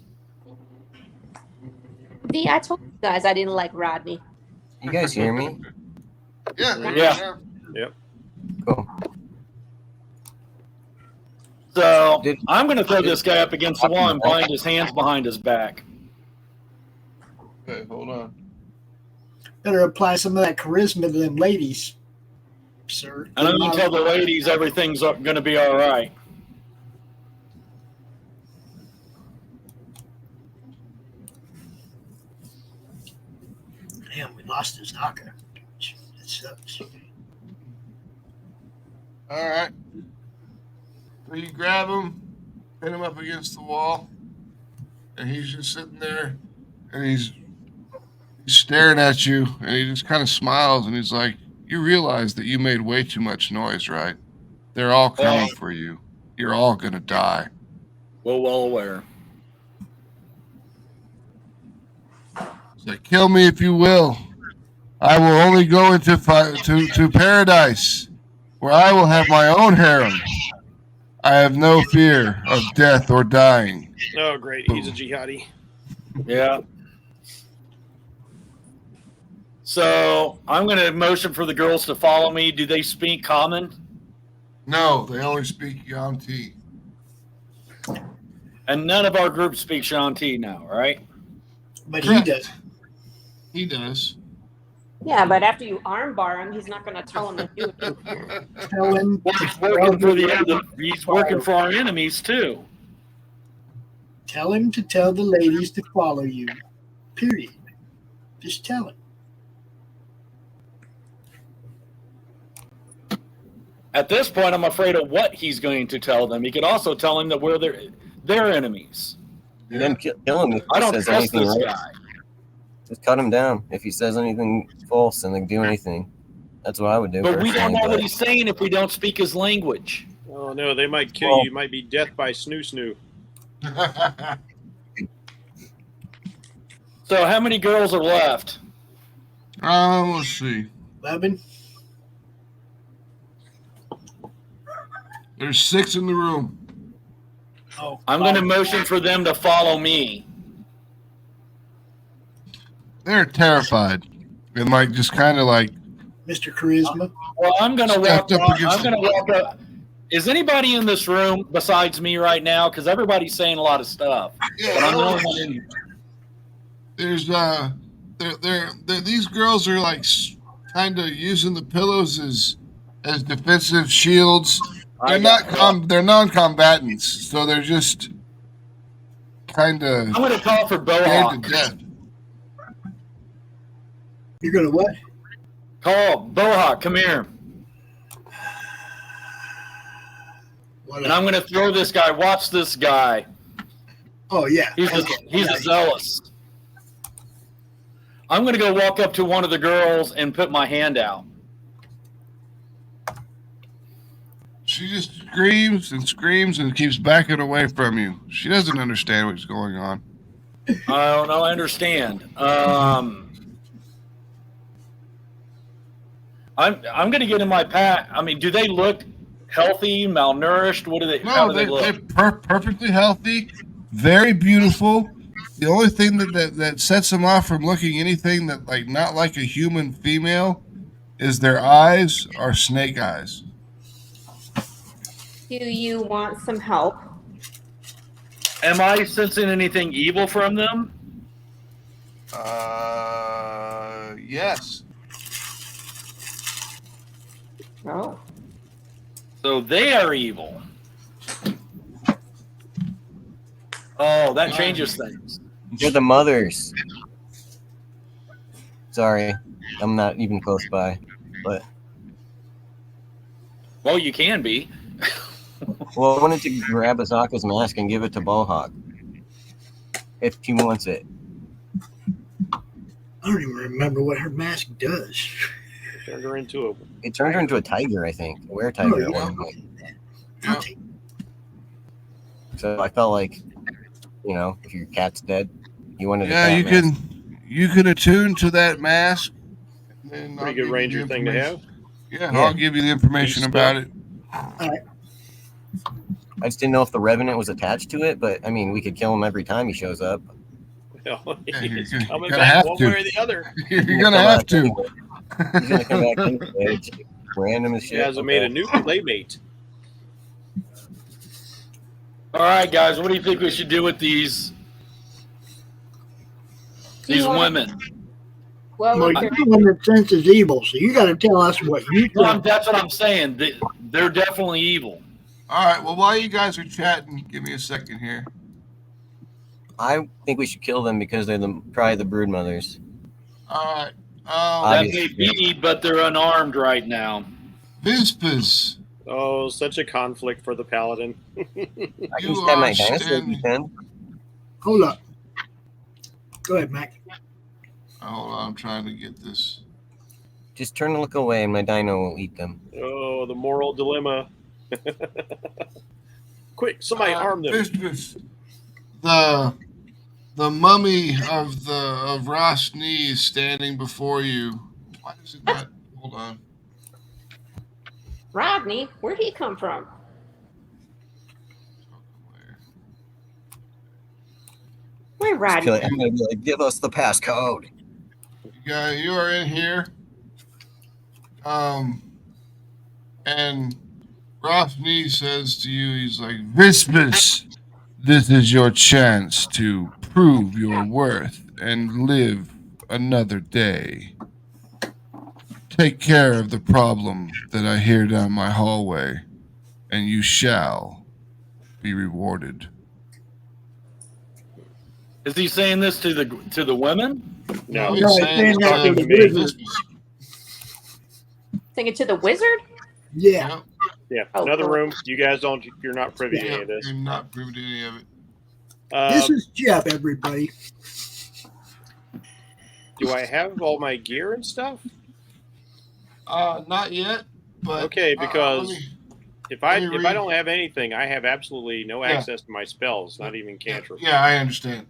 I told you guys I didn't like Rodney. You guys hear me? Yeah. Yep. Cool. So I'm going to throw this guy up against the wall and bind his hands behind his back. Okay, hold on. better apply some of that charisma to them ladies, sir. And I'm going to tell the ladies everything's going to be all right. Damn, we lost his knocker. That sucks. All right. So you grab him, pin him up against the wall, and he's just sitting there, and he's staring at you, and he just kind of smiles, and he's like, "You realize that you made way too much noise, right? They're all coming for you. You're all gonna die." Well aware. He's like, "Kill me if you will. I will only go into to paradise, where I will have my own harem. I have no fear of death or dying." Oh, great. He's a jihadi. Yeah. So I'm going to motion for the girls to follow me. Do they speak common? No, they only speak Yanti. And none of our group speaks Shanti now, right? But he does. He does. Yeah, but after you armbar him, he's not going to tell him to do it. Tell him He's working for he's working for our enemies too. Tell him to tell the ladies to follow you. Period. Just tell him. At this point, I'm afraid of what he's going to tell them. He could also tell them that we're their enemies. And then kill him if I he don't says trust anything this right. guy. Just cut him down if he says anything false and like do anything. That's what I would do. But we don't personally, know what he's saying if we don't speak his language. Oh no, they might kill you. It might be death by snoo. So how many girls are left? Let's see. 11. There's 6 in the room. Oh, I'm going to motion for them to follow me. They're terrified. And like just kind of like Mr. Charisma. Well, I'm going to Stepped walk. up against I'm going to walk up. Is anybody in this room besides me right now? Because everybody's saying a lot of stuff. But I'm the only one in here. there's these girls are like kind of using the pillows as defensive shields. They're non-combatants, so they're just kind of I'm going to call for scared to Bohawk. death. You're going to what? Call Bohawk. Come here. What And I'm going to throw this guy. Watch this guy. Oh, yeah. He's a zealous. I'm going to go walk up to one of the girls and put my hand out. She just screams and keeps backing away from you. She doesn't understand what's going on. I don't know. I understand. I'm going to get in my pack. I mean, do they look healthy, malnourished? What do they? How No, do they look? they're perfectly healthy, very beautiful. The only thing that sets them off from looking anything that like not like a human female is their eyes are snake eyes. Do you want some help? Am I sensing anything evil from them? Yes. Oh. So they are evil. Oh, that changes things. You're the mothers. Sorry, I'm not even close by, but Well, you can be. well, I wanted to grab Asaka's mask and give it to Bohawk if she wants it. I don't even remember what her mask does. Turned her into a. It turned her into a tiger, I think, a were-tiger at yeah. one point. I'll take So I felt like, you know, if your cat's dead, you wanted Yeah, a you cat mask. you can attune to that mask. And then Pretty I'll good give ranger you the thing to have. Yeah, Yeah. I'll give you the information Beast about it. I just didn't know if the Revenant was attached to it, but I mean, we could kill him every time he shows up. Well, Yeah, he's you're coming gonna back have one to. way or the other. You're He's gonna come have back to. anyway. He's gonna come back anyway. It's random as He shit. hasn't made a new playmate. All right, guys, what do you think we should do with these women? Well, Well, look, you're the one that senses evil, so you got to tell us what you Well, think. that's what I'm saying. They're definitely evil. All right. Well, while you guys are chatting, give me a second here. I think we should kill them because they're probably the brood mothers. All right. That may Obviously. be, but they're unarmed right now. Vispas, Oh, such a conflict for the paladin. I can You stab my are dinosaur if standing- you can. Hold up. Go ahead, Mac. hold on, I'm trying to get this. Just turn and look away, and my dino will eat them. Oh, the moral dilemma. Quick, somebody arm them. Vispas, the mummy of Rosny is standing before you. Why does it not? Hold on. Rodney, where'd he come from? Where Just Rodney? kill it. I'm gonna be like, give us the passcode. You are in here. And Rosny says to you, he's like, Vispas, this is your chance to prove your worth and live another day. Take care of the problem that I hear down my hallway, and you shall be rewarded. Is he saying this to the women? No, he's No, he's saying saying that to to the me, wizard. Vispas. Sing it to the wizard? Yeah. Yep. Yeah, Oh, another cool. room. You guys don't. You're not privy to any of this. I'm not privy to any of it. This is Jeff, everybody. Do I have all my gear and stuff? Not yet. But Okay, because if I let me don't have anything, I have absolutely no access to my spells, not even cantrips. Yeah, I understand.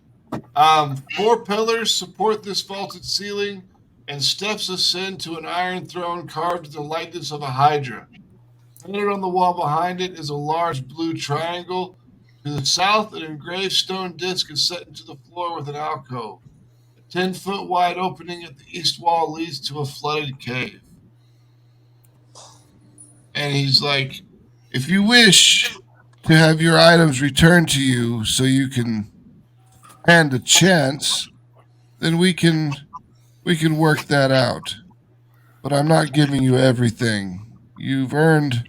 4 pillars support this vaulted ceiling, and steps ascend to an iron throne carved in the likeness of a hydra. Painted on the wall behind it is a large blue triangle. To the south, an engraved stone disc is set into the floor with an alcove. A 10-foot wide opening at the east wall leads to a flooded cave. And he's like, if you wish to have your items returned to you so you can stand a chance, then we can work that out. But I'm not giving you everything. You've earned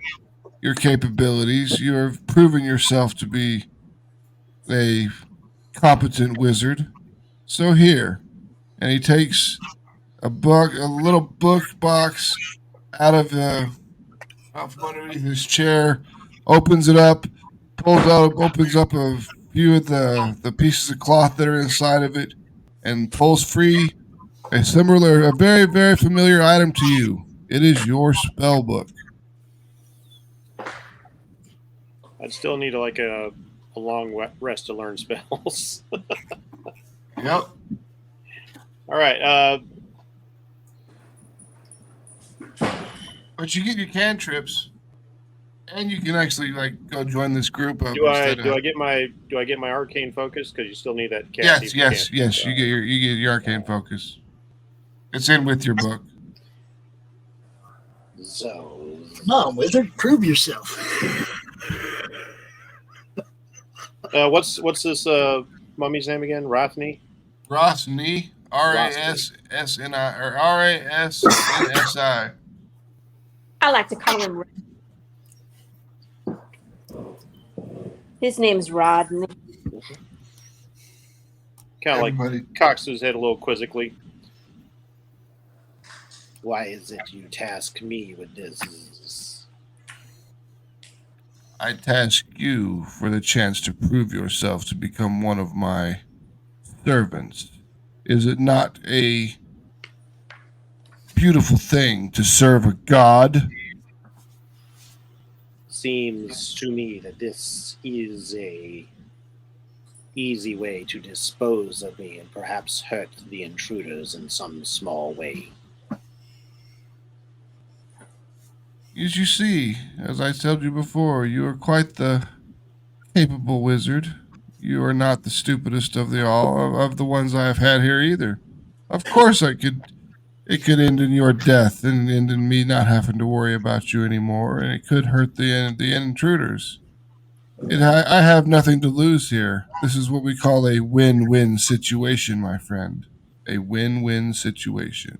your capabilities. You have proven yourself to be a competent wizard. So here. And he takes a little book box out from underneath his chair, opens it up, opens up a few of the pieces of cloth that are inside of it, and pulls free a very, very familiar item to you. It is your spell book. I'd still need a long rest to learn spells. Yep. All right. But you get your cantrips, and you can actually go join this group. Do I get my arcane focus? Because you still need that. Yes. You get your arcane focus. It's in with your book. So, Come on, wizard, prove yourself. what's this mummy's name again? Rothney. Rothney. RASSNI or RASNSI. I like to call him. His name's Rodney. Kind of like cocks his head a little quizzically. Why is it you task me with this? I task you for the chance to prove yourself to become one of my servants. Is it not a beautiful thing to serve a god? Seems to me that this is a easy way to dispose of me and perhaps hurt the intruders in some small way. As you see, as I told you before, you are quite the capable wizard. You are not the stupidest of the ones I have had here either. Of course, it could end in your death and end in me not having to worry about you anymore, and it could hurt the intruders. I have nothing to lose here. This is what we call a win-win situation, my friend. A win-win situation.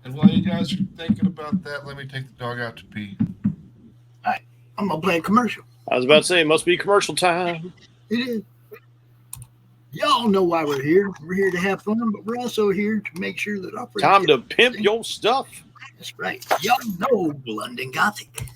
And while you guys are thinking about that, let me take the dog out to pee. All right, I'm gonna play a commercial. I was about to say, it must be commercial time. It is. Y'all know why we're here. We're here to have fun, but we're also here to make sure that our time to pimp your stuff. That's right. Y'all know London Gothic.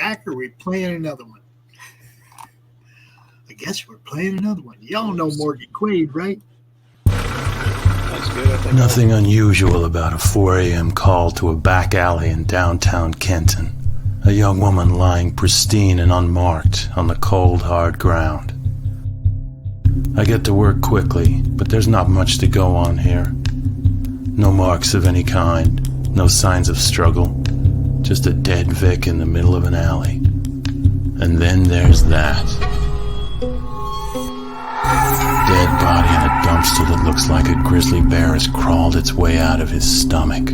back or are we playing another one? I guess we're playing another one. Y'all know Morgan Quaid, right? That's good. I think Nothing unusual about a 4 a.m. call to a back alley in downtown Kenton. A young woman lying pristine and unmarked on the cold, hard ground. I get to work quickly, but there's not much to go on here. No marks of any kind, no signs of struggle, just a dead Vic in the middle of an alley. And then there's that. Dead body in a dumpster that looks like a grizzly bear has crawled its way out of his stomach.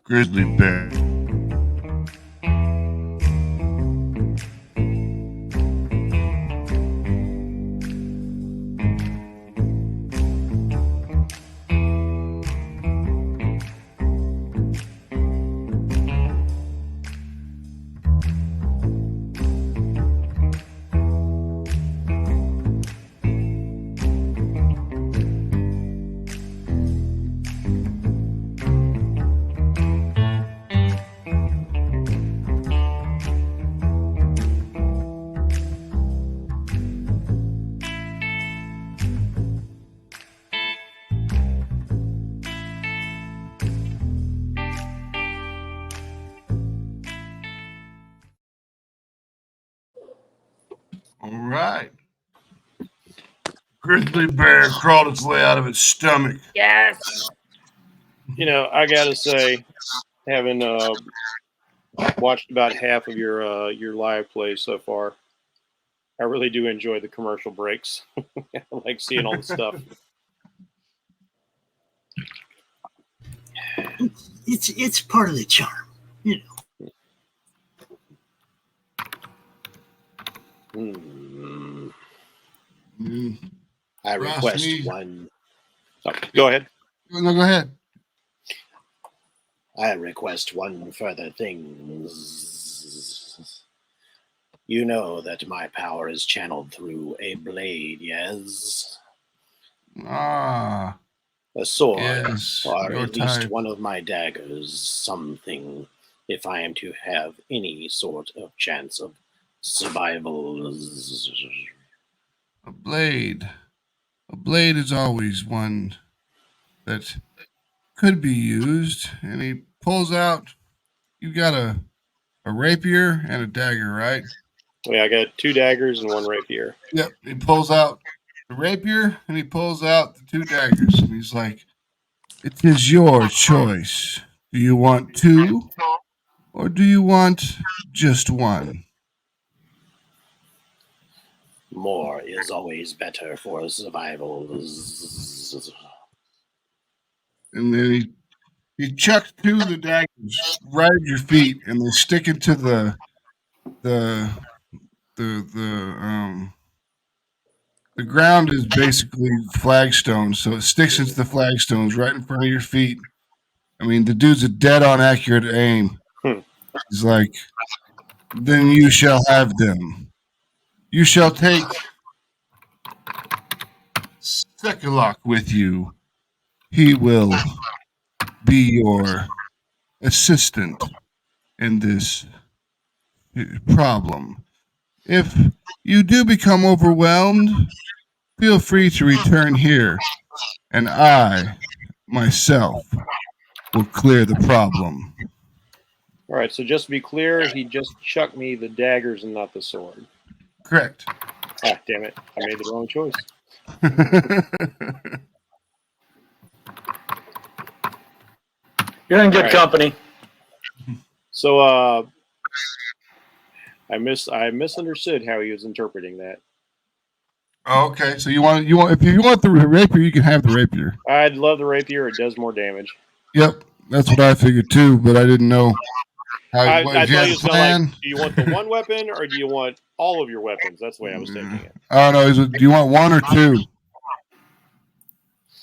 Grizzly bear. All right. Grizzly bear crawled its way out of its stomach. Yes. You know, I gotta say, having watched about half of your live plays so far, I really do enjoy the commercial breaks. I like seeing all the stuff. It's part of the charm, you know. I Ross, request me- one. Oh, go ahead. No, go ahead. I request one further thing. You know that my power is channeled through a blade, yes? Ah, A sword, yes. or Your at least type. one of my daggers, something, if I am to have any sort of chance of survival. A blade. A blade is always one that could be used. And he pulls out. You got a rapier and a dagger, right? Yeah, I got 2 daggers and 1 rapier. Yep. He pulls out the rapier and he pulls out the 2 daggers. And he's like, "It is your choice. Do you want 2 or do you want just 1?" More is always better for survival. And then he chucks 2 of the daggers right at your feet, and they stick into the ground is basically flagstones, so it sticks into the flagstones right in front of your feet. I mean, the dude's a dead-on accurate aim. He's like, "Then you shall have them. You shall take Sekulok with you. He will be your assistant in this problem. If you do become overwhelmed, feel free to return here, and I, myself, will clear the problem." All right, so just to be clear, he just chucked me the daggers and not the sword. Correct. Ah, damn it. I made the wrong choice. You're in good Right. company. So I misunderstood how he was interpreting that. Okay, so you want if you want the rapier, you can have the rapier. I'd love the rapier. It does more damage. Yep, that's what I figured too, but I didn't know how. I If you thought had he a was going plan. like, do you want the one weapon or do you want all of your weapons? That's the way I was taking it. I don't know. Do you want 1 or 2?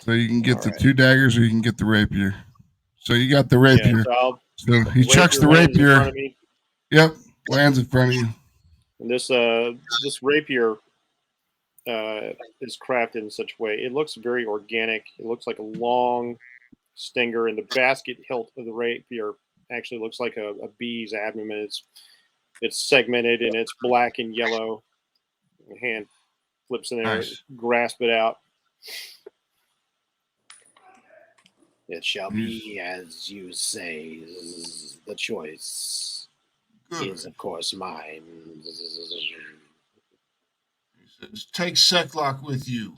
So you can get the 2 daggers or you can get the rapier. So you got the rapier. Yeah, so he chucks the lands in rapier. front of me. Yep, lands in front of you. And this rapier is crafted in such a way. It looks very organic. It looks like a long stinger, and the basket hilt of the rapier actually looks like a bee's abdomen. It's segmented and it's black and yellow. The hand flips in there, grasp it out. It shall be as you say. The choice is, of course, mine. He says, take Seklock with you.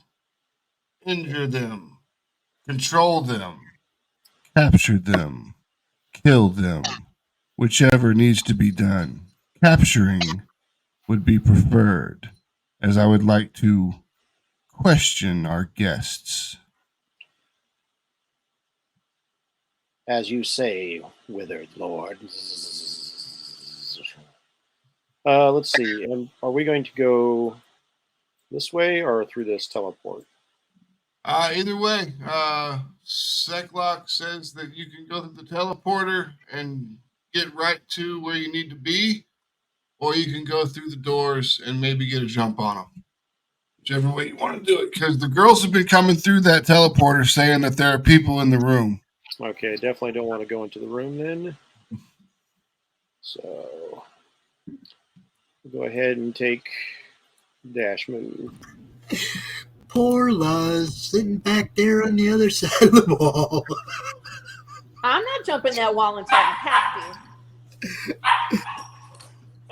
Injure them. Control them. Capture them. Kill them. Whichever needs to be done. Capturing would be preferred, as I would like to question our guests. As you say, withered lord. Let's see. Are we going to go this way or through this teleport? Either way. Seklock says that you can go through the teleporter and get right to where you need to be, or you can go through the doors and maybe get a jump on them. Whichever way you want to do it, because the girls have been coming through that teleporter saying that there are people in the room. Okay, definitely don't want to go into the room then. So we'll go ahead and take dash move. Poor Luz sitting back there on the other side of the wall. I'm not jumping that wall until I have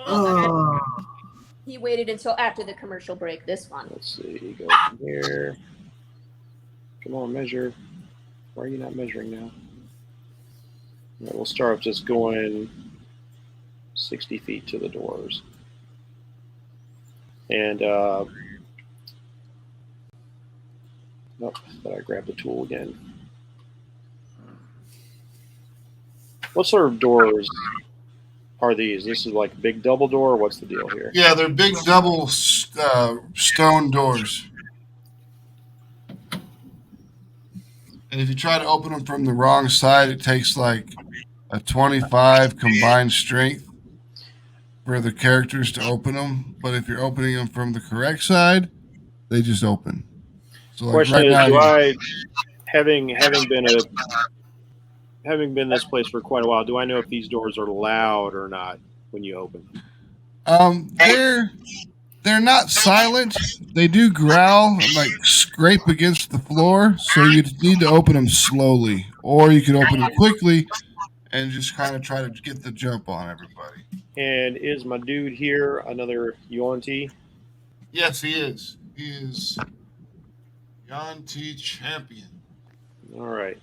to. He waited until after the commercial break, this one. Let's see, go from here. Come on, measure. Why are you not measuring now? Right, we'll start just going 60 feet to the doors. And, nope, but I grabbed the tool again. What sort of doors are these? This is like a big double door, or what's the deal here? Yeah, they're big double stone doors. And if you try to open them from the wrong side, it takes like a 25 combined strength for the characters to open them. But if you're opening them from the correct side, they just open. So like question right is, now, do I, having been this place for quite a while, do I know if these doors are loud or not when you open? They're not silent. They do growl and like scrape against the floor. So you need to open them slowly, or you can open them quickly and just kind of try to get the jump on everybody. And is my dude here another Yuan-Ti? Yes, he is. He is Yuan-Ti champion. All right.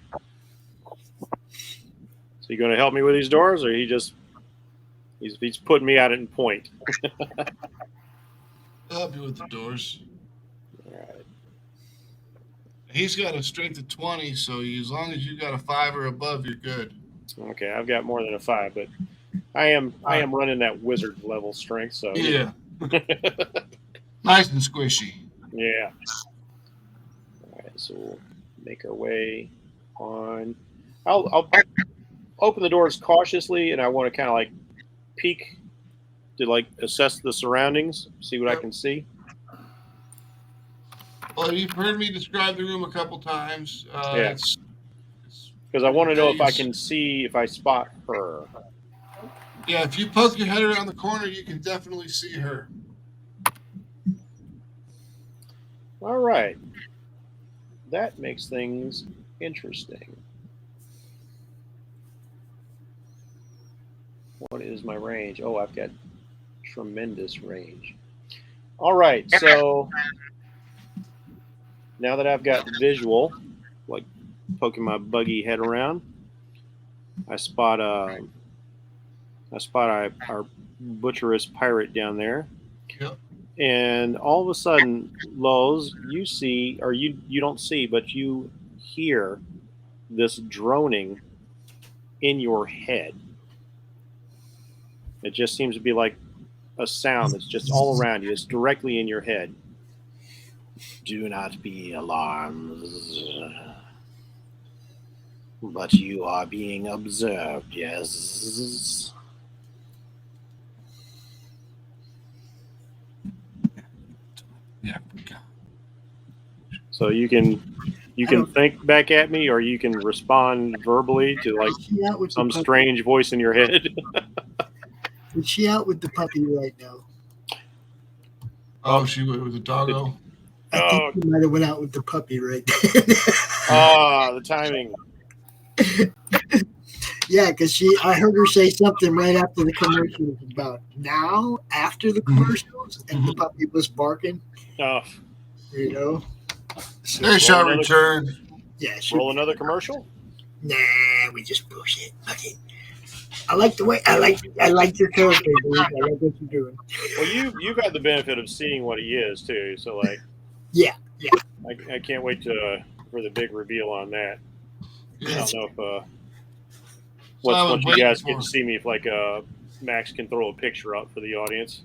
So you going to help me with these doors, or he's putting me out in point? I'll help you with the doors. All right. He's got a strength of 20, so as long as you got a 5 or above, you're good. Okay, I've got more than a 5, but I am running that wizard level strength. So yeah, nice and squishy. Yeah. All right, so we'll make our way on. I'll open the doors cautiously, and I want to kind of like peek to like assess the surroundings, see what I can see. Well, you've heard me describe the room a couple times. Yeah. Because I want to know if I can see, if I spot her. Yeah, if you poke your head around the corner, you can definitely see her. All right. That makes things interesting. What is my range? Oh, I've got tremendous range. All right, so now that I've got visual, like poking my buggy head around, I spot our butcherous pirate down there. Yep. And all of a sudden, Lowe's, you see, or you don't see, but you hear this droning in your head. It just seems to be like a sound that's just all around you. It's directly in your head. Do not be alarmed. But you are being observed, yes. Yeah. So you can think back at me, or you can respond verbally to like Is she out with some the puppy? strange voice in your head. Is she out with the puppy right now? Oh, she went with the doggo. I think she might have went out with the puppy right there. The timing. Yeah, because I heard her say something right after the commercials about now, after the commercials, and the puppy was barking. Oh. You know? So, They shall return. Yeah, roll another commercial? Nah, we just bullshit. Okay. I like the way I like your character, dude. I like what you're doing. Well, you've had the benefit of seeing what he is too, so like yeah. I can't wait for the big reveal on that. Yeah. I don't know if once you guys get to see me, if like Max can throw a picture up for the audience.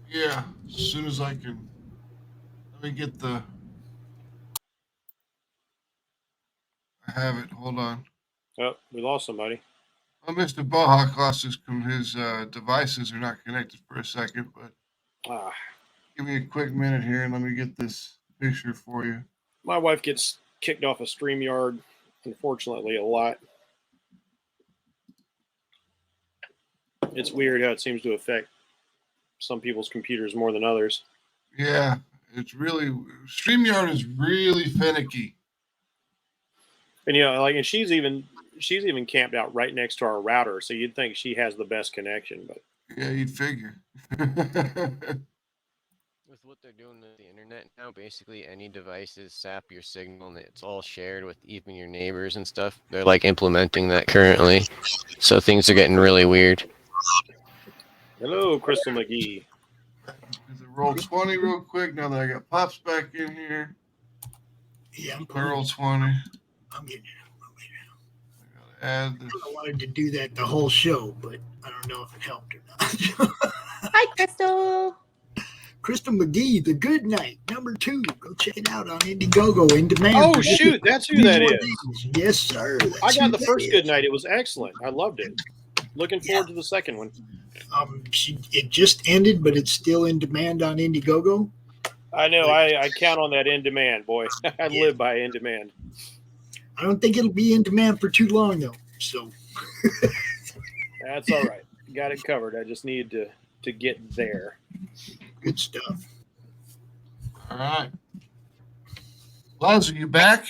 Yeah, as soon as I can. Let me get the. I have it. Hold on. Oh, we lost somebody. Well, Mr. Bohawk lost his devices are not connected for a second, but give me a quick minute here and let me get this picture for you. My wife gets kicked off a StreamYard, unfortunately, a lot. It's weird how it seems to affect some people's computers more than others. Yeah, it's really StreamYard is really finicky. And and she's even camped out right next to our router, so you'd think she has the best connection, but yeah, you'd figure. With what they're doing with the internet now, basically any devices sap your signal, and it's all shared with even your neighbors and stuff. They're like implementing that currently, so things are getting really weird. Hello, Crystal McGee. Roll 20 real quick now that I got Pops back in here. Yeah, I'm roll 20. I'm getting it. I gotta add this. I wanted to do that the whole show, but I don't know if it helped or not. Hi, Crystal. Crystal McGee, The Good Night, #2. Go check it out on Indiegogo in demand. Oh shoot, that's who that is. Yes, sir. I got the first Good Night. It was excellent. I loved it. Looking forward to the second one. It just ended, but it's still in demand on Indiegogo. I know. I count on that in demand, boy. I live by in demand. I don't think it'll be in demand for too long, though. So that's all right. Got it covered. I just need to get there. Good stuff. All right. Liz, are you back?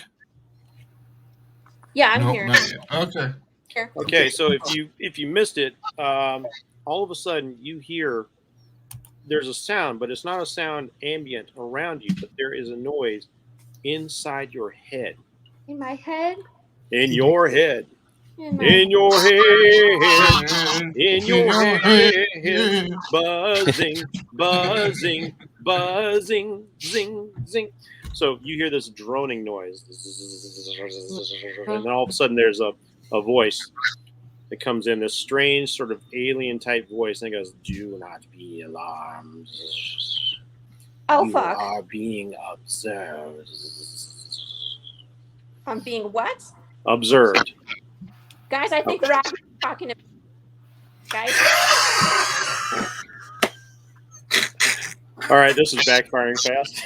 Yeah, I'm Nope, here. not yet. Okay. Here. Okay, so if you missed it, all of a sudden you hear there's a sound, but it's not a sound ambient around you, but there is a noise inside your head. In my head? In your head. In my In your head. In your head. Buzzing, buzzing, buzzing, zing, zing. So you hear this droning noise. And then all of a sudden there's a voice that comes in, this strange sort of alien type voice, and it goes, "Do not be alarmed. Oh, you fuck. are being observed." I'm being what? Observed. Guys, I think Rob's talking to me. Guys. All right, this is backfiring fast.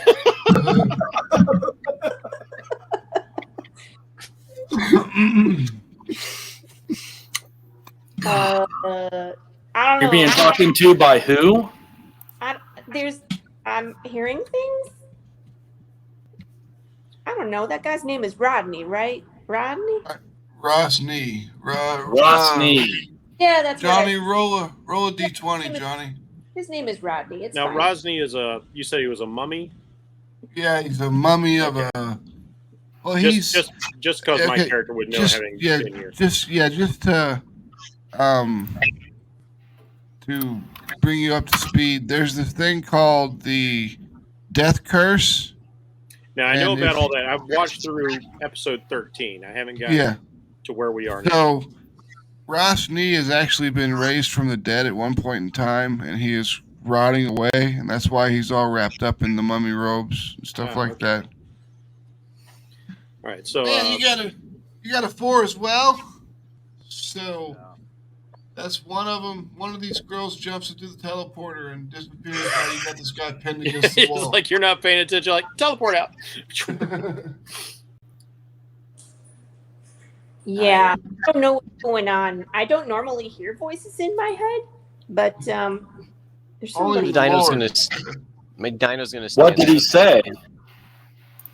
I don't know. You're being talked to by who? I'm hearing things. I don't know. That guy's name is Rodney, right? Rodney? Rosny. Rosny. Yeah, that's Johnny, right. roll a D20, Johnny. His name is Rodney. It's Now, fine. Rosny is you said he was a mummy? Yeah, he's a mummy of a. Well, he's just because my character would know having been here. Just to bring you up to speed. There's this thing called the Death Curse. Now I know about all that. I've watched through episode 13. I haven't gotten to where we are now. So, Rosny has actually been raised from the dead at one point in time, and he is rotting away, and that's why he's all wrapped up in the mummy robes and stuff like that. All right, so you got a 4 as well. So that's one of them. One of these girls jumps into the teleporter and disappears. Now you got this guy pinned against the wall. It's like you're not paying attention. Like teleport out. Yeah, I don't know what's going on. I don't normally hear voices in my head, but there's somebody. My dino's gonna. Stand What did he say?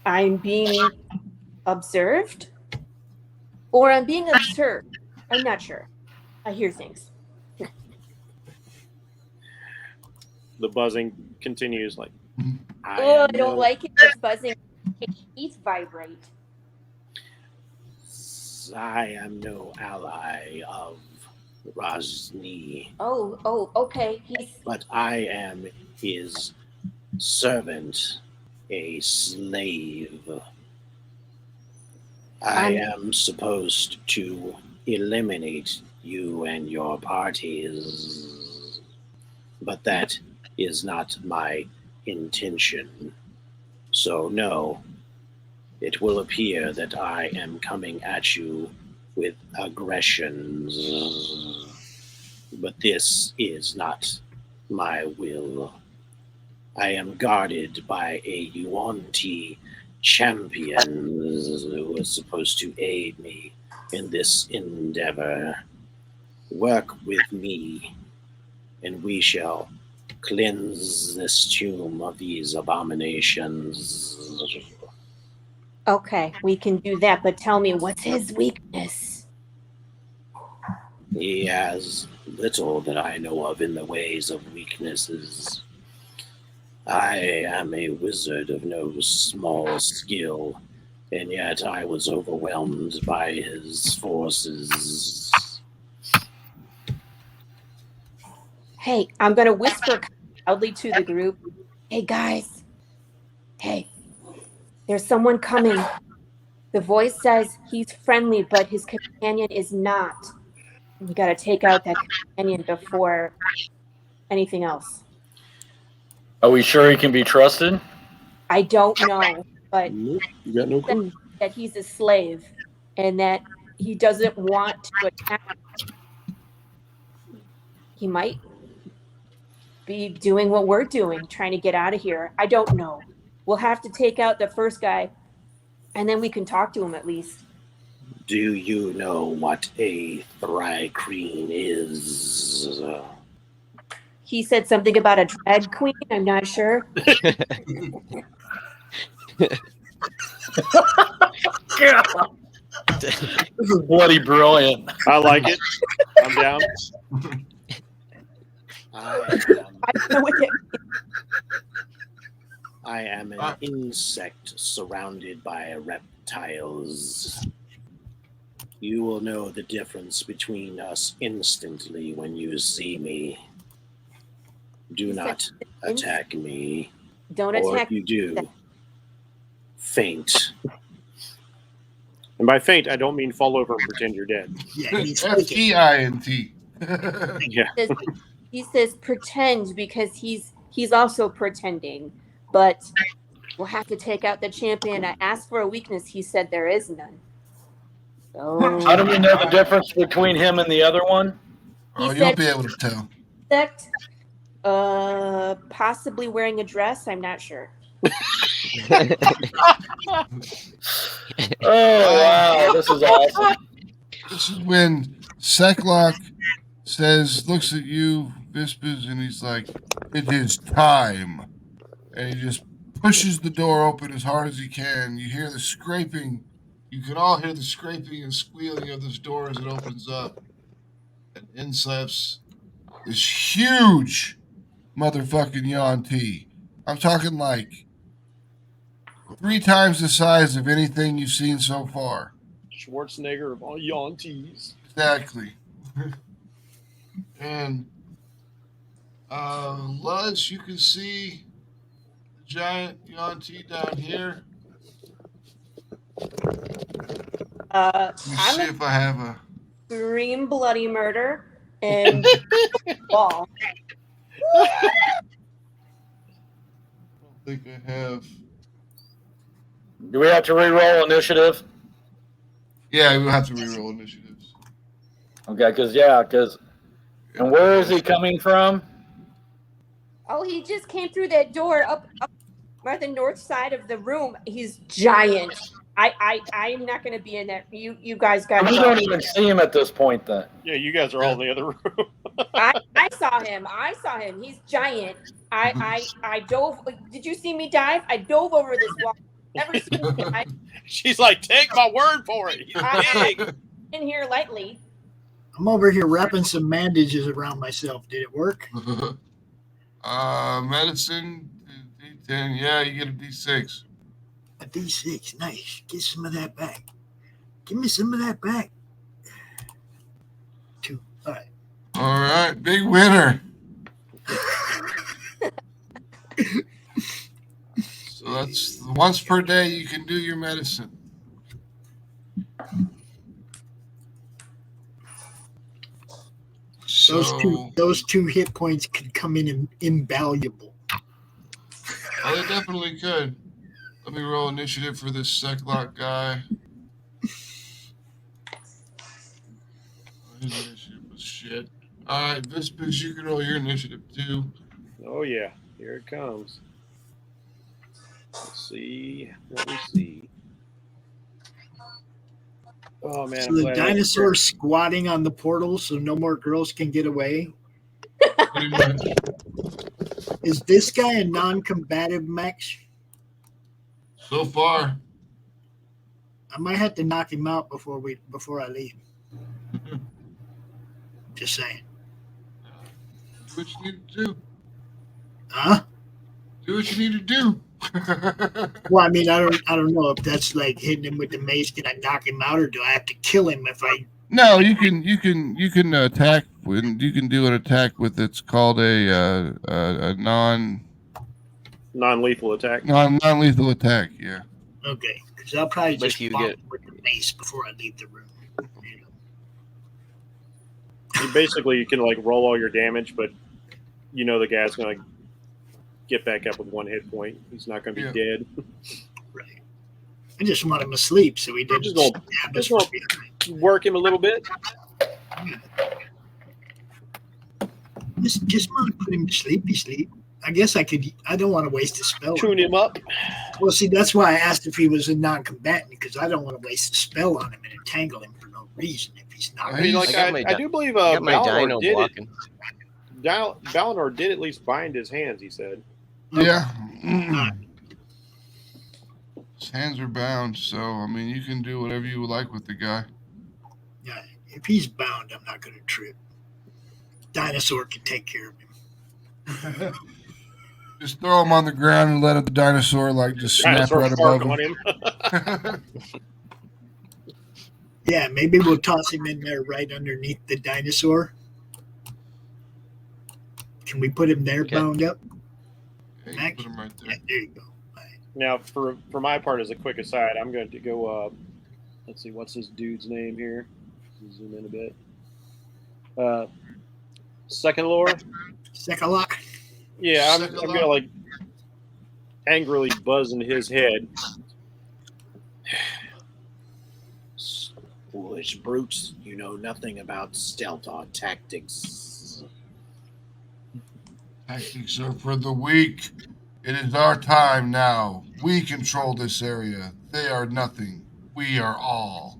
I'm being observed, or I'm being observed. I'm not sure. I hear things. The buzzing continues. Like, I don't like it. It's buzzing. Teeth vibrate. I am no ally of Rosny. Oh, okay. But I am his servant, a slave. I am supposed to eliminate you and your parties, but that is not my intention. So no, it will appear that I am coming at you with aggressions, but this is not my will. I am guarded by a Yuan-Ti champion who is supposed to aid me in this endeavor. Work with me, and we shall cleanse this tomb of these abominations. Okay, we can do that, but tell me, what's his weakness? He has little that I know of in the ways of weaknesses. I am a wizard of no small skill, and yet I was overwhelmed by his forces. Hey, I'm going to whisper loudly to the group. Hey, guys. Hey, there's someone coming. The voice says he's friendly, but his companion is not. We got to take out that companion before anything else. Are we sure he can be trusted? I don't know, but You got no clue. that he's a slave and that he doesn't want to attack. He might be doing what we're doing, trying to get out of here. I don't know. We'll have to take out the first guy, and then we can talk to him at least. Do you know what a Thrycreen is? He said something about a drag queen. I'm not sure. This is bloody brilliant. I like it. I'm down. I don't know what that I am an insect surrounded by reptiles. You will know the difference between us instantly when you see me. Do not attack me. Don't or attack if you do, faint. And by faint, I don't mean fall over and pretend you're dead. F-E-I-N-T. Yeah. He says pretend because he's also pretending, but we'll have to take out the champion. I asked for a weakness. He said there is none. So, How do we know the difference between him and the other one? You'll be able to tell. Insect, possibly wearing a dress. I'm not sure. Oh, wow. This is awesome. This is when Seklock looks at you, Vispers, and he's like, "It is time." And he just pushes the door open as hard as he can. You hear the scraping. You can all hear the scraping and squealing of this door as it opens up. And in steps this huge motherfucking Yuan-Ti. I'm talking like 3 times the size of anything you've seen so far. Schwarzenegger of all Yuan-Tis. Exactly. And Luz, you can see the giant Yuan-Ti down here. Let me see if I have a Scream bloody murder and ball. think I have. Do we have to re-roll initiative? Yeah, we'll have to re-roll initiatives. Okay, because and where is he coming from? Oh, he just came through that door up by the north side of the room. He's giant. I'm not going to be in there. You guys got. We don't even see him at this point. Then. Yeah, you guys are all in the other room. I saw him. He's giant. I dove. Did you see me dive? I dove over this wall. Never seen him dive. She's like, take my word for it. He's big. In here lightly. I'm over here wrapping some bandages around myself. Did it work? Medicine, D10. Yeah, you get a D6. A D6. Nice. Get some of that back. Give me some of that back. 2. All right. All right. Big winner. So that's once per day you can do your medicine. Those two hit points could come in invaluable. Oh, they definitely could. Let me roll initiative for this Seclock guy. His initiative was shit. All right, Vispis, you can roll your initiative too. Oh yeah, here it comes. Let's see. Let me see. Oh man! So the dinosaur squatting on the portal, so no more girls can get away. Is this guy a non-combative, Max? So far, I might have to knock him out before I leave. Just saying. Do what you need to do. Huh? Do what you need to do. Well, I mean, I don't know if that's like hitting him with the mace. Can I knock him out, or do I have to kill him if I? No, you can attack. You can do an attack with it's called a non-lethal attack. Non-lethal attack. Yeah. Okay, because I'll probably just you bomb get- him with the mace before I leave the room. Basically, you can like roll all your damage, but you know the guy's gonna get back up with 1 hit point. He's not gonna be dead. Right. I just want him asleep so he doesn't stab us from behind. Work him a little bit. Just want to put him to sleep. I guess I could. I don't want to waste a spell. Tune him up. Well, see, that's why I asked if he was a non-combatant, because I don't want to waste a spell on him and entangle him for no reason if he's not. I mean, like I do believe Balnor did it. Balnor did at least bind his hands. He said. Yeah. His hands are bound, so I mean, you can do whatever you would like with the guy. Yeah, if he's bound, I'm not going to trip. Dinosaur can take care of him. Just throw him on the ground and let the dinosaur just snap right above him. On him. Yeah, maybe we'll toss him in there right underneath the dinosaur. Can we put him there bound up? Yeah, put him right there. Yeah, there you go. Now, for my part, as a quick aside, I'm going to go. Let's see, what's this dude's name here? Zoom in a bit. Second lore. Secalock. Yeah, I'm gonna angrily buzz in his head. Foolish brutes, you know nothing about stealth or tactics. Tactics are for the weak. It is our time now. We control this area. They are nothing. We are all.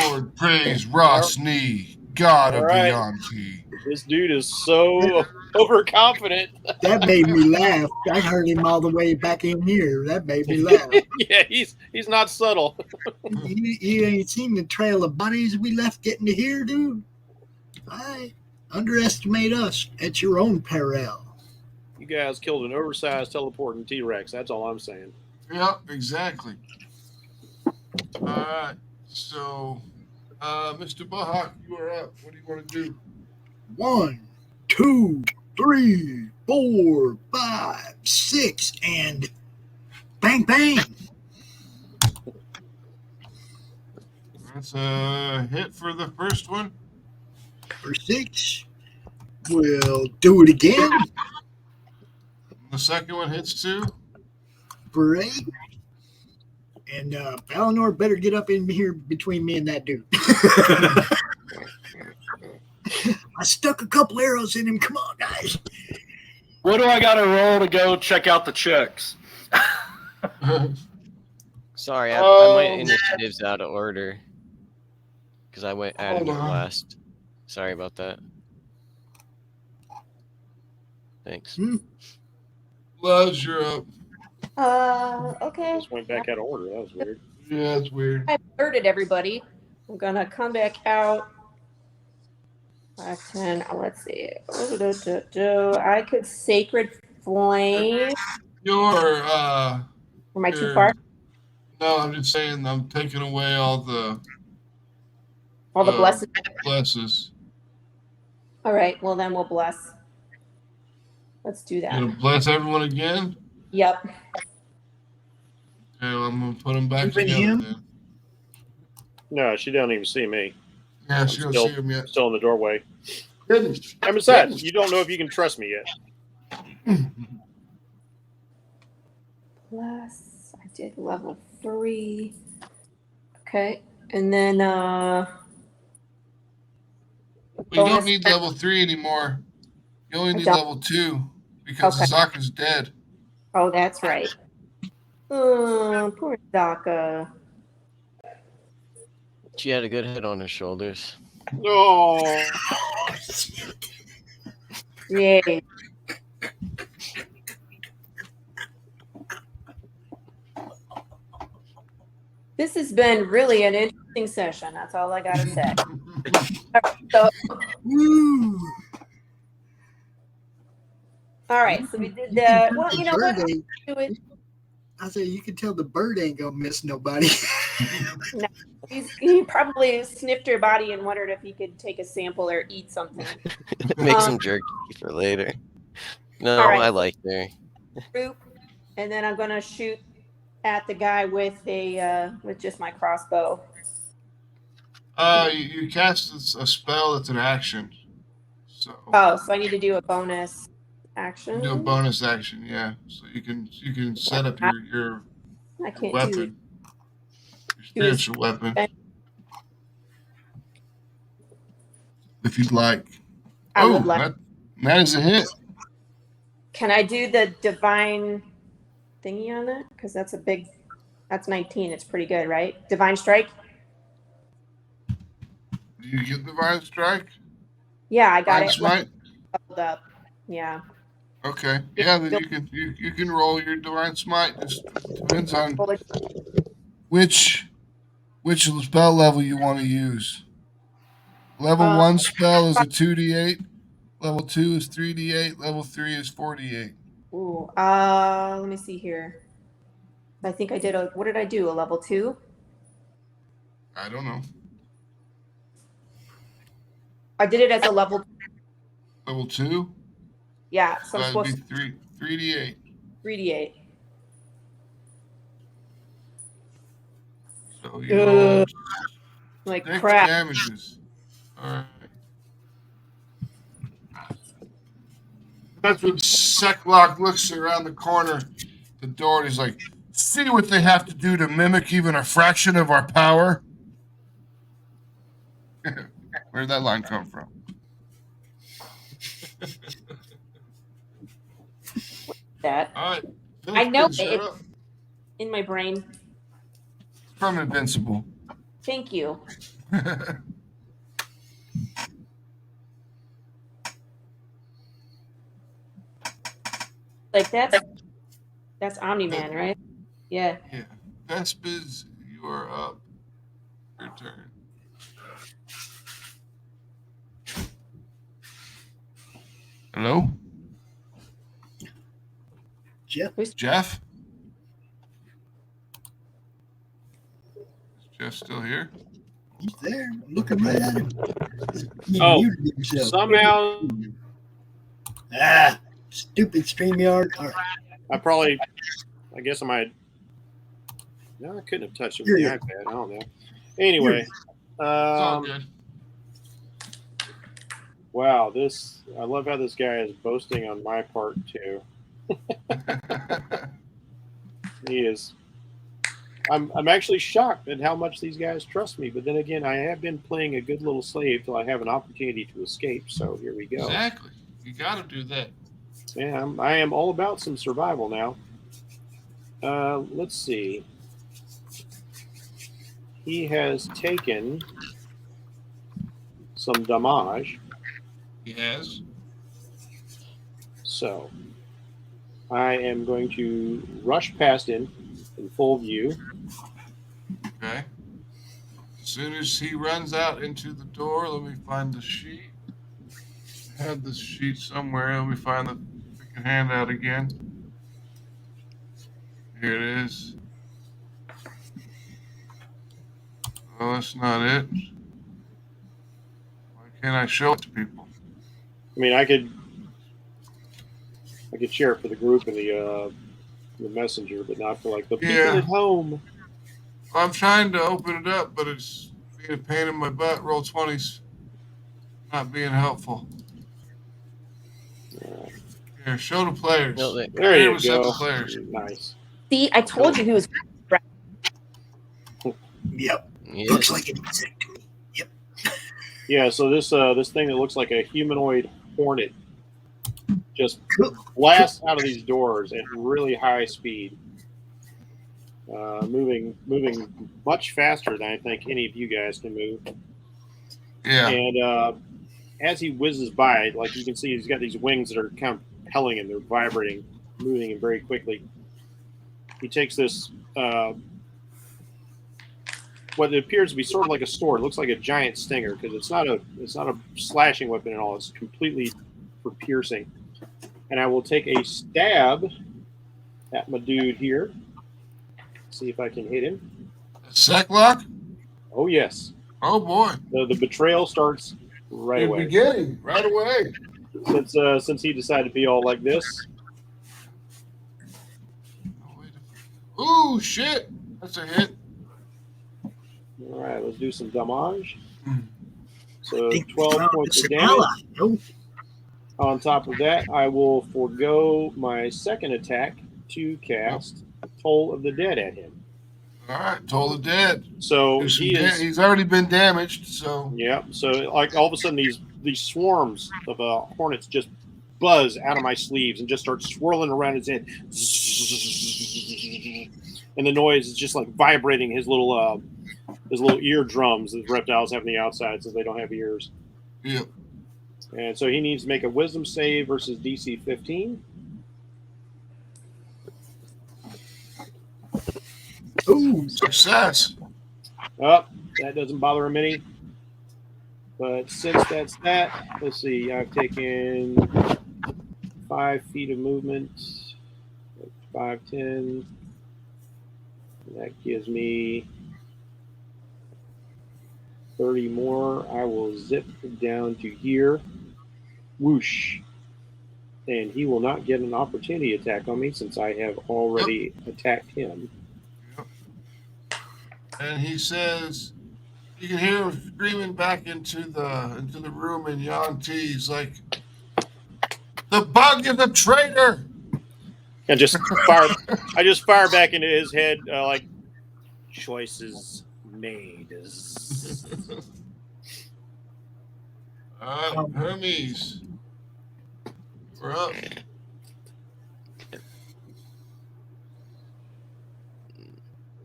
Lord praise Ross Nee, God of the Yonti. This dude is so overconfident. That made me laugh. I heard him all the way back in here. That made me laugh. Yeah, he's not subtle. You ain't seen the trail of bodies we left getting to here, dude. I underestimate us at your own peril. You guys killed an oversized teleporting T-Rex. That's all I'm saying. Yep, exactly. All right. So, Mr. Bahak, you are up. What do you want to do? 1, 2, 3, 4, 5, 6, and bang, bang. That's a hit for the first one. For 6. We'll do it again. The second one hits 2. Great. And Valinor better get up in here between me and that dude. I stuck a couple arrows in him. Come on, guys. What do I got to roll to go check out the chicks? Sorry, my initiative's out of order because I added it last. Sorry about that. Thanks. Luz, you're up. Okay. Just went back out of order. That was weird. Yeah, it's weird. I alerted everybody. I'm gonna come back out. 5, 10. Let's see. I could Sacred Flame. You're Am I too far? No, I'm just saying I'm taking away all the blesses. Blesses. All right. Well, then we'll bless. Let's do that. You gonna bless everyone again? Yep. Okay, well, I'm gonna put them back Even together him? then. No, she don't even see me. Yeah, she don't see him yet. Still in the doorway. Goodness. I'm sad. You don't know if you can trust me yet. Plus, I did level 3. Okay. And then, We don't need level 3 anymore. You only need level 2 because Zaka's dead. Oh, that's right. Poor Zaka. She had a good head on her shoulders. No. Yay. This has been really an interesting session. That's all I got to say. So, all right. So we did that. Well, you know what? I said, you can tell the bird ain't going to miss nobody. No, he probably sniffed her body and wondered if he could take a sample or eat something. Make some jerky for later. No, All right. I like her. And then I'm gonna shoot at the guy with just my crossbow. You cast a spell that's an action. So I need to do a bonus action. do a bonus action, yeah. So you can set up your I can't weapon. Your spiritual weapon. If you'd like. I would like. That is a hit. Can I do the divine thingy on that? Because that's 19. It's pretty good, right? Divine strike? Do you get divine strike? Yeah, I got Divine it. Smite? Hold up. Yeah. Okay. Yeah, then you can roll your divine smite. Just depends on which spell level you want to use. Level 1 spell is a 2d8. Level 2 is 3d8. Level 3 is 4d8. Ooh. Let me see here. I think I did what did I do? A level 2? I don't know. I did it as a level 2. Level 2? Yeah, so I'm That'd supposed be 3d8. 3d8. So you roll Like 6 crap. damages. All right. That's when Seklock looks around the corner, the door, and he's like, "See what they have to do to mimic even a fraction of our power." Where'd that line come from? That. All right. I know it's in my brain. From Invincible. Thank you. Like that's Omni-Man, right? Yeah. Yeah. Vespers, you are up. Your turn. Hello? Jeff? Jeff? Is Jeff still here? He's there. I'm looking right at him. Oh, somehow. Stupid StreamYard. All right. I guess I might. No, I couldn't have touched it with the iPad. I don't know. Anyway. It's all good. Wow, I love how this guy is boasting on my part too. He is. I'm actually shocked at how much these guys trust me. But then again, I have been playing a good little slave till I have an opportunity to escape. So here we go. Exactly. You got to do that. Yeah, I am all about some survival now. Let's see. He has taken some damage. He has. So I am going to rush past him in full view. Okay. As soon as he runs out into the door, let me find the sheet. I had this sheet somewhere. Let me find the freaking handout again. Here it is. Oh, that's not it. Why can't I show it to people? I mean, I could share it for the group in the messenger, but not for like the people at home. I'm trying to open it up, but it's being a pain in my butt. Roll20's not being helpful. Here, show the players. No, there you go. The players. Nice. See, I told you he was. Yep. Yes. Looks like an insect to me. Yep. Yeah. So this thing that looks like a humanoid hornet just blasts out of these doors at really high speed, moving much faster than I think any of you guys can move. Yeah. And as he whizzes by, like you can see, he's got these wings that are kind of propelling him. They're vibrating, moving him very quickly. He takes this, what appears to be sort of like a sword. It looks like a giant stinger because it's not a slashing weapon at all. It's completely for piercing. And I will take a stab at my dude here. See if I can hit him. Sec lock? Oh yes. Oh boy. The betrayal starts right away. Beginning right away. Since he decided to be all like this. Ooh, shit. That's a hit. All right, let's do some damage. So 12 points of damage. Nope. On top of that, I will forego my second attack to cast Toll of the Dead at him. All right, Toll of the Dead. So he's already been damaged. So yeah. So like all of a sudden these swarms of hornets just buzz out of my sleeves and just start swirling around his head, and the noise is just like vibrating his little eardrums that reptiles have on the outside since they don't have ears. Yep. And so he needs to make a wisdom save versus DC 15. Ooh, success. Oh, that doesn't bother him any. But since that's that, let's see. I've taken 5 feet of movement. 5, 10. That gives me 30 more. I will zip down to here. Whoosh. And he will not get an opportunity attack on me since I have already attacked him. Yep. And he says, you can hear him screaming back into the room in Yanti. He's like, the bug is a traitor. And just fire. I just fire back into his head like choices made. Hermes. We're up.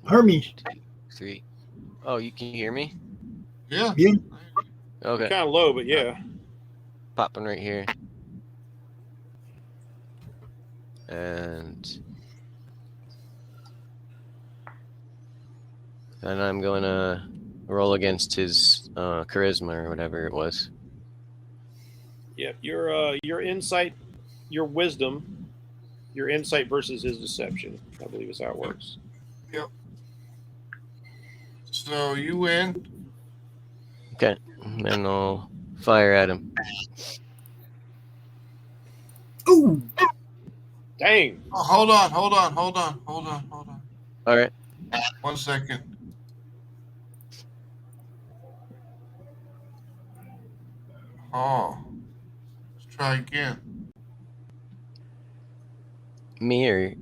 Hermes. 3. Oh, you can hear me? Yeah. Okay. Kind of low, but yeah. Popping right here. And I'm going to roll against his charisma or whatever it was. Yep, your insight, your wisdom, your insight versus his deception, I believe is how it works. Yep. So you win. Okay, and I'll fire at him. Ooh. Dang. Oh, hold on. All right. 1 second. Oh. Let's try again. Me or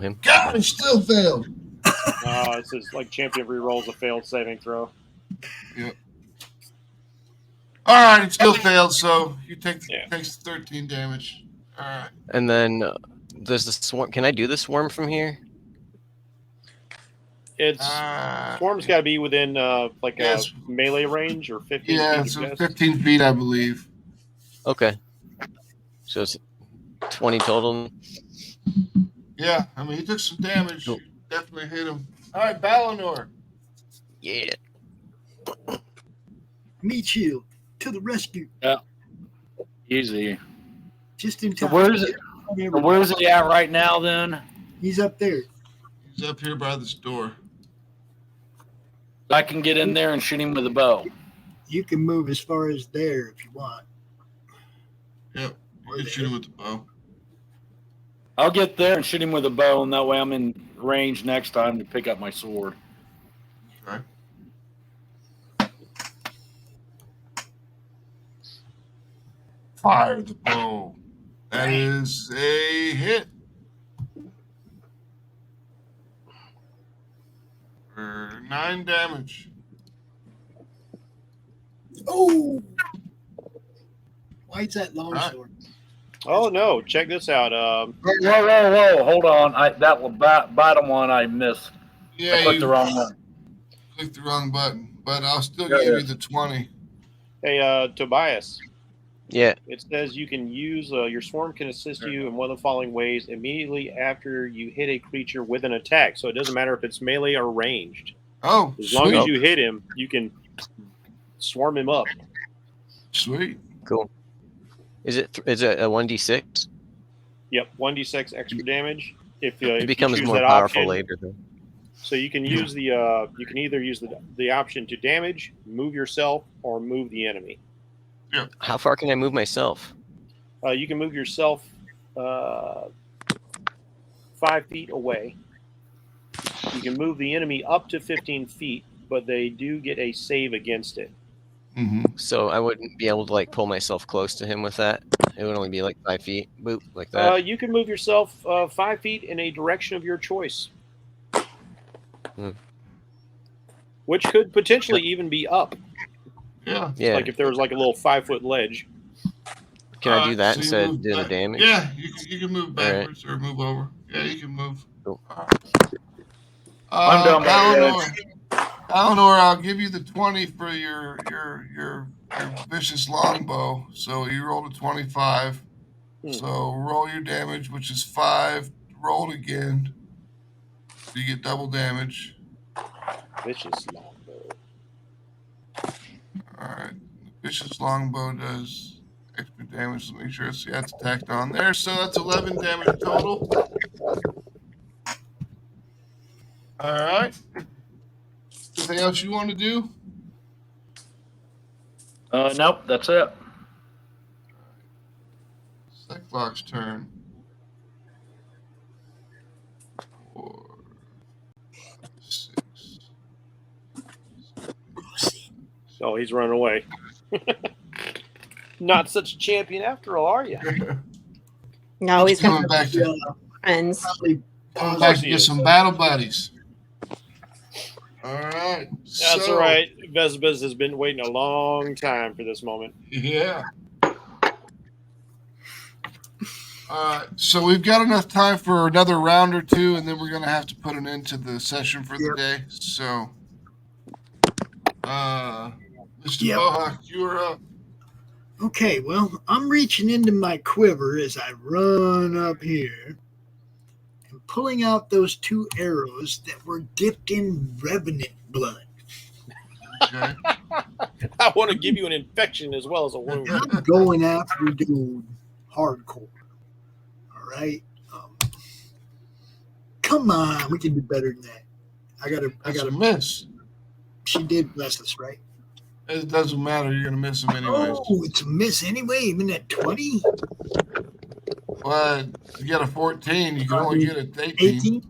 him? God, he still failed. It says like champion re-rolls a failed saving throw. Yep. All right, it still failed, so you takes 13 damage. All right. And then there's the swarm. Can I do the swarm from here? It's swarm's got to be within a melee range or 15 feet. Yeah, so 15 feet, I believe. Okay. So it's 20 total. Yeah, I mean, he took some damage. Cool. Definitely hit him. All right, Ballanor. Yeah. Meet you to the rescue. Yeah. Easy. Just in time. So where's he at right now, then? He's up there. He's up here by this door. I can get in there and shoot him with a bow. You can move as far as there if you want. Yep, you can shoot him with the bow. I'll get there and shoot him with a bow, and that way I'm in range next time to pick up my sword. Okay. Fire the bow. That is a hit. For 9 damage. Oh! Why is that longsword? Oh no! Check this out. Whoa! Hold on. That bottom one I missed. Yeah, I clicked the wrong one. Clicked the wrong button, but I'll still give you the 20. Hey, Tobias. Yeah. It says you can use your swarm can assist you in one of the following ways immediately after you hit a creature with an attack. So it doesn't matter if it's melee or ranged. Oh, as long as you hit him, you can swarm him up. Sweet. Cool. Is it a 1d6? Yep, 1d6 extra damage. If it becomes you more powerful later, though. So you can use the you can either use the option to damage, move yourself, or move the enemy. Yeah. How far can I move myself? You can move yourself 5 feet away. You can move the enemy up to 15 feet, but they do get a save against it. Mm-hmm. So I wouldn't be able to pull myself close to him with that. It would only be 5 feet, boop, like that. You can move yourself 5 feet in a direction of your choice, which could potentially even be up. Yeah. Like if there was a little 5-foot ledge. Can I do that instead of doing the damage? Yeah, you can move backwards or move over. Yeah, you can move. Cool. I'm done by Eleanor, I'll give you the 20 for your vicious longbow. So you rolled a 25. So roll your damage, which is 5. Roll it again. So you get double damage. Vicious longbow. All right. The vicious longbow does extra damage. Let me make sure it's tacked on there. So that's 11 damage total. All right. Anything else you want to do? Nope, that's it. Cyclops' turn. 4, 6. Oh, he's running away. Not such a champion after all, are you? No, he's coming back to friends. Coming back to get some battle buddies. All right. That's all right. Vesbas has been waiting a long time for this moment. Yeah. So we've got enough time for another round or two, and then we're going to have to put an end to the session for the day. So, Mr. Bohawk, you're up. Okay, well, I'm reaching into my quiver as I run up here and pulling out those 2 arrows that were dipped in revenant blood. Okay. I want to give you an infection as well as a wound. And I'm going after dude hardcore. All right. Come on, we can do better than that. I gotta miss. She did bless us, right? It doesn't matter. You're gonna miss him anyways. Oh, it's a miss anyway, even at 20. Well, you get a 14. You can only get a 18. 18?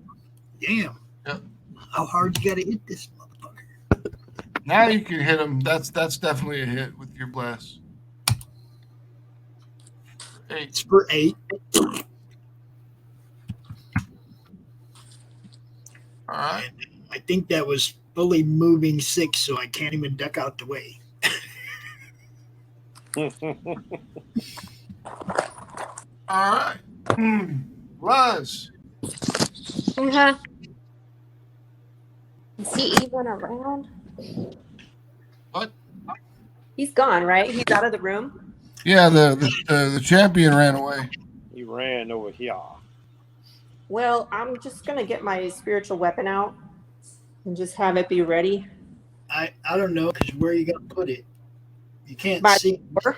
Damn. Yep. How hard you gotta hit this motherfucker? Now you can hit him. That's definitely a hit with your blast. 8. It's for 8. All right. And I think that was fully moving 6, so I can't even duck out the way. All right. Luz. Uh-huh. Is he even around? What? He's gone, right? He's out of the room. Yeah, the champion ran away. He ran over here. Well, I'm just gonna get my spiritual weapon out and just have it be ready. I don't know, because where are you going to put it? You can't By see. the door?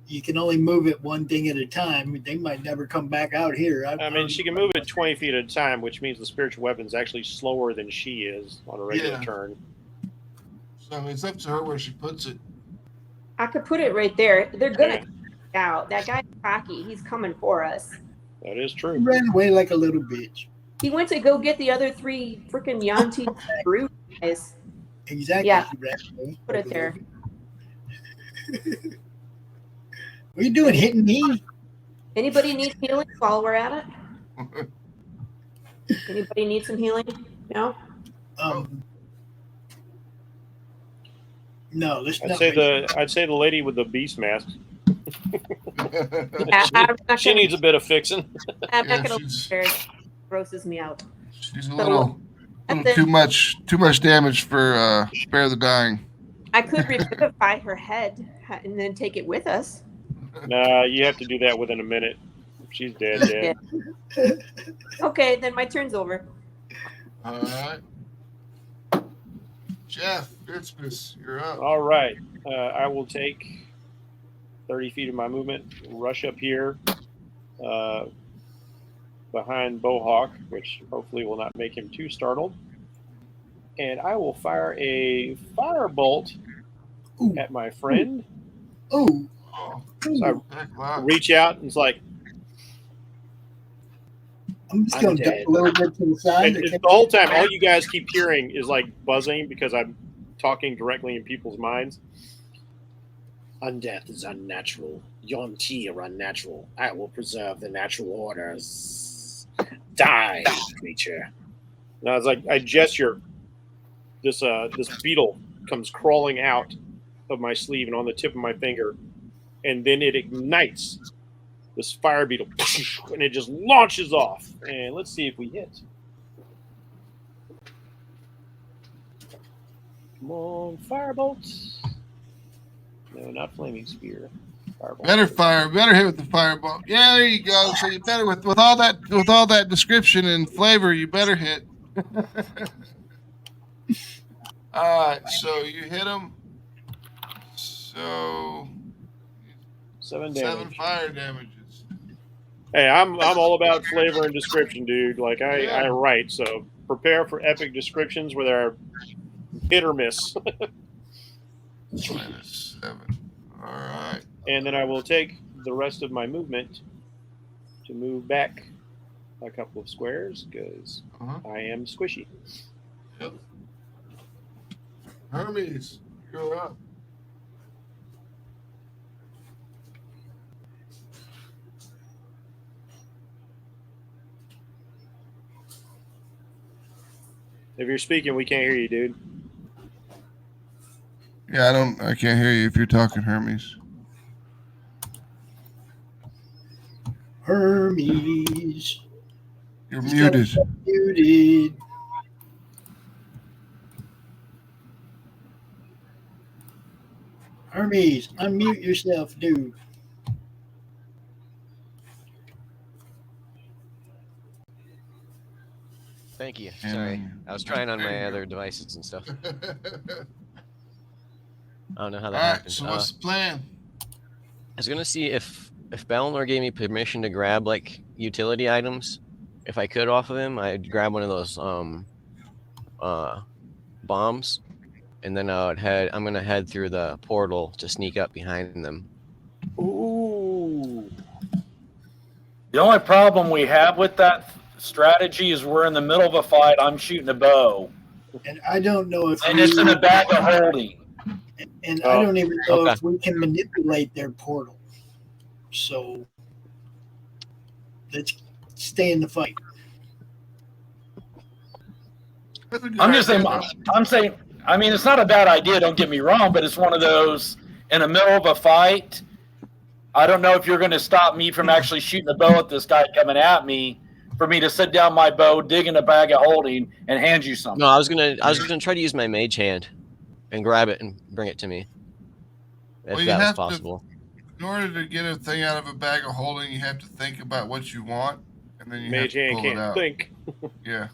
You can only move it one thing at a time. They might never come back out here. I mean, she can move it 20 feet at a time, which means the spiritual weapon's actually slower than she is on a regular turn. So I mean, it's up to her where she puts it. I could put it right there. They're gonna come out. That guy's cocky. He's coming for us. That is true. He ran away like a little bitch. He went to go get the other 3 freaking Yanti brute guys. Exactly. Yeah. He ran away. Put it there. What are you doing, hitting me? Anybody need healing while we're at it? Anybody need some healing? No? No, let's I'd not. say the lady with the beast mask. Yeah, she needs a bit of fixing. I'm not gonna it grosses me out. She's a little too much damage for Spare the Dying. I could revivify her head and then take it with us. Nah, you have to do that within a minute. She's dead. Okay, then my turn's over. All right. Jeff, Christmas, you're up. All right. I will take 30 feet of my movement, rush up here behind Bowhawk, which hopefully will not make him too startled. And I will fire a firebolt at my friend. Oh. So I reach out and it's like, I'm just going to duck a little bit to the side. The whole time, all you guys keep hearing is like buzzing because I'm talking directly in people's minds. Undeath is unnatural. Yonti are unnatural. I will preserve the natural orders. Die, creature. Now it's like I gesture. This beetle comes crawling out of my sleeve and on the tip of my finger, and then it ignites. This fire beetle, and it just launches off. And let's see if we hit. Come on, firebolt. No, not flaming spear. Firebolt. Better hit with the firebolt. Yeah, there you go. So you better with all that description and flavor, you better hit. All right, so you hit him. So 7 damage. 7 fire damages. Hey, I'm all about flavor and description, dude. Like I write, so prepare for epic descriptions where they're hit or miss. -7. All right. And then I will take the rest of my movement to move back a couple of squares because I am squishy. Yep. Hermes, you're up. If you're speaking, we can't hear you, dude. Yeah, I can't hear you if you're talking, Hermes. Hermes. You're muted. Muted. Hermes, unmute yourself, dude. Thank you. Sorry. I was trying on my other devices and stuff. I don't know how that happened. So what's the plan? I was gonna see if Balnor gave me permission to grab like utility items. If I could off of him, I'd grab one of those bombs, and then I'm gonna head through the portal to sneak up behind them. Ooh. The only problem we have with that strategy is we're in the middle of a fight. I'm shooting a bow, and I don't know if it's in a bag of holding. And I don't even know if we can manipulate their portal. So let's stay in the fight. I'm just saying. I'm saying. I mean, it's not a bad idea. Don't get me wrong, but it's one of those in the middle of a fight. I don't know if you're going to stop me from actually shooting a bow at this guy coming at me. For me to sit down my bow, dig in a bag of holding, and hand you something. No, I was gonna try to use my mage hand and grab it and bring it to me. If that was possible. In order to get a thing out of a bag of holding, you have to think about what you want, and then you mage have to hand pull it can't out. think. Yeah.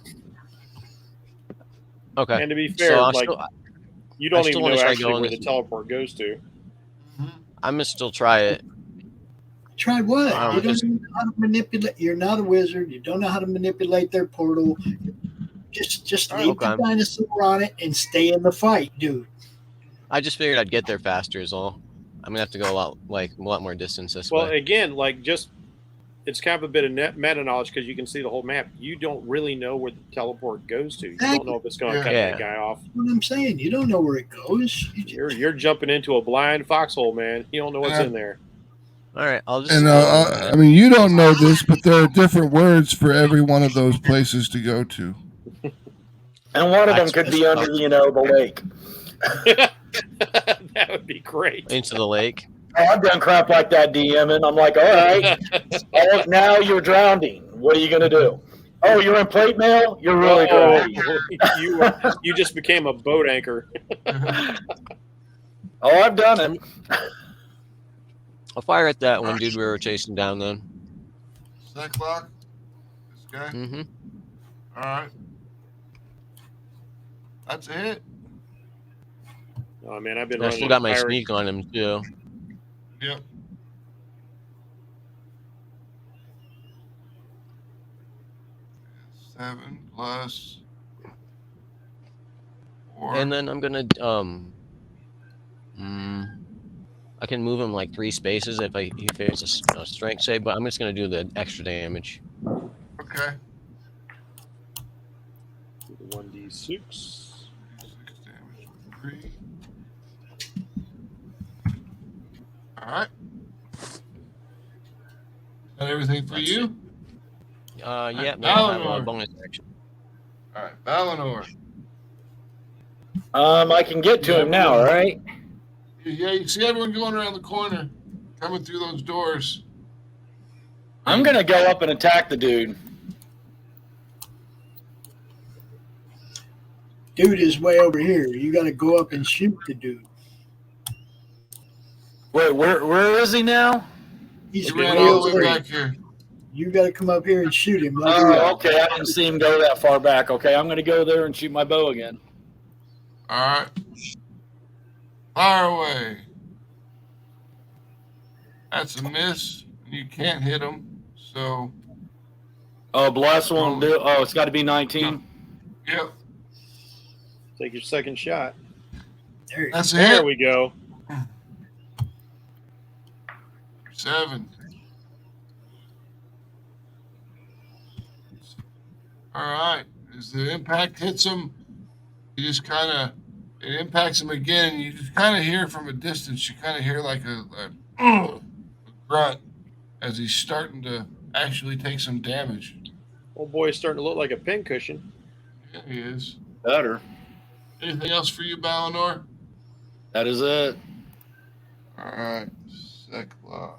Okay. And to be fair, So like you don't even know actually where the teleport goes to. I'm gonna still try it. Try what? You don't know how to manipulate. You're not a wizard. You don't know how to manipulate their portal. Just leave the dinosaur on it and stay in the fight, dude. I just figured I'd get there faster is all. I'm gonna have to go a lot more distance this Well, way. again, like it's kind of a bit of meta knowledge because you can see the whole map. You don't really know where the teleport goes to. You don't know if it's going to cut that guy off. That's what I'm saying. You don't know where it goes. You're jumping into a blind foxhole, man. You don't know what's in there. All right, I'll just. And I mean, you don't know this, but there are different words for every one of those places to go to. And one of them could be under, the lake. That would be great. Into the lake. Oh, I've done crap like that, DMing. I'm like, all right, now you're drowning. What are you going to do? Oh, you're in plate mail? You're really drowning. You just became a boat anchor. Oh, I've done it. I'll fire at that one dude we were chasing down then. Cyclock? This guy? Mm-hmm. All right. That's it. Oh, man, I've been I still got my sneak on him, too. Yep. Seven plus 4. And then I'm gonna I can move him like 3 spaces if it's a strength save, but I'm just gonna do the extra damage. Okay. 1d6. 6 damage with 3. All right. Is that everything for you? Yeah, I'll have a bonus action. All right, Valinor. I can get to him now, all right? Yeah, you see everyone going around the corner, coming through those doors. I'm going to go up and attack the dude. Dude is way over here. You got to go up and shoot the dude. Wait, where is he now? He's ran all the way back here. You got to come up here and shoot him. Oh, okay. I didn't see him go that far back. Okay, I'm going to go there and shoot my bow again. All right. Fire away. That's a miss. You can't hit him, so. Oh, bless won't do. Oh, it's got to be 19. Yep. Take your second shot. That's There it. we go. 7. All right. As the impact hits him, you just kind of, it impacts him again. You just kind of hear from a distance, you kind of hear like a grunt as he's starting to actually take some damage. Old boy's starting to look like a pincushion. Yeah, he is. Better. Anything else for you, Valinor? That is it. All right. Cyclops.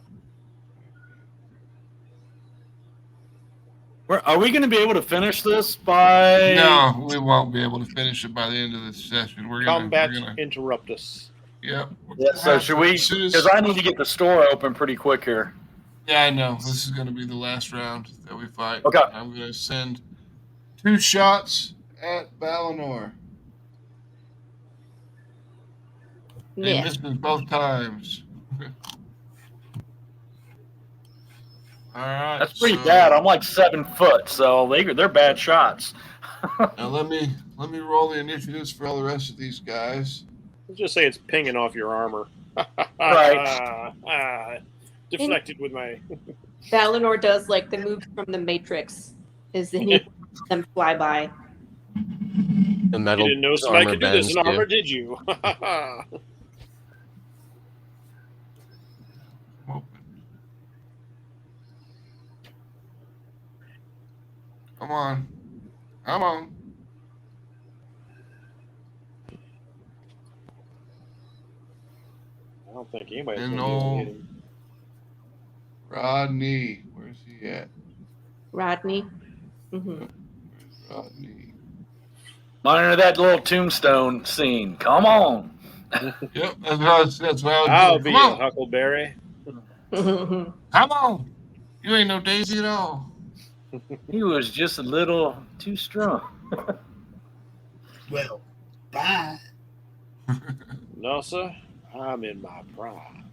Are we going to be able to finish this by? No, we won't be able to finish it by the end of this session. Combat interrupt us. Yep. Yeah, so should we? Because I need to get the store open pretty quick here. Yeah, I know. This is going to be the last round that we fight. Okay. I'm going to send 2 shots at Valinor. He Yeah. misses both times. All right. That's pretty bad. I'm like 7 foot, so they're bad shots. Now let me roll the initiatives for all the rest of these guys. Let's just say it's pinging off your armor. Right. Deflected with my. Valinor does like the moves from the Matrix. Is that he them fly by? The metal. You didn't know somebody armor could do this in bends, armor, too. did you? Come on. Come on. I don't think anybody's And going to old hit him. Rodney. Where's he at? Rodney. Mm-hmm. Where's Rodney? Monitor that little tombstone scene. Come on. Yep, that's what I was I'll doing. be Come a on. Huckleberry. Come on. You ain't no Daisy at all. He was just a little too strong. Well, bye. No, sir. I'm in my prime.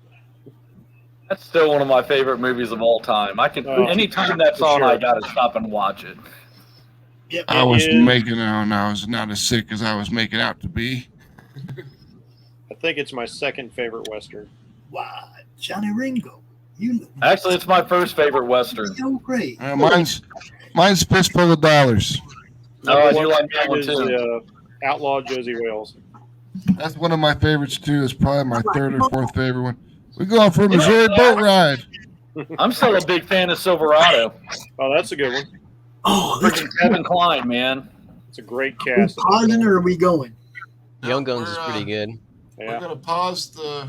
That's still one of my favorite movies of all time. I can anytime that's for on, sure. I gotta stop and watch it. Yep. I was is- making out, and I was not as sick as I was making out to be. I think it's my second favorite Western. Wow, Johnny Ringo. You know. Actually, it's my first favorite Western. So great. Mine's Fistful of Dollars. Oh, I Number do one like that one is, too. Outlaw Josie Wales. That's one of my favorites too. It's probably my third or fourth favorite one. We're going for a Missouri boat ride. I'm still a big fan of Silverado. Oh, that's a good one. Oh, that's Freaking Kevin Kline, man. It's a great are we cast. pausing or are we going? Young Guns We're, is pretty good. We're Yeah. gonna pause the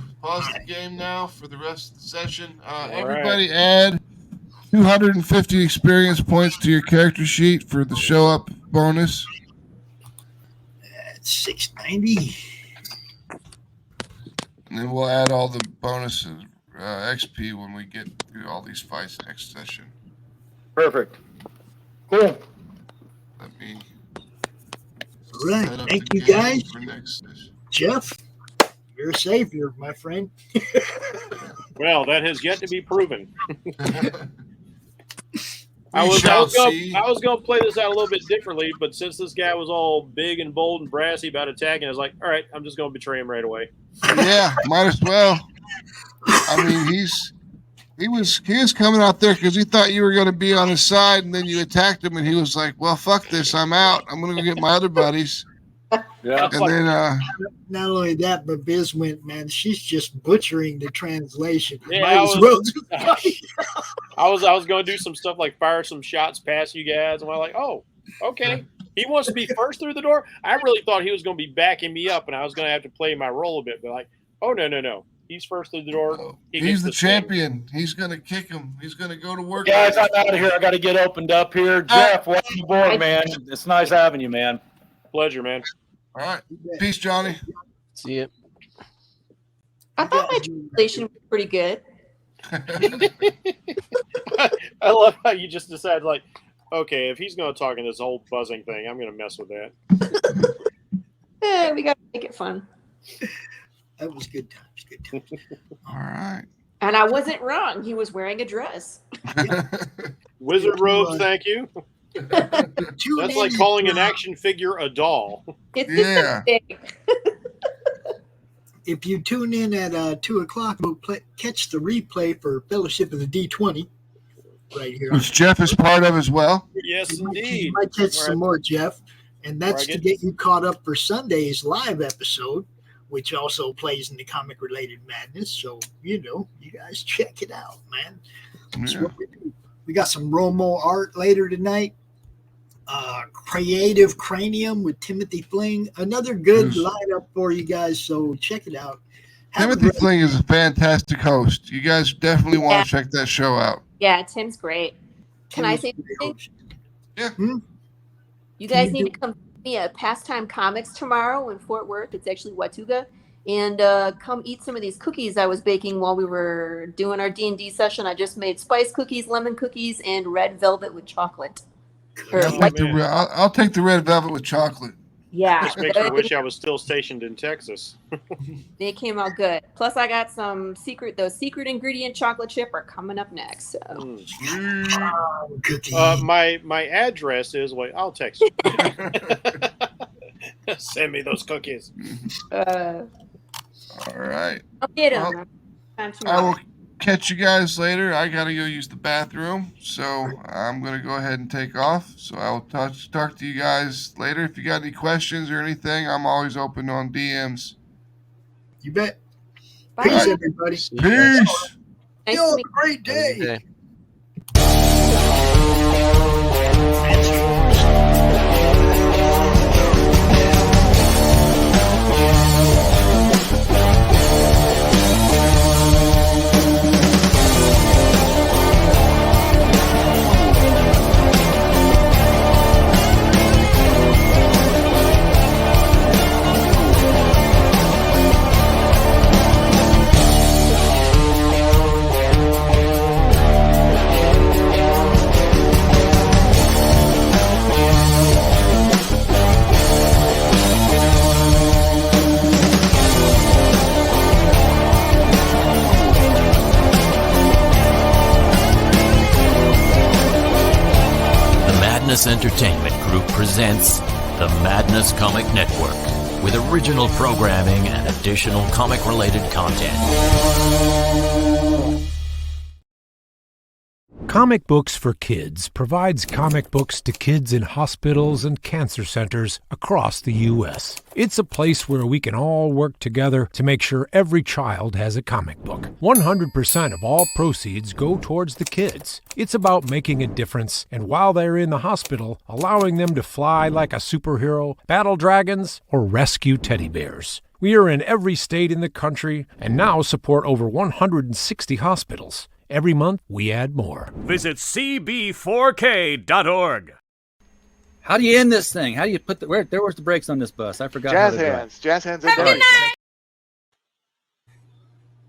game now for the rest of the session. right. Everybody add 250 experience points to your character sheet for the show up bonus. That's 690. And then we'll add all the bonuses, XP, when we get through all these fights next session. Perfect. Cool. Let me All right. set up Thank the you, game guys. for next session. Jeff, you're a savior, my friend. Well, that has yet to be proven. We I was shall see. going to play this out a little bit differently, but since this guy was all big and bold and brassy about attacking, I was like, all right, I'm just going to betray him right away. Yeah, might as well. I mean, he was coming out there because he thought you were going to be on his side, and then you attacked him, and he was like, "Well, fuck this, I'm out. I'm going to go get my other buddies." Yeah. And then, Not only that, but Biz went, man, she's just butchering the translation. Yeah, Might I as was- well just fight. I was going to do some stuff like fire some shots past you guys, and I'm like, oh, okay. He wants to be first through the door. I really thought he was going to be backing me up, and I was going to have to play my role a bit. But like, oh no, he's first through the door. He he's gets the sting. champion. He's going to kick him. He's going to go to work. Guys, I'm out of here. I got to get opened up here. Jeff, welcome aboard, man. It's nice having you, man. Pleasure, man. All right. Peace, Johnny. See it. I thought my translation was pretty good. I love how you just decided, like, okay, if he's going to talk in this whole buzzing thing, I'm going to mess with that. We got to make it fun. That was good times. Good times. All right. And I wasn't wrong. He was wearing a dress. Wizard robes, thank you. Tune That's like in, calling an action figure a doll. It's Yeah. just a thing. If you tune in at 2 o'clock, we'll catch the replay for Fellowship of the D20 right here. Which Jeff is part of as well. Yes, You indeed. might catch All some right. more, Jeff. And that's to Right. get you caught up for Sunday's live episode, which also plays in the comic related madness. So, you guys check it out, man. That's Yeah. what we do. We got some Romo art later tonight. Creative Cranium with Timothy Fling. Another good Yes. lineup for you guys. So check it out. Have a Timothy great- Fling is a fantastic host. You guys definitely want Yeah. to check that show out. Yeah, Tim's great. Can I say Timothy something? Yeah. You guys Can you need do- to come see me at Pastime Comics tomorrow in Fort Worth. It's actually Watuga. And come eat some of these cookies I was baking while we were doing our D&D session. I just made spice cookies, lemon cookies, and red velvet with chocolate. Or I'll like- take, I'll take the red velvet with chocolate. yeah, This makes me wish I was still stationed in Texas. they came out good. Plus, I got those secret ingredient chocolate chip are coming up next. So. Mm. Cookie. My address is, wait, I'll text you. Send me those cookies. Uh, All right. I'll get them. Well, I will catch you guys later. I got to go use the bathroom, so I'm going to go ahead and take off. So I will talk to you guys later. If you got any questions or anything, I'm always open on DMs. You bet. Bye. Peace, everybody. See you guys. Peace. Nice You to have meet a great Have a good day. day. Madness Entertainment Group presents the Madness Comic Network with original programming and additional comic-related content. Comic Books for Kids provides comic books to kids in hospitals and cancer centers across the U.S. It's a place where we can all work together to make sure every child has a comic book. 100% of all proceeds go towards the kids. It's about making a difference, and while they're in the hospital, allowing them to fly like a superhero, battle dragons, or rescue teddy bears. We are in every state in the country and now support over 160 hospitals. Every month, we add more. Visit cb4k.org. How do you end this thing? How do you put the... Where's the brakes on this bus? I forgot. Jazz hands. Jazz hands. Have a good night.